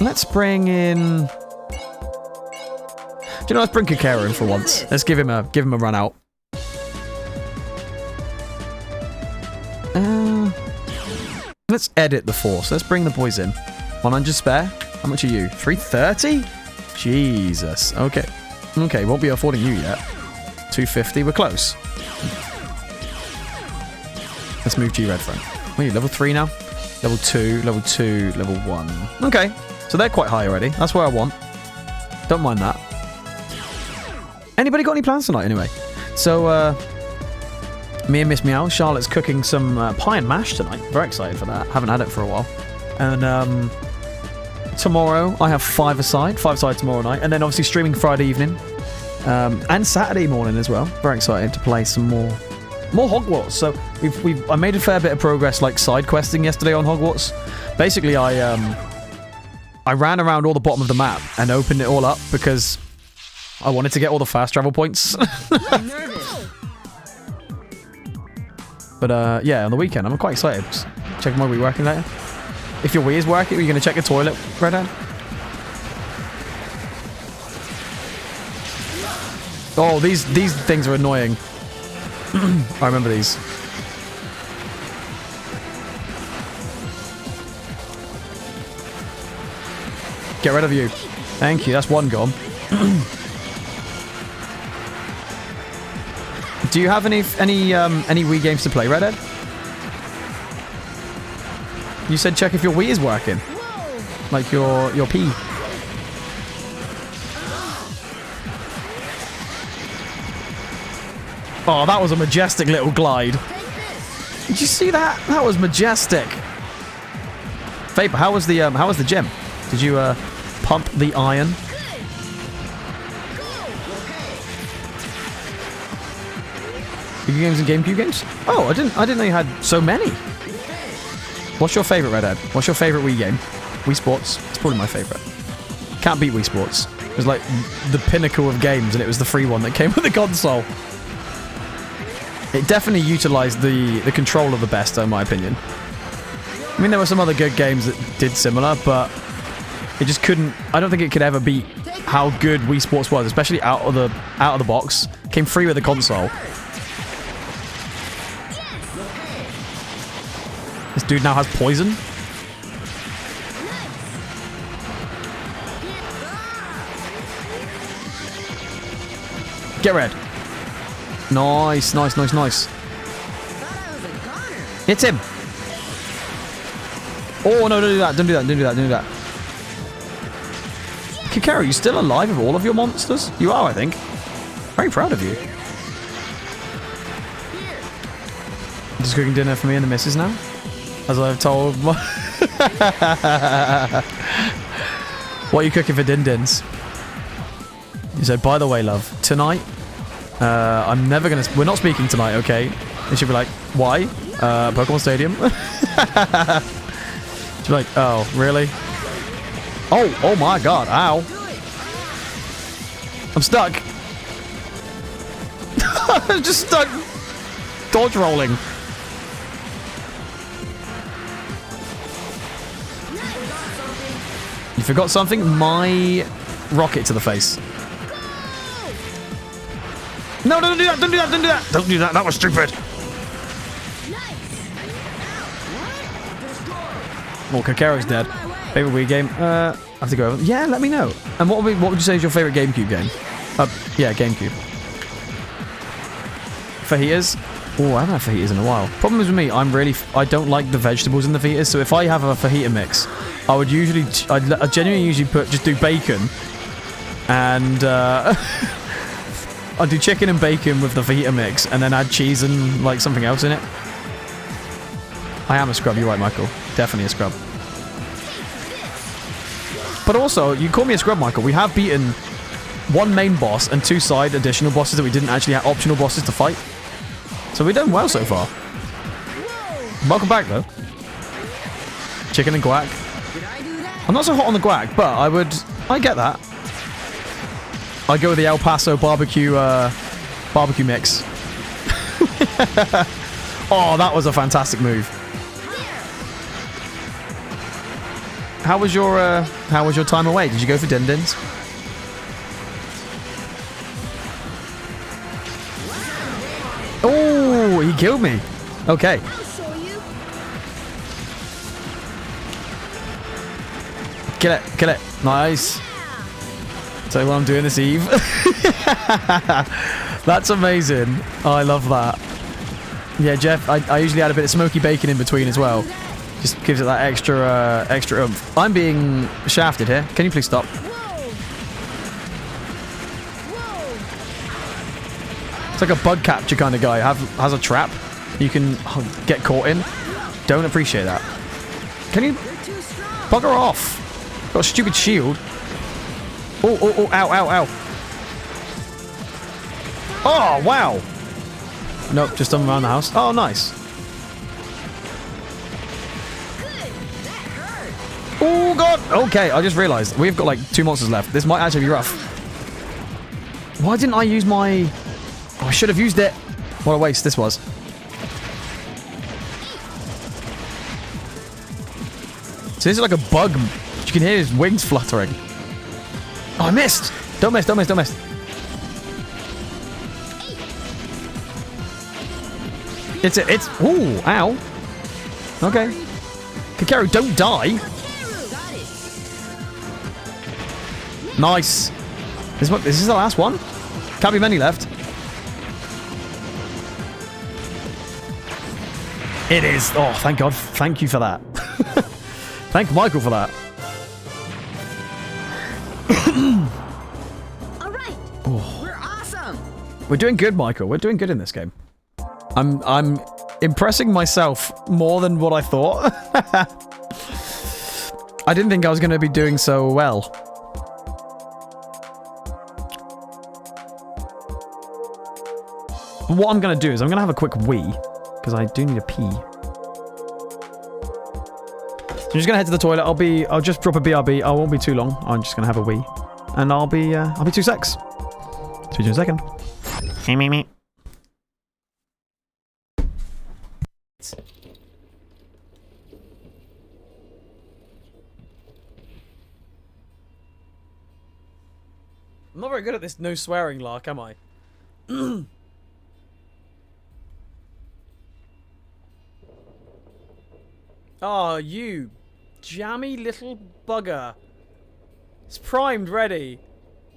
S1: Let's bring in. Do you know? Let's bring Kakero in for once. Let's give him a run out. Let's edit the force. Let's bring the boys in. 100 spare. How much are you? 330? Jesus. Okay. Okay, won't be affording you yet. 250. We're close. Let's move G-Red friend. What are you, level 3 now? Level 2, level 2, level 1. Okay. So they're quite high already. That's where I want. Don't mind that. Anybody got any plans tonight anyway? So, me and Miss Meow, Charlotte's cooking some pie and mash tonight. Very excited for that. Haven't had it for a while. And tomorrow I have 5 aside tomorrow night, and then obviously streaming Friday evening, and Saturday morning as well. Very excited to play some more Hogwarts. So I made a fair bit of progress, like side questing yesterday on Hogwarts. Basically, I ran around all the bottom of the map and opened it all up because I wanted to get all the fast travel points.
S2: I'm nervous.
S1: But yeah, on the weekend, I'm quite excited. Just checking my Wii working later. If your Wii is working, are you going to check your toilet, Redhead? Oh, these things are annoying. I remember these. Get rid of you. Thank you. That's one gone. Do you have any Wii games to play, Redhead? You said check if your Wii is working. Like your P. Oh, that was a majestic little glide. Did you see that? That was majestic. Vapor, how was the gym? Did you pump the iron? Video games and GameCube games? Oh, I didn't know you had so many. What's your favorite, Redhead? What's your favorite Wii game? Wii Sports? It's probably my favorite. Can't beat Wii Sports. It was like the pinnacle of games, and it was the free one that came with the console. It definitely utilized the controller the best, in my opinion. I mean, there were some other good games that did similar, but it just couldn't. I don't think it could ever beat how good Wii Sports was, especially out of the box. Came free with the console. This dude now has poison. Get red. Nice, nice, nice, nice. Hit him. Oh, no, don't do that. Don't do that. Don't do that. Don't do that. Kakero, you still alive with all of your monsters? You are, I think. Very proud of you. Just cooking dinner for me and the missus now. As I've told my... What are you cooking for Din-Dins? He said, by the way, love, tonight, I'm never gonna... We're not speaking tonight, okay? And she'll be like, why? Pokemon Stadium? She'll be like, oh, really? Oh my god, ow. I'm stuck. I'm just stuck dodge rolling. You forgot something? My rocket to the face. No, don't do that, don't do that, don't do that. Don't do that, that was stupid. Well, Kakero's dead. Favorite Wii game? I have to go over. Yeah, let me know. And what would you say is your favorite GameCube game? Yeah, GameCube. Fajitas? Oh, I haven't had fajitas in a while. Problem is with me, I don't like the vegetables in the fajitas, so if I have a fajita mix, I would usually, I genuinely usually just do bacon, and I'd do chicken and bacon with the fajita mix, and then add cheese and like something else in it. I am a scrub, you're right, Michael. Definitely a scrub. But also, you call me a scrub, Michael. We have beaten one main boss and 2 side additional bosses that we didn't actually have optional bosses to fight. So we've done well so far. Welcome back, though. Chicken and guac. I'm not so hot on the guac, but I I get that. I go with the El Paso barbecue mix. Oh, that was a fantastic move. How was your time away? Did you go for din-dins? Oh, he killed me. Okay.
S3: I'll show you.
S1: Kill it. Kill it. Nice. Tell you what I'm doing this eve. That's amazing. Oh, I love that. Yeah, Jeff, I usually add a bit of smoky bacon in between as well. Just gives it that extra oomph. I'm being shafted here. Can you please stop? It's like a bug capture kind of guy. Has a trap you can get caught in. Don't appreciate that. Can you bugger off? Got a stupid shield. Oh, oh, oh, ow, ow, ow. Oh, wow. Nope, just done around the house. Oh, nice. Oh, God. Okay, I just realized we've got like 2 monsters left. This might actually be rough. Why didn't I use my... Oh, I should have used it. What a waste this was. So this is like a bug. You can hear his wings fluttering. Oh, I missed. Don't miss, don't miss, don't miss. It's... Ooh, ow. Okay. Kakeru, don't die. Nice. This is the last one? Can't be many left. It is. Oh, thank God. Thank you for that. Thank Michael for that.
S3: All right.
S1: Oh.
S2: We're awesome.
S1: We're doing good, Michael. We're doing good in this game. I'm impressing myself more than what I thought. I didn't think I was going to be doing so well. What I'm going to do is I'm going to have a quick wee, because I do need a pee. So I'm just going to head to the toilet. I'll just drop a BRB. I won't be too long. I'm just going to have a wee. And I'll be 2 secs. See you in a second. Me. I'm not very good at this no swearing lark, am I? Oh, you jammy little bugger. It's primed, ready.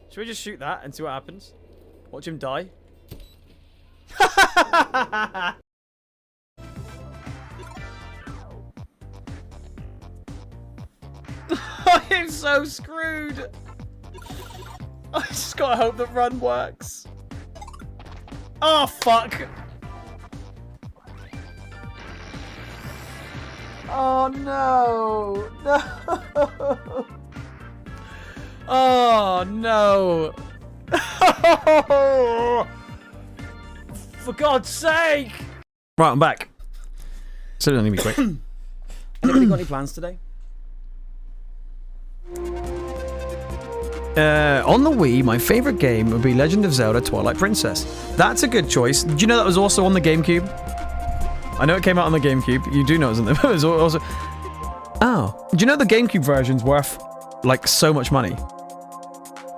S1: Should we just shoot that and see what happens? Watch him die. I'm so screwed. I just gotta hope that run works. Oh, fuck. Oh, no. No. Oh, no. For God's sake. Right, I'm back. So don't need me quick.
S5: Anybody got any plans today?
S1: On the Wii, my favorite game would be Legend of Zelda Twilight Princess. That's a good choice. Do you know that was also on the Gamecube? I know it came out on the Gamecube. You do know it was on the... It was also... Oh. Do you know the Gamecube version's worth, like, so much money?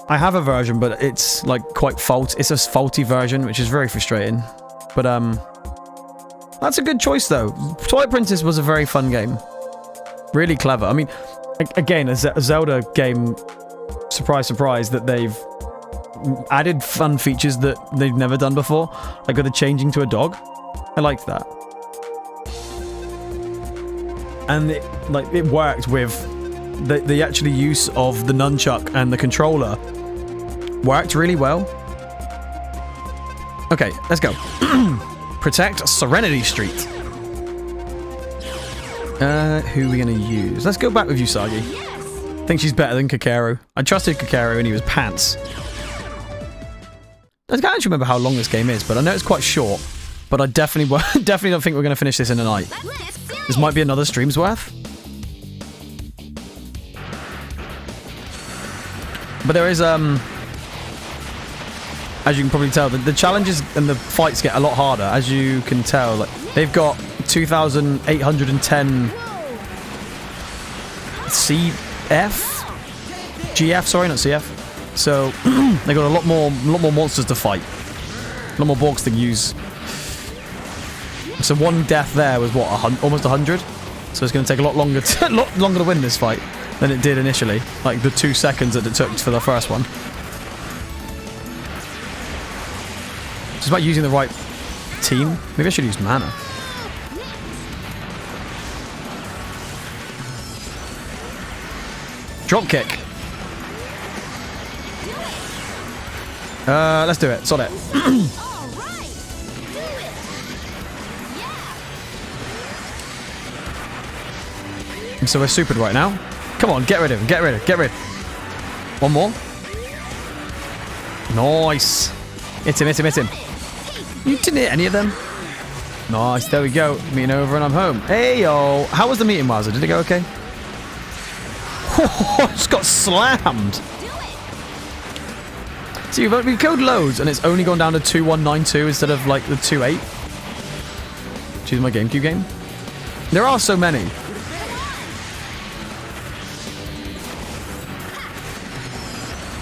S1: I have a version, but it's, like, quite It's a faulty version, which is very frustrating. But, that's a good choice, though. Twilight Princess was a very fun game. Really clever. I mean, again, a Zelda game... Surprise, surprise, that they've added fun features that they've never done before. Like with the changing to a dog. I liked that. And it worked with the actual use of the nunchuck and the controller. Worked really well. Okay, let's go. Protect Serenity Street. Who are we gonna use? Let's go back with Usagi. I think she's better than Kakeru. I trusted Kakeru when he was pants. I can't actually remember how long this game is, but I know it's quite short. But I definitely don't think we're going to finish this in a night. This might be another stream's worth. But there is, as you can probably tell, the challenges and the fights get a lot harder, as you can tell. Like, they've got 2,810 GF, sorry, not CF. So they got a lot more monsters to fight, a lot more Borgs to use. So one death there was what, almost 100. So it's going to take a lot longer to win this fight than it did initially, like the 2 seconds that it took for the first one. It's about using the right team. Maybe I should use mana. Drop kick. Let's do it. Sod it. So we're supered right now. Come on, get rid of him. Get rid. One more. Nice. Hit him. You didn't hit any of them. Nice. There we go. Meeting over and I'm home. Hey, yo. How was the meeting, Wowzer? Did it go okay? Oh, just got slammed. See, we've killed loads, and it's only gone down to 2192 instead of like the 28. Choose my GameCube game. There are so many.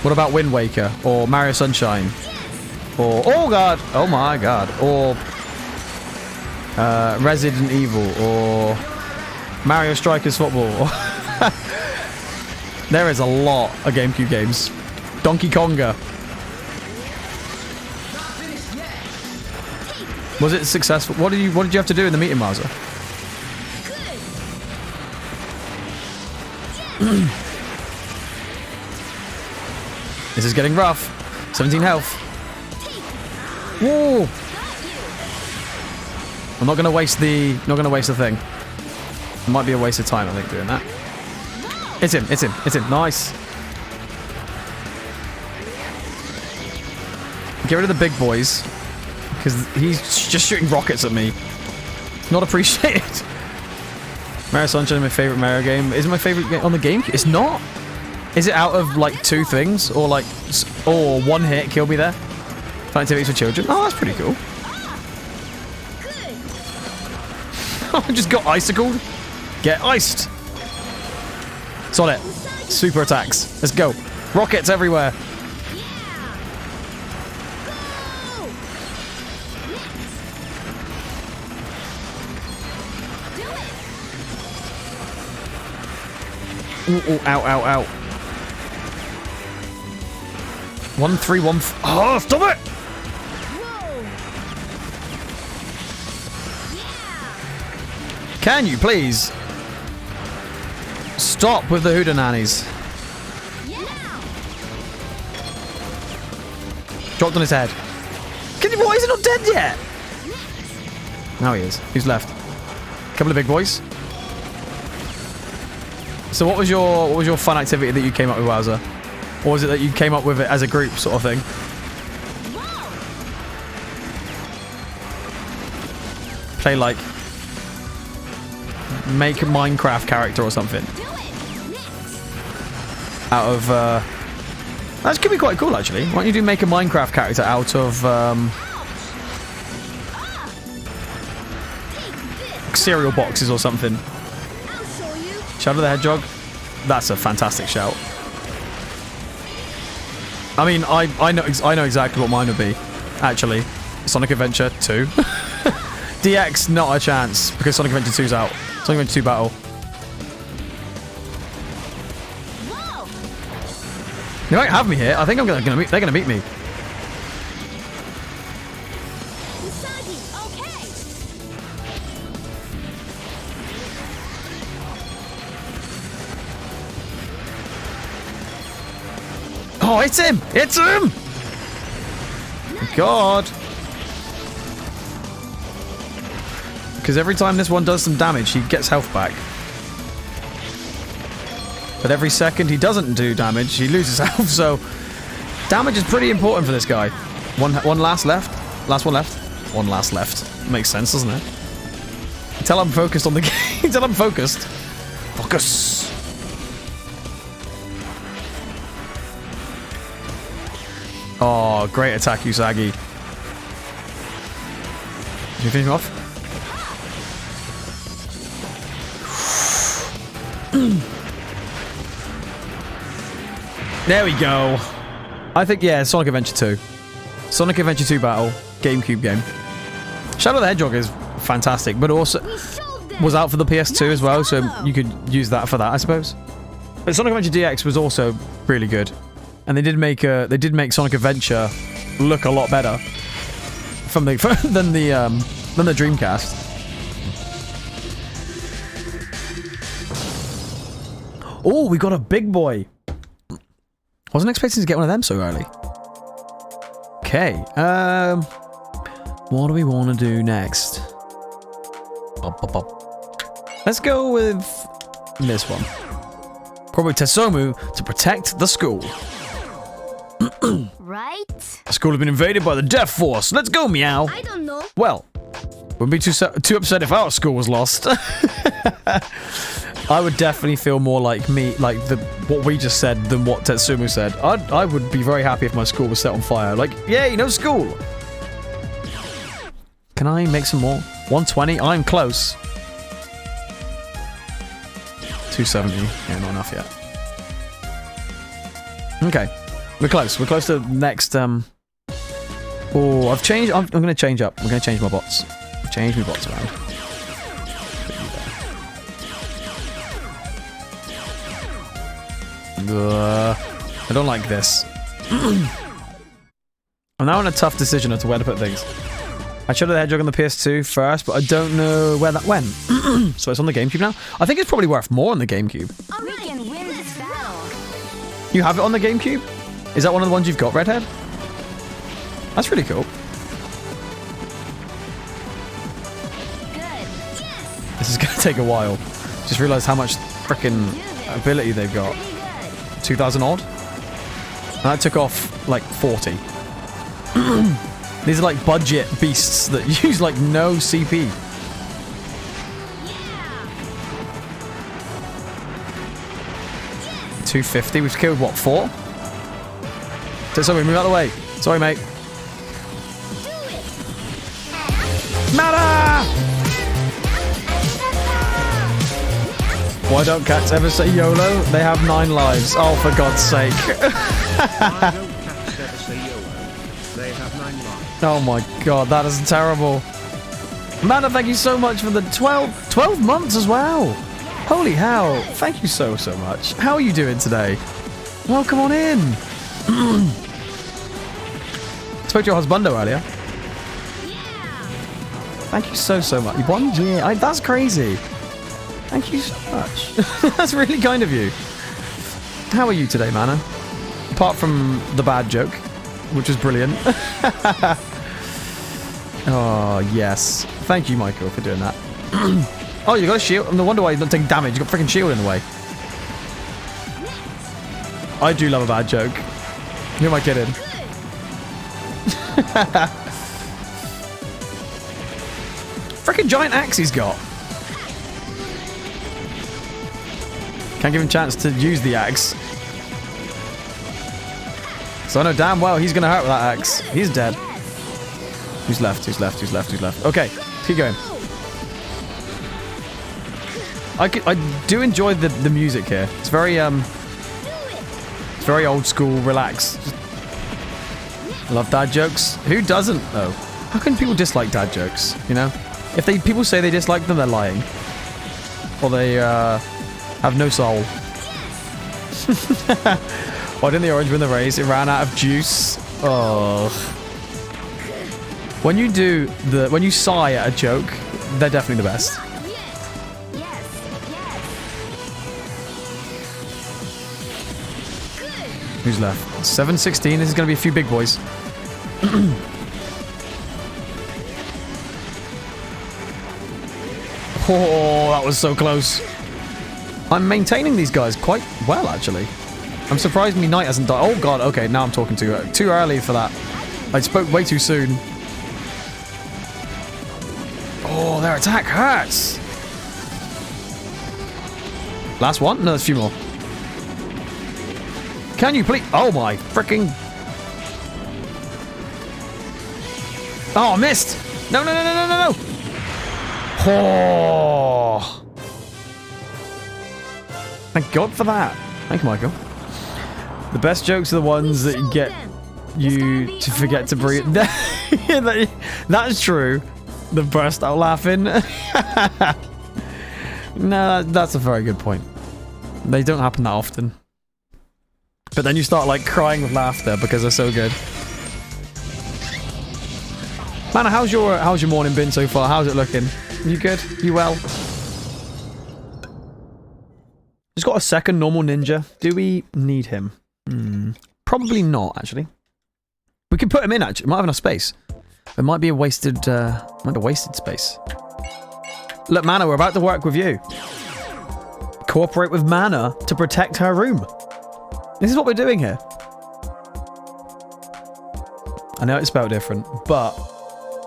S1: What about Wind Waker or Mario Sunshine or oh my god, or Resident Evil or Mario Strikers Football? There is a lot of GameCube games. Donkey Konga. Was it successful? What did you have to do in the meeting, Wowzer? This is getting rough. 17 health. Whoa! I'm not gonna waste the thing. It might be a waste of time, I think, doing that. It's him. Nice. Get rid of the big boys, because he's just shooting rockets at me. Not appreciated. Mario Sunshine is my favorite Mario game. Is it my favorite game on the GameCube? It's not. Is it out of like 2 things, or like, or one hit killed me there? Fun activities for children. Oh, that's pretty cool. I just got icicled. Get iced. It's on it. Super attacks. Let's go. Rockets everywhere. Ooh, ow. 1, 3, 1. Oh, stop it! Can you please stop with the hootenannies? Dropped on his head. Why is he not dead yet? Now he is. Who's left? Couple of big boys. So what was your fun activity that you came up with, Wowzer? Or was it that you came up with it as a group sort of thing? Play like make a Minecraft character or something. Out of that could be quite cool actually. Why don't you do make a Minecraft character out of cereal boxes or something? Shadow the Hedgehog. That's a fantastic shout. I mean, I know exactly what mine would be. Actually, Sonic Adventure 2. DX, not a chance because Sonic Adventure 2's out. Sonic Adventure 2 Battle. They might have me here. I think they're gonna beat me. Oh, it's him! It's him! God. Because every time this one does some damage, he gets health back. But every second he doesn't do damage, he loses health, so damage is pretty important for this guy. One last left. Last one left. One last left. Makes sense, doesn't it? Until I'm focused on the game. Until I'm focused. Focus. Oh, great attack, Usagi. Can you finish him off? There we go. I think, yeah, Sonic Adventure 2. Sonic Adventure 2 battle, GameCube game. Shadow the Hedgehog is fantastic, but also was out for the PS2 as well, so you could use that for that, I suppose. But Sonic Adventure DX was also really good, and they did make Sonic Adventure look a lot better from the than the Dreamcast. Oh, we got a big boy. Wasn't expecting to get one of them so early. Okay, what do we want to do next? Let's go with this one. Probably Tetsumu to protect the school.
S3: Right?
S1: The school has been invaded by the Death Force. Let's go, Meow.
S3: I don't know.
S1: Well, wouldn't be too upset if our school was lost. I would definitely feel more like what we just said than what Tetsumu said. I would be very happy if my school was set on fire. Like, yay, no school. Can I make some more? 120? I'm close. 270. Yeah, not enough yet. Okay. We're close. We're close to the next, Oh, I've changed. I'm going to change up. I'm going to change my bots. Change my bots around. I don't like this. I'm now in a tough decision as to where to put things. I showed the Hedgehog on the PS2 first, but I don't know where that went. So it's on the GameCube now? I think it's probably worth more on the GameCube.
S3: We can win this battle.
S1: You have it on the GameCube? Is that one of the ones you've got, Redhead? That's really cool.
S3: Good. Yes.
S1: This is going to take a while. Just realized how much freaking ability they've got.
S3: Pretty good.
S1: 2,000 odd? And that took off like 40. These are like budget beasts that use like no CP.
S3: Yeah.
S1: 250. We've killed what, 4? Sorry, move out of the way. Sorry, mate. Mata! Why don't cats ever say YOLO? They have 9 lives. Oh, for God's sake.
S6: Why don't cats ever say YOLO? They have 9 lives.
S1: Oh my God, that is terrible. Mata, thank you so much for the 12 months as well. Holy hell. Thank you so much. How are you doing today? Welcome on in. Spoke to your husbando earlier. Thank you so much. 1 year. That's crazy. Thank you so much. That's really kind of you. How are you today, Mana? Apart from the bad joke, which was brilliant. Oh, yes. Thank you, Michael, for doing that. Oh, you got a shield? No wonder why you don't take damage. You got freaking shield in the way. I do love a bad joke. Who am I kidding? Freaking giant axe he's got. Can't give him a chance to use the axe. So I know damn well he's gonna hurt with that axe. He's dead. Who's left? Who's left? Who's left? Who's left? Okay, keep going. I do enjoy the music here. It's very old school, relaxed. Love dad jokes. Who doesn't though? How can people dislike dad jokes? You know, if people say they dislike them, they're lying, or they have no soul. Why didn't the orange win the race? It ran out of juice. Oh. When you sigh at a joke, they're definitely the best. Who's left? 716. This is going to be a few big boys. Oh, that was so close. I'm maintaining these guys quite well, actually. I'm surprised me Knight hasn't died. Oh, God. Okay, now I'm talking too early for that. I spoke way too soon. Oh, their attack hurts. Last one? No, there's a few more. Can you please? Oh my freaking! Oh, I missed. No, no, no, no, no, no, no. Oh. Thank God for that. Thank you, Michael. The best jokes are the ones that get you to forget to breathe. That's true. The burst out laughing. No, that's a very good point. They don't happen that often. But then you start like crying with laughter because they're so good. Man, how's your morning been so far? How's it looking? You good? You well? He's got a second normal ninja. Do we need him? Probably not, actually. We could put him in, actually. Might have enough space. It might be a wasted, space. Look, Mana, we're about to work with you. Cooperate with Mana to protect her room. This is what we're doing here. I know it's spelled different, but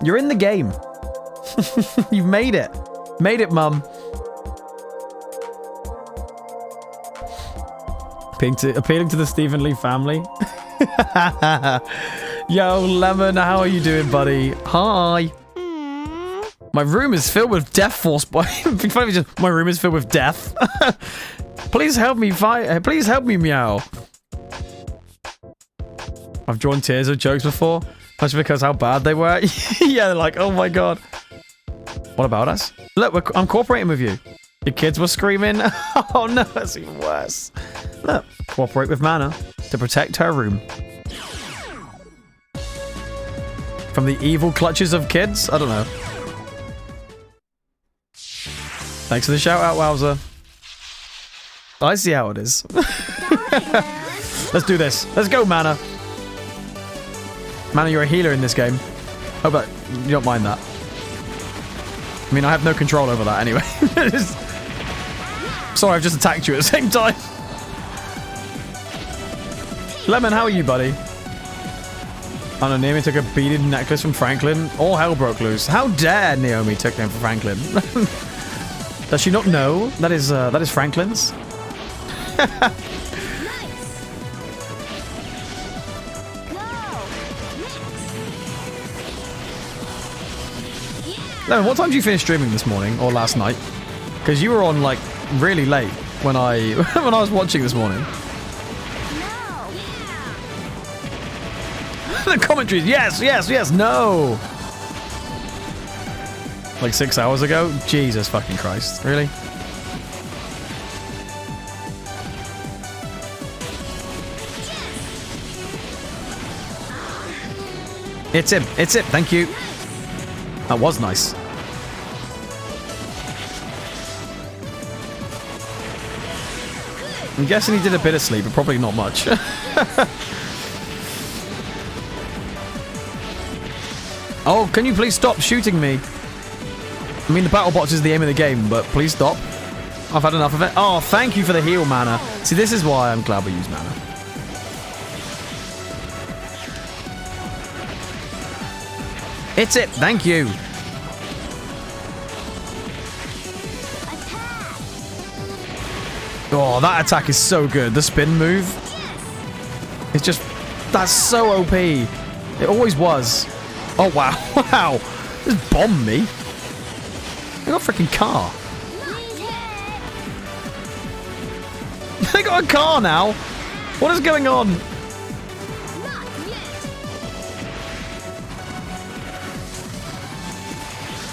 S1: you're in the game. You've made it. Made it, Mum. Appealing to the Stephen Lee family. Yo, Lemon, how are you doing, buddy? Hi. My room is filled with death force. My room is filled with death. Please help me fight. Please help me, meow. I've drawn tears of jokes before. That's because how bad they were. Yeah, they're like, oh my god. What about us? Look, I'm cooperating with you. Your kids were screaming. Oh no, that's even worse. Look, cooperate with Mana to protect her room. From the evil clutches of kids? I don't know. Thanks for the shout out, Wowzer. I see how it is. Let's do this. Let's go, Mana. Mana, you're a healer in this game. Hope that you don't mind that. I mean, I have no control over that anyway. Sorry, I've just attacked you at the same time. Lemon, how are you, buddy? I don't know, Naomi took a beaded necklace from Franklin. All hell broke loose. How dare Naomi took them from Franklin? Does she not know that is Franklin's? No, what time did you finish streaming this morning or last night? Because you were on like really late when I when I was watching this morning. The commentaries, yes, yes, yes, no. Like 6 hours ago? Jesus fucking Christ. Really? It's him. It's it. Thank you. That was nice. I'm guessing he did a bit of sleep, but probably not much. Oh, can you please stop shooting me? I mean, the battle box is the aim of the game, but please stop. I've had enough of it. Oh, thank you for the heal, Mana. See, this is why I'm glad we use Mana. It's it. Thank you. Oh, that attack is so good. The spin move. It's just... That's so OP. It always was. Oh, wow. Wow. Just bombed me. I got a freaking car. I got a car now. What is going on?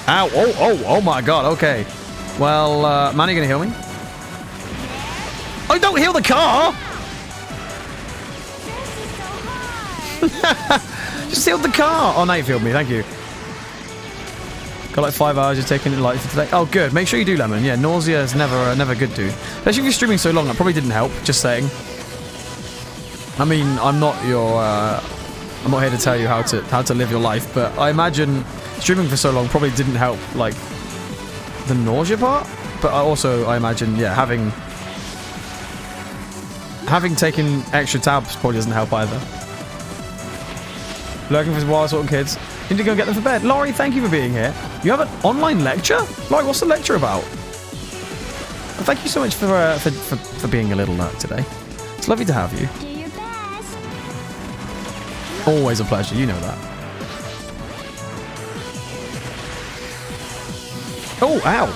S1: Ow. Oh my god. Okay. Well, man, are you going to heal me? Oh, don't heal the car! Just healed the car! Oh, now you healed me. Thank you. Got like 5 hours. You're taking it light for today. Oh, good. Make sure you do, Lemon. Yeah, nausea is never good, dude. Especially if you're streaming so long. That probably didn't help. Just saying. I mean, I'm not your... I'm not here to tell you how to live your life, but I imagine streaming for so long probably didn't help, like, the nausea part. But I imagine, yeah, having taken extra tabs probably doesn't help either. Lurking for wild sort of kids. Need to go get them for bed. Laurie, thank you for being here. You have an online lecture? Laurie, what's the lecture about? Well, thank you so much for being a little nerd today. It's lovely to have you.
S3: Do your best.
S1: Always a pleasure, you know that. Oh, ow.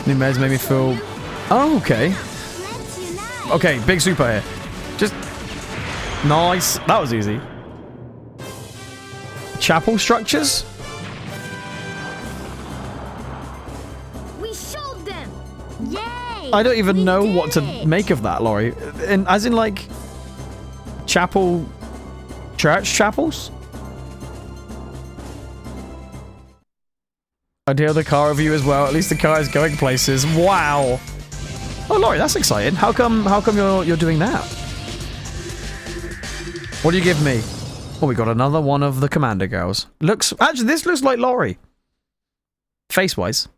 S1: New meds made me feel... Oh, okay.
S3: Let's unite.
S1: Okay, big super here. Just... Nice. That was easy. Chapel structures?
S3: We showed them. Yay!
S1: I don't even
S3: we
S1: know
S3: did
S1: what to
S3: it.
S1: make of that, Laurie. As in, like... Chapel... Church chapels? I do the car review as well. At least the car is going places. Wow. Oh, Laurie, that's exciting. How come you're doing that? What do you give me? Oh, we got another one of the Commander girls. Actually, this looks like Laurie. Face-wise.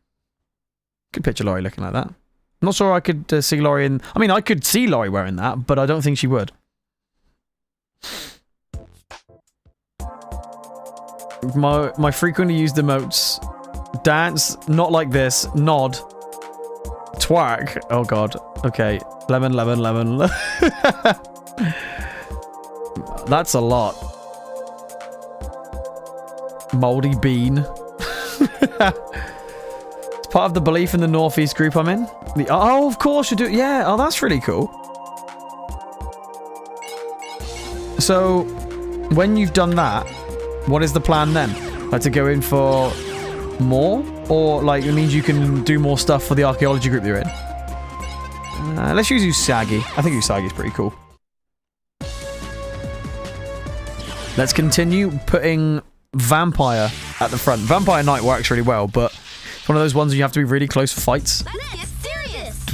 S1: Could picture Laurie looking like that. I'm not sure I could see Laurie in... I mean, I could see Laurie wearing that, but I don't think she would. My frequently used emotes. Dance, not like this. Nod. Twerk. Oh god. Okay. Lemon. That's a lot. Moldy bean. It's part of the belief in the Northeast group I'm in. Oh, of course you do. Yeah. Oh, that's really cool. So, when you've done that, what is the plan then? Like to go in for more? Or, like, it means you can do more stuff for the archaeology group you're in? Let's use Usagi. I think Usagi's pretty cool. Let's continue putting Vampire at the front. Vampire Knight works really well, but it's one of those ones where you have to be really close for fights.
S3: Let's get serious.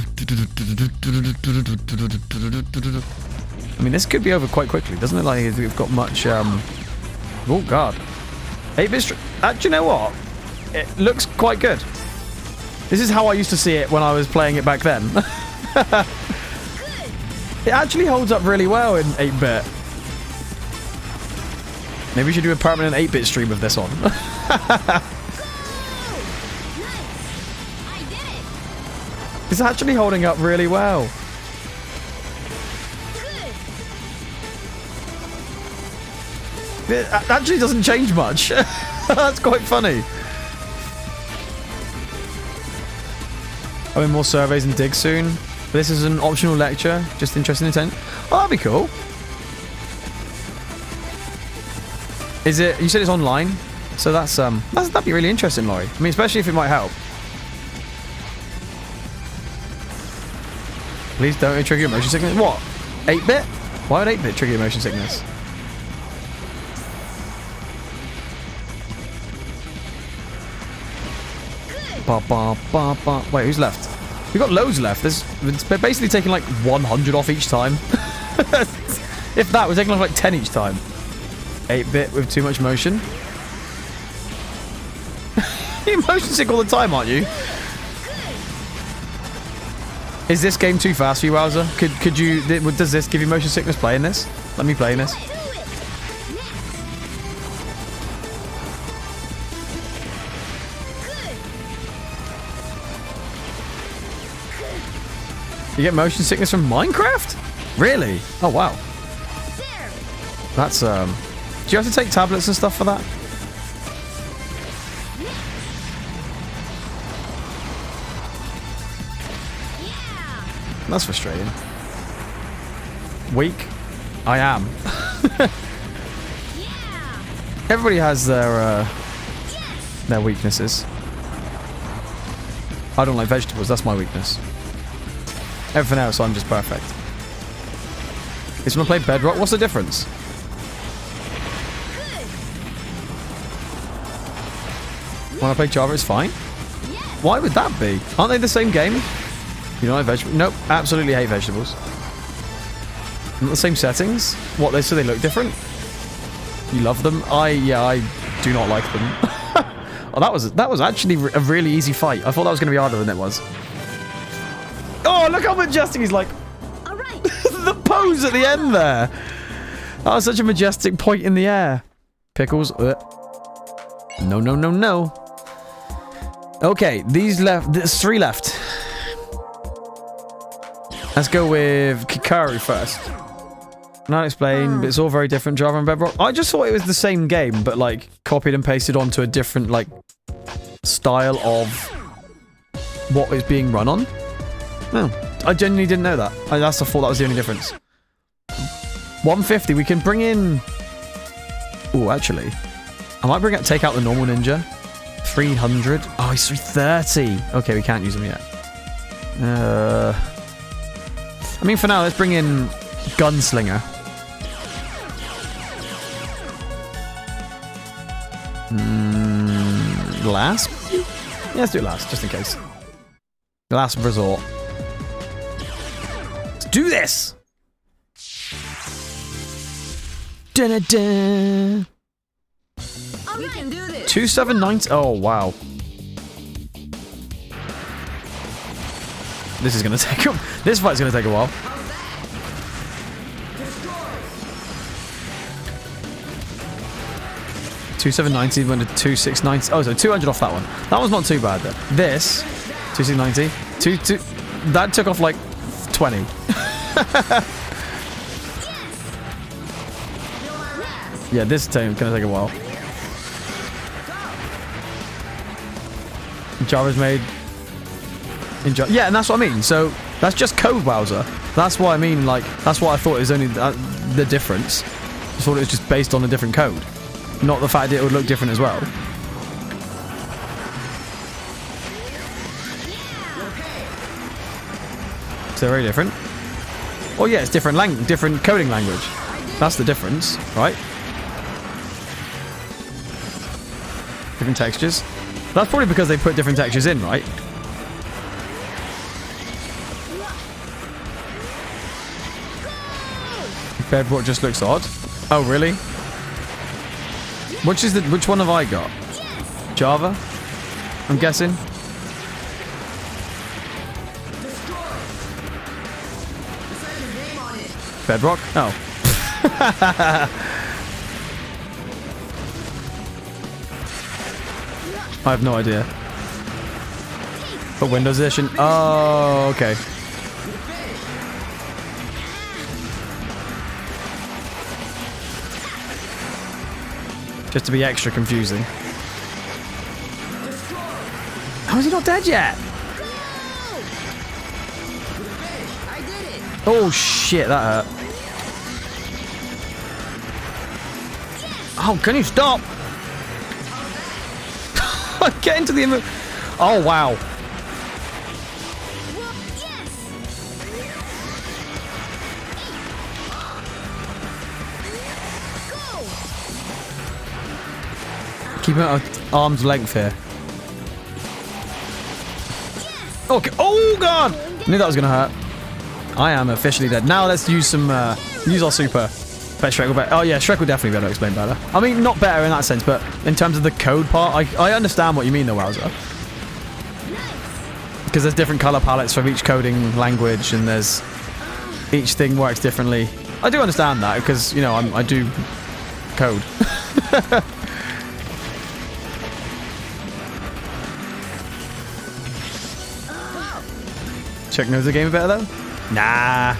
S1: I mean, this could be over quite quickly, doesn't it? Like, we've got much, Oh, God. 8-bit... do you know what? It looks quite good. This is how I used to see it when I was playing it back then. It actually holds up really well in 8-bit. Maybe we should do a permanent 8-bit stream of this on.
S3: Nice. I did it.
S1: It's actually holding up really well.
S3: Good.
S1: It actually doesn't change much. That's quite funny. Having more surveys and digs soon. This is an optional lecture. Just interesting intent. Oh, that'd be cool. Is it? You said it's online, so that'd be really interesting, Laurie. I mean, especially if it might help. Please don't trigger your motion sickness. What? 8-bit? Why would 8-bit trigger your motion sickness? Wait, who's left? We've got loads left. It's basically taking like 100 off each time. If that, we're taking off like 10 each time. 8-bit with too much motion. You're motion sick all the time, aren't you? Is this game too fast for you, Wowzer? Could you... Does this give you motion sickness playing this? Let me play this. You get motion sickness from Minecraft? Really? Oh, wow. That's, Do you have to take tablets and stuff for that? That's frustrating. Weak? I am. Everybody has their weaknesses. I don't like vegetables, that's my weakness. Everything else, I'm just perfect. Is someone play Bedrock? What's the difference? When I play Java, it's fine. Why would that be? Aren't they the same game? You don't like vegetables? Nope, absolutely hate vegetables. Not the same settings? What, so they look different? You love them? Yeah, I do not like them. Oh, that was actually a really easy fight. I thought that was going to be harder than it was. Oh, look how majestic he's like.
S3: All right.
S1: The pose at the end there. That was such a majestic point in the air. Pickles. No, no, no, no. Okay, these left. There's 3 left. Let's go with Kikaru first. Not explain, but it's all very different. Java and Bedrock. I just thought it was the same game, but like copied and pasted onto a different like style of what is being run on. No, I genuinely didn't know that. I thought that was the only difference. 150, we can bring in... Oh, actually. I might take out the normal ninja. 300. Oh, he's 330. Okay, we can't use him yet. I mean, for now, let's bring in Gunslinger. Last? Yeah, let's do it last, just in case. Last resort. Let's do this! Dun-dun-dun.
S2: We can do this.
S1: 2790. Oh, wow. This is gonna take a... This fight's gonna take a while. 2790 went to 2690. Oh, so 200 off that one. That one's not too bad though. This 2690. That took off like 20. Yeah, this time gonna take a while. Java's made. Yeah, and that's what I mean. So that's just code Wowzer. That's what I mean. Like that's what I thought is only the difference. I thought it was just based on a different code. Not the fact that it would look different as well. So very different. Oh yeah, it's different coding language. That's the difference, right? Different textures. That's probably because they put different textures in, right? Bedrock just looks odd. Oh really? Which one have I got? Java? I'm guessing. Bedrock? Oh. I have no idea. But Windows Edition? Oh, okay. Just to be extra confusing. How is he not dead yet? Oh shit, that hurt. Oh, can you stop? Get into the image. Oh wow. Keep it at arm's length here. Okay. Oh god! Knew that was gonna hurt. I am officially dead. Now let's use some. Use our super. Bet Shrek will better. Oh yeah, Shrek will definitely be able to explain better. I mean, not better in that sense, but in terms of the code part, I understand what you mean, though, Wowzer. Because there's different color palettes for each coding language, and there's each thing works differently. I do understand that because you know I do code. Shrek knows the game better though? Nah.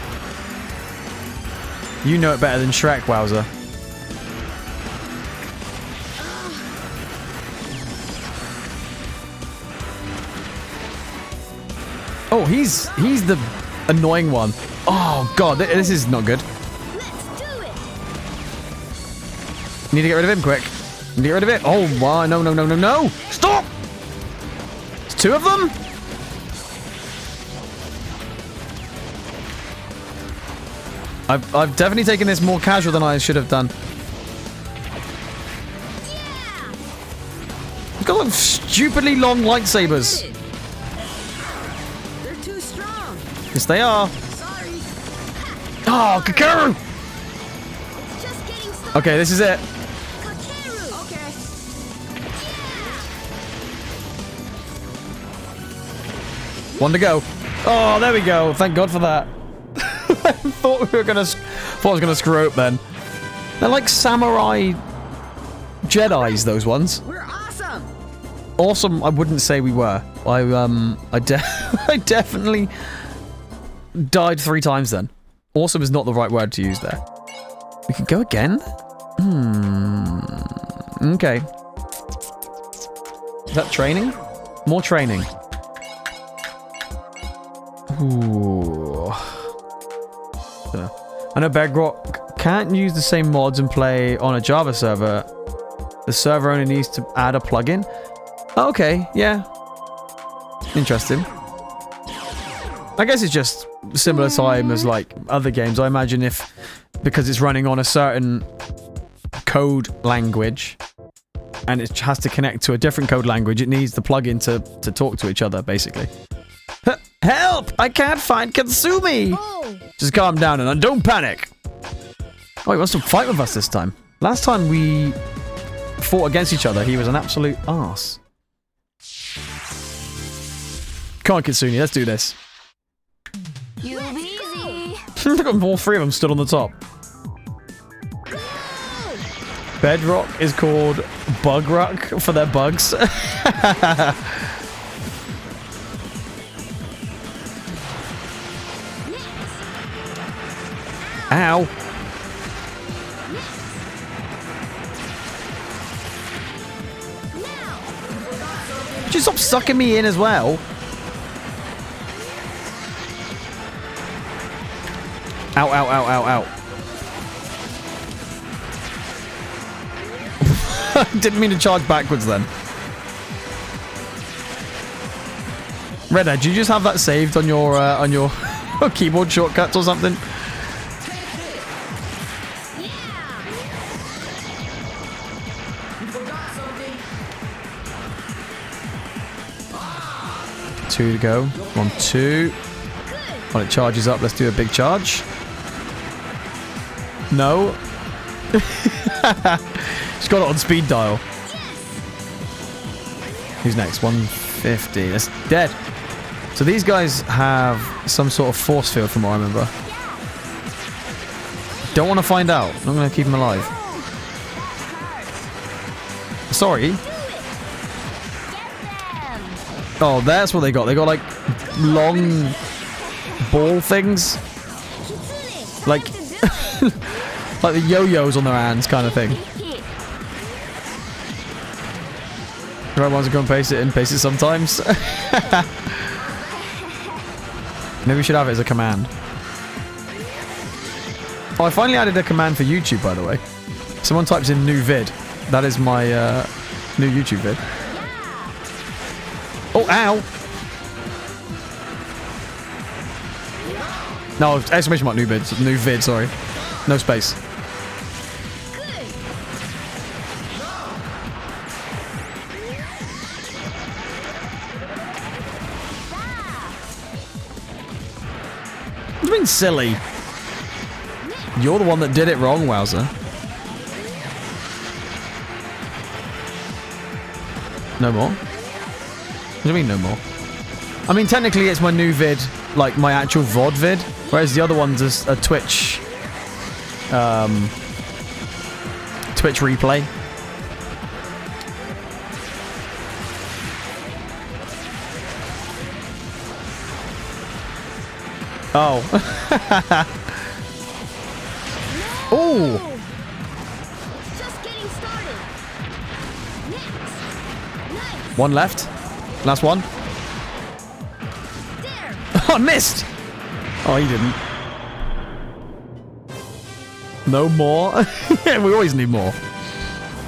S1: You know it better than Shrek, Wowzer. Oh, he's the annoying one. Oh god, this is not good. Need to get rid of him quick. Need to get rid of it. Oh my, no. Stop! It's two of them? I've definitely taken this more casual than I should have done. He's got like stupidly long lightsabers.
S2: They're too strong.
S1: Yes, they are.
S2: Sorry.
S1: Oh, Kakaru!
S3: Just getting started.
S1: Okay, this is it.
S2: Okay.
S1: One to go. Oh, there we go. Thank God for that. I thought I was gonna screw up then. They're like samurai Jedis, those ones.
S2: We're awesome.
S1: Awesome, I wouldn't say we were. I definitely died 3 times then. Awesome is not the right word to use there. We can go again? Okay. that training? More training. Ooh. I know Bedrock can't use the same mods and play on a Java server. The server only needs to add a plugin. Okay, yeah. Interesting. I guess it's just similar time as like other games. I imagine because it's running on a certain code language and it has to connect to a different code language, it needs the plugin to talk to each other, basically. Help! I can't find Katsumi!
S3: Oh.
S1: Just calm down and don't panic. Oh, he wants to fight with us this time. Last time we fought against each other, he was an absolute arse. Come on, Kitsune, let's do this.
S3: You easy.
S1: Look at all three of them stood on the top. Bedrock is called Bug Rock for their bugs. Ow. Just stop sucking me in as well. Ow, ow, ow, ow, ow. Didn't mean to charge backwards then. Redhead, do you just have that saved on your keyboard shortcuts or something? Two to go. 1, 2. While it charges up, let's do a big charge. No. Just got it on speed dial. Who's next? 150. That's dead. So these guys have some sort of force field from what I remember. Don't want to find out. I'm not going to keep him alive. Sorry. Oh, that's what they got. They got like long ball things. Like like the yo-yos on their hands kind of thing. The right ones are going to paste it sometimes. Maybe we should have it as a command. Oh, I finally added a command for YouTube, by the way. Someone types in new vid. That is my new YouTube vid. Oh, ow! No, exclamation mark new vid, sorry. No space. It's been silly. You're the one that did it wrong, Wowzer. No more? What do you mean no more? I mean, technically it's my new vid, like my actual VOD vid, whereas the other one's a Twitch, Twitch replay. Oh. Oh.
S3: Just getting started. Next. Nice.
S1: One left. Last one.
S3: There.
S1: Oh, I missed! Oh, he didn't. No more? We always need more.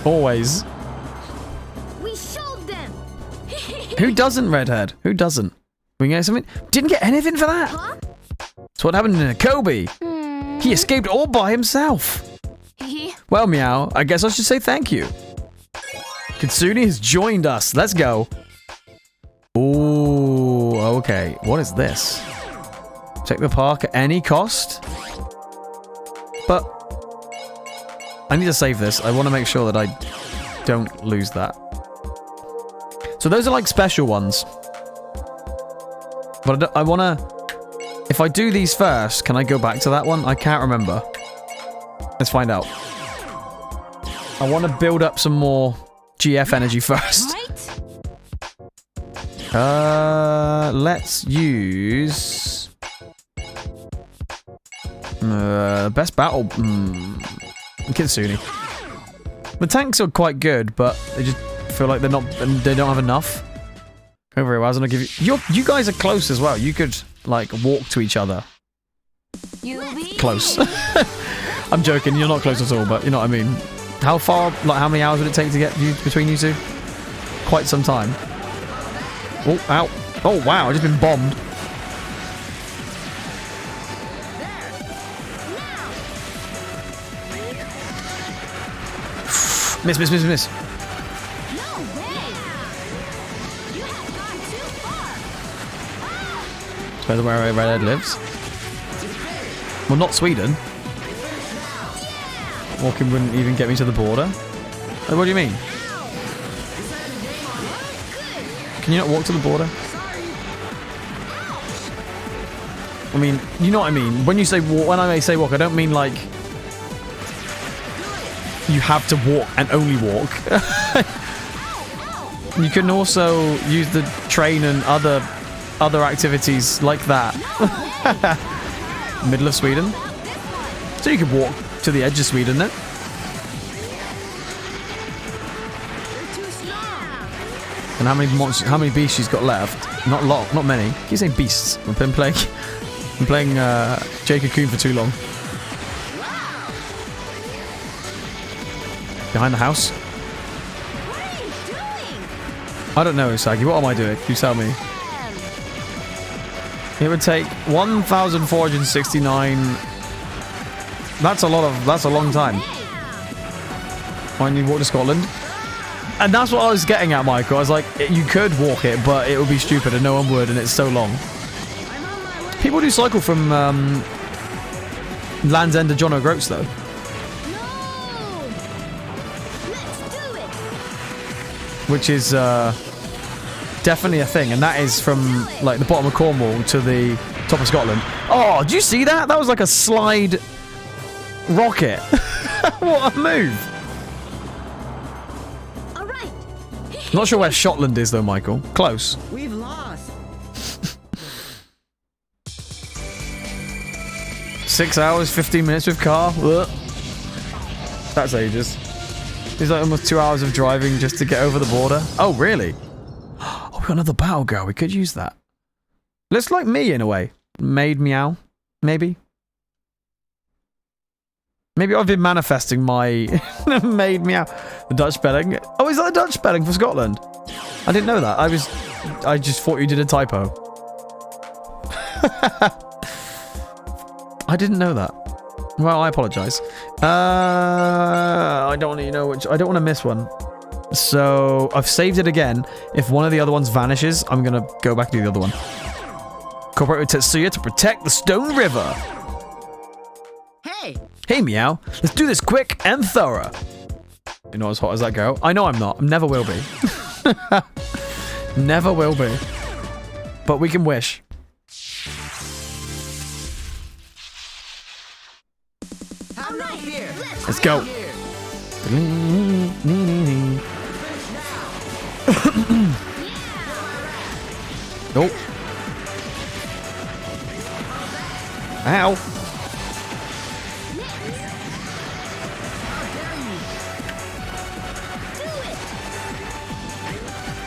S1: Always.
S3: We showed them.
S1: Who doesn't, Redhead? Who doesn't? We get something? Didn't get anything for that?
S3: Huh?
S1: That's what happened in Kobe. He escaped all by himself. Well, Meow, I guess I should say thank you. Kitsune has joined us. Let's go. Ooh, okay. What is this? Check the park at any cost. But I need to save this. I want to make sure that I don't lose that. So those are like special ones. But I want to... If I do these first, can I go back to that one? I can't remember. Let's find out. I want to build up some more GF energy first. Let's use... best battle... Kitsune. The tanks are quite good, but they just feel like they don't have enough. Over here, I was gonna give you. You guys are close as well. You could like walk to each other. Close. I'm joking. You're not close at all, but you know what I mean. How far? Like how many hours would it take to get you between you two? Quite some time. Oh, ow! Oh wow! I've just been bombed. Miss, miss, miss, miss. Depends where Redhead lives. Well, not Sweden. Walking wouldn't even get me to the border. What do you mean? Can you not walk to the border? I mean, you know what I mean. When you say walk, when I say walk, I don't mean like you have to walk and only walk. You can also use the train and other activities like that. Middle of Sweden. So you could walk to the edge of Sweden then. And how many monsters, how many beasts she's got left? Not a lot, not many. Keep saying beasts. I've been playing Jacob Coon for too long. Behind the house. I don't know, Usagi. What am I doing? You tell me. It would take 1,469. That's a long time. Why don't you walk to Scotland? And that's what I was getting at, Michael. I was like, you could walk it, but it would be stupid and no one would, and it's so long. People do cycle from Land's End to John O'Groats, though. Which is definitely a thing, and that is from like the bottom of Cornwall to the top of Scotland. Oh, did you see that? That was like a slide rocket. What a move!
S3: All right.
S1: Not sure where Shotland is though, Michael. Close.
S2: We've lost.
S1: 6 hours, 15 minutes with car. Ugh. That's ages. It's like almost 2 hours of driving just to get over the border. Oh, really? Oh, we got another battle girl. We could use that. Looks like me in a way. Maid meow. Maybe. Maybe I've been manifesting my maid meow. The Dutch spelling. Oh, is that a Dutch spelling for Scotland? I didn't know that. I just thought you did a typo. I didn't know that. Well, I apologize. I don't want to know which. I don't want to miss one. So I've saved it again. If one of the other ones vanishes, I'm gonna go back to the other one. Cooperate with Tetsuya to protect the Stone River.
S2: Hey.
S1: Hey, meow. Let's do this quick and thorough. You're not as hot as that girl. I know I'm not. I never will be. Never will be. But we can wish. Let's go. Nope. Ow.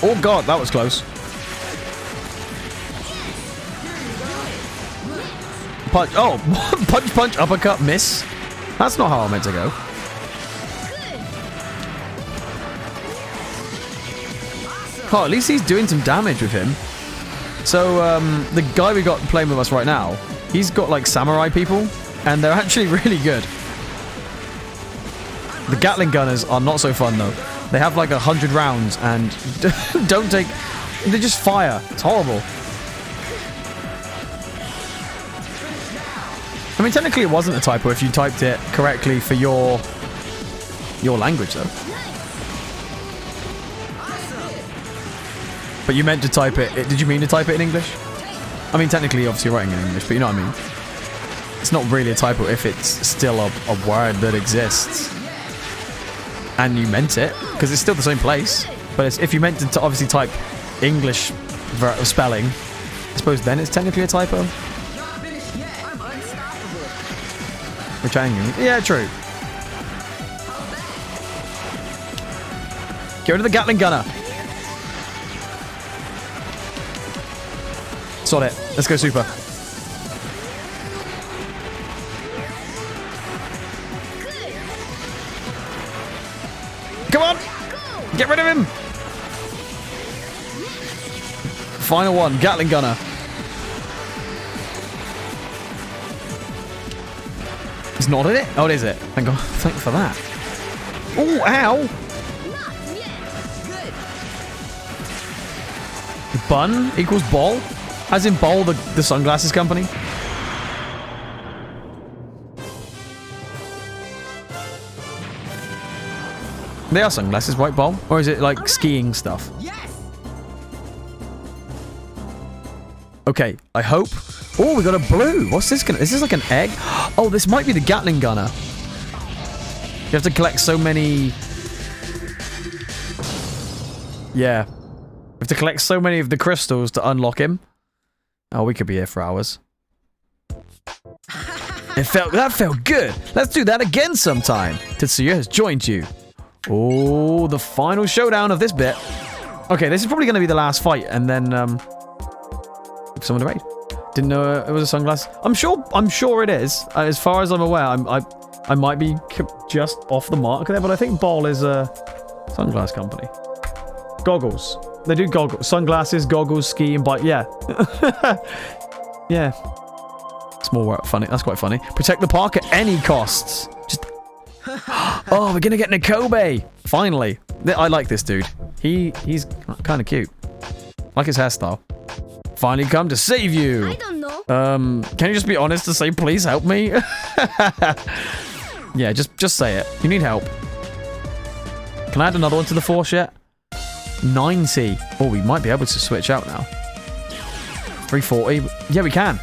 S1: Oh god, that was close. Punch. Oh, punch, punch, uppercut, miss. That's not how I meant to go. Oh, at least he's doing some damage with him. So, the guy we got playing with us right now, he's got, like, samurai people, and they're actually really good. The Gatling gunners are not so fun, though. They have, like, 100 rounds, and don't take... They just fire. It's horrible. I mean, technically it wasn't a typo if you typed it correctly for your language, though. But you meant to type it... Did you mean to type it in English? I mean, technically, obviously, you're writing in English, but you know what I mean. It's not really a typo if it's still a word that exists. And you meant it, because it's still the same place. But it's, if you meant to obviously type English spelling, I suppose then it's technically a typo. Which I think, yeah, true. Get rid of the Gatling gunner. Sod it. Let's go super. Come on! Get rid of him! Final one, Gatling gunner. It's not in it? Oh, it is it. Thank God. Thank you for that. Oh, ow! Bun equals ball? As in ball, the sunglasses company? They are sunglasses, right, ball? Or is it like skiing stuff?
S2: Yes!
S1: Okay, I hope. Oh, we got a blue. What's this gonna? Is this like an egg? Oh, this might be the Gatling gunner. You have to collect so many. Yeah. You have to collect so many of the crystals to unlock him. Oh, we could be here for hours. That felt good. Let's do that again sometime. Tetsuya has joined you. Oh, the final showdown of this bit. Okay, this is probably going to be the last fight, and then someone to raid. Didn't know it was a sunglass. I'm sure it is. As far as I'm aware, I might be just off the mark there, but I think Ball is a sunglass company. Goggles. They do goggles, sunglasses, goggles, ski, and bike. Yeah, yeah. Small work, funny. That's quite funny. Protect the park at any costs. Just. Oh, we're gonna get Nakobe! Finally. I like this dude. He's kind of cute. Like his hairstyle. Finally come to save you!
S3: I don't know.
S1: Can you just be honest to say, please help me? Yeah, just say it. You need help. Can I add another one to the force yet? 90. Oh, we might be able to switch out now. 340. Yeah, we can.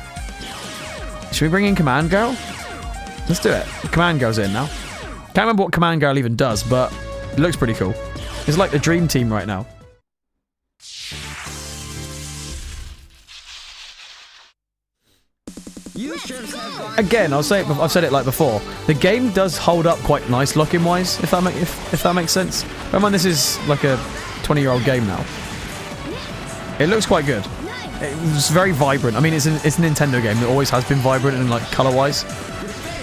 S1: Should we bring in Command Girl? Let's do it. Command Girl's in now. Can't remember what Command Girl even does, but it looks pretty cool. It's like the dream team right now. Again, I've said it like before. The game does hold up quite nice looking wise, if that makes sense. Bear in mind, this is like a 20-year-old game now. It looks quite good. It's very vibrant. I mean, it's a Nintendo game. It always has been vibrant and like color-wise,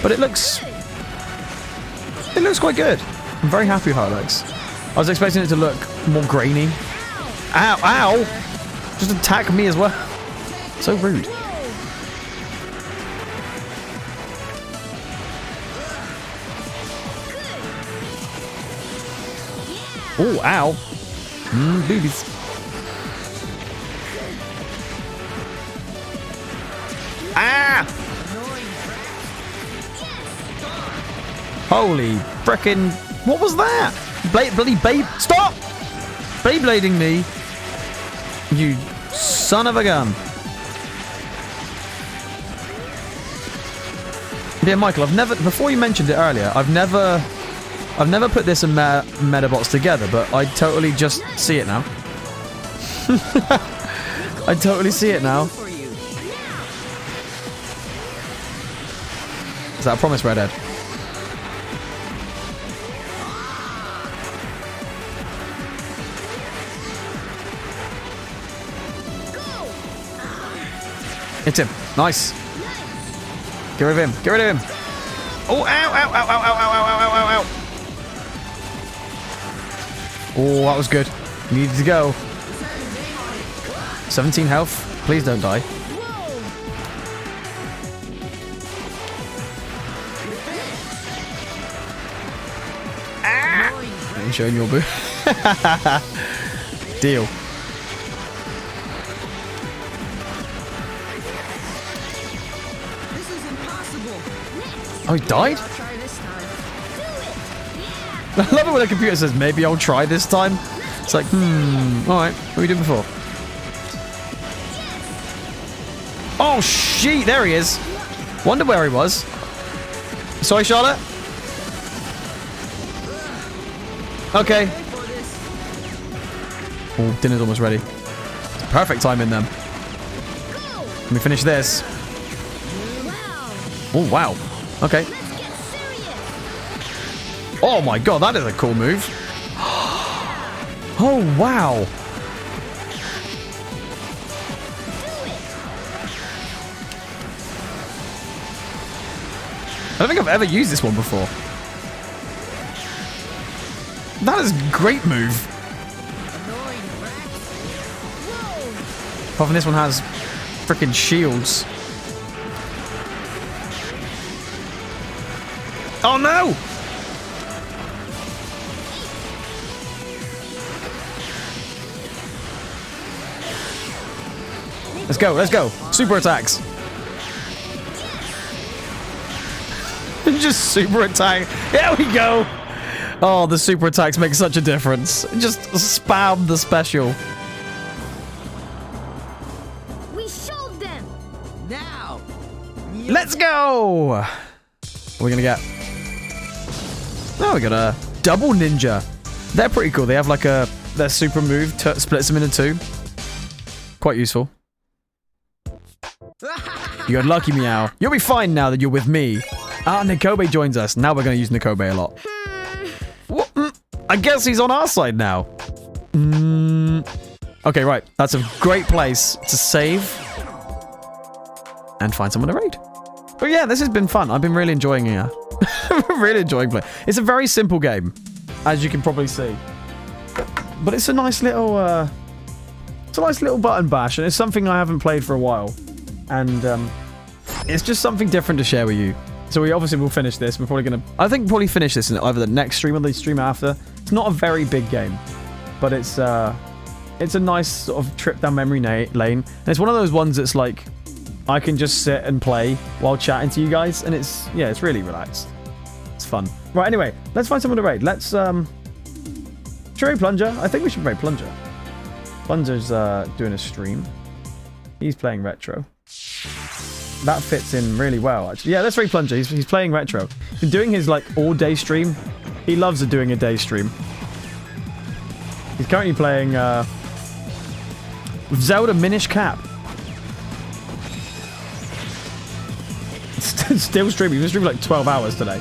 S1: but it looks quite good. I'm very happy with how it looks. I was expecting it to look more grainy. Ow! Ow! Just attack me as well. So rude. Oh, ow. Boobies. Ah! Holy frickin'. What was that? Bloody babe. Stop! Beyblading me. You son of a gun. Yeah, Michael, before you mentioned it earlier, I've never put this and Metabots together, but I totally just see it now. I totally see it now. Is that a promise, Redhead? Hit him. Nice. Get rid of him. Get rid of him. Oh, ow, ow, ow, ow, ow, ow, ow, ow, ow. Oh, that was good. You needed to go. 17 health. Please don't die. Ah! I ain't showing your boo. Deal. Oh, he died? I love it when the computer says, maybe I'll try this time. It's like, alright, what we did before? Oh, shit, there he is. Wonder where he was. Sorry, Charlotte? Okay. Oh, dinner's almost ready. It's perfect timing then. Let me finish this. Oh, wow. Okay. Oh my god, that is a cool move. Oh, wow. I don't think I've ever used this one before. That is a great move. Apart from this one has freaking shields. Oh no! Let's go, let's go. Super attacks. Just super attack. There we go. Oh, the super attacks make such a difference. Just spam the special.
S3: We showed them.
S2: Now!
S1: Let's go! What are we gonna get? Oh, we got a double ninja. They're pretty cool. They have like their super move splits them into two. Quite useful. You got lucky, Meow. You'll be fine now that you're with me. Ah, Nikobe joins us. Now we're going to use Nikobe a lot. What? I guess he's on our side now. Okay, right. That's a great place to save and find someone to raid. But yeah, this has been fun. I've been really enjoying it. Really enjoying playing. It's a very simple game, as you can probably see. But it's a nice little, button bash, and it's something I haven't played for a while. And it's just something different to share with you. So we obviously will finish this. We're probably going to... I think we'll probably finish this in either the next stream or the stream after. It's not a very big game. But it's a nice sort of trip down memory lane. And it's one of those ones that's like... I can just sit and play while chatting to you guys. And it's... Yeah, it's really relaxed. It's fun. Right, anyway. Let's find someone to raid. Let's... Should we raid Plunger? I think we should raid Plunger. Plunger's doing a stream. He's playing Retro. That fits in really well, actually. Yeah, let's raid Plunger. He's playing Retro. He's been doing his, like, all-day stream. He loves doing a day stream. He's currently playing, with Zelda Minish Cap. Still streaming. He's been streaming, like, 12 hours today.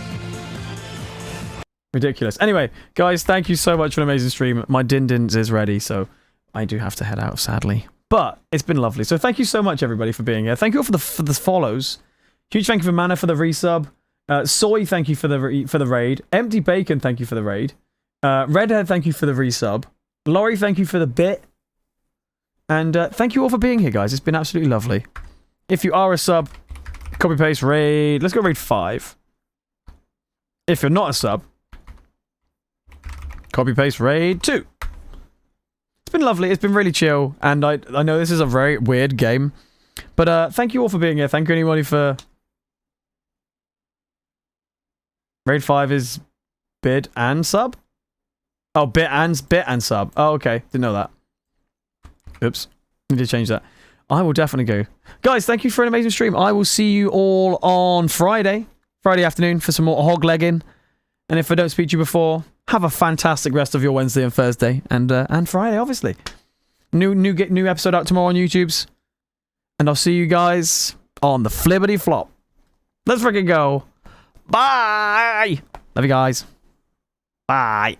S1: Ridiculous. Anyway, guys, thank you so much for an amazing stream. My Din-Dins is ready, so I do have to head out, sadly. But it's been lovely. So thank you so much, everybody, for being here. Thank you all for the follows. Huge thank you for Mana for the resub. Soy, thank you for the raid. Empty Bacon, thank you for the raid. Redhead, thank you for the resub. Laurie, thank you for the bit. And thank you all for being here, guys. It's been absolutely lovely. If you are a sub, copy paste raid. Let's go raid 5. If you're not a sub, copy paste raid 2. It's been lovely. It's been really chill, and I know this is a very weird game, but thank you all for being here. Thank you anybody for... Raid 5 is bid and sub? Oh, bit and sub. Oh, okay. Didn't know that. Oops. Need to change that. I will definitely go. Guys, thank you for an amazing stream. I will see you all on Friday afternoon for some more hog legging. And if I don't speak to you before, have a fantastic rest of your Wednesday and Thursday, and Friday, obviously. New episode out tomorrow on YouTube's, and I'll see you guys on the flippity flop. Let's freaking go. Bye. Love you guys. Bye.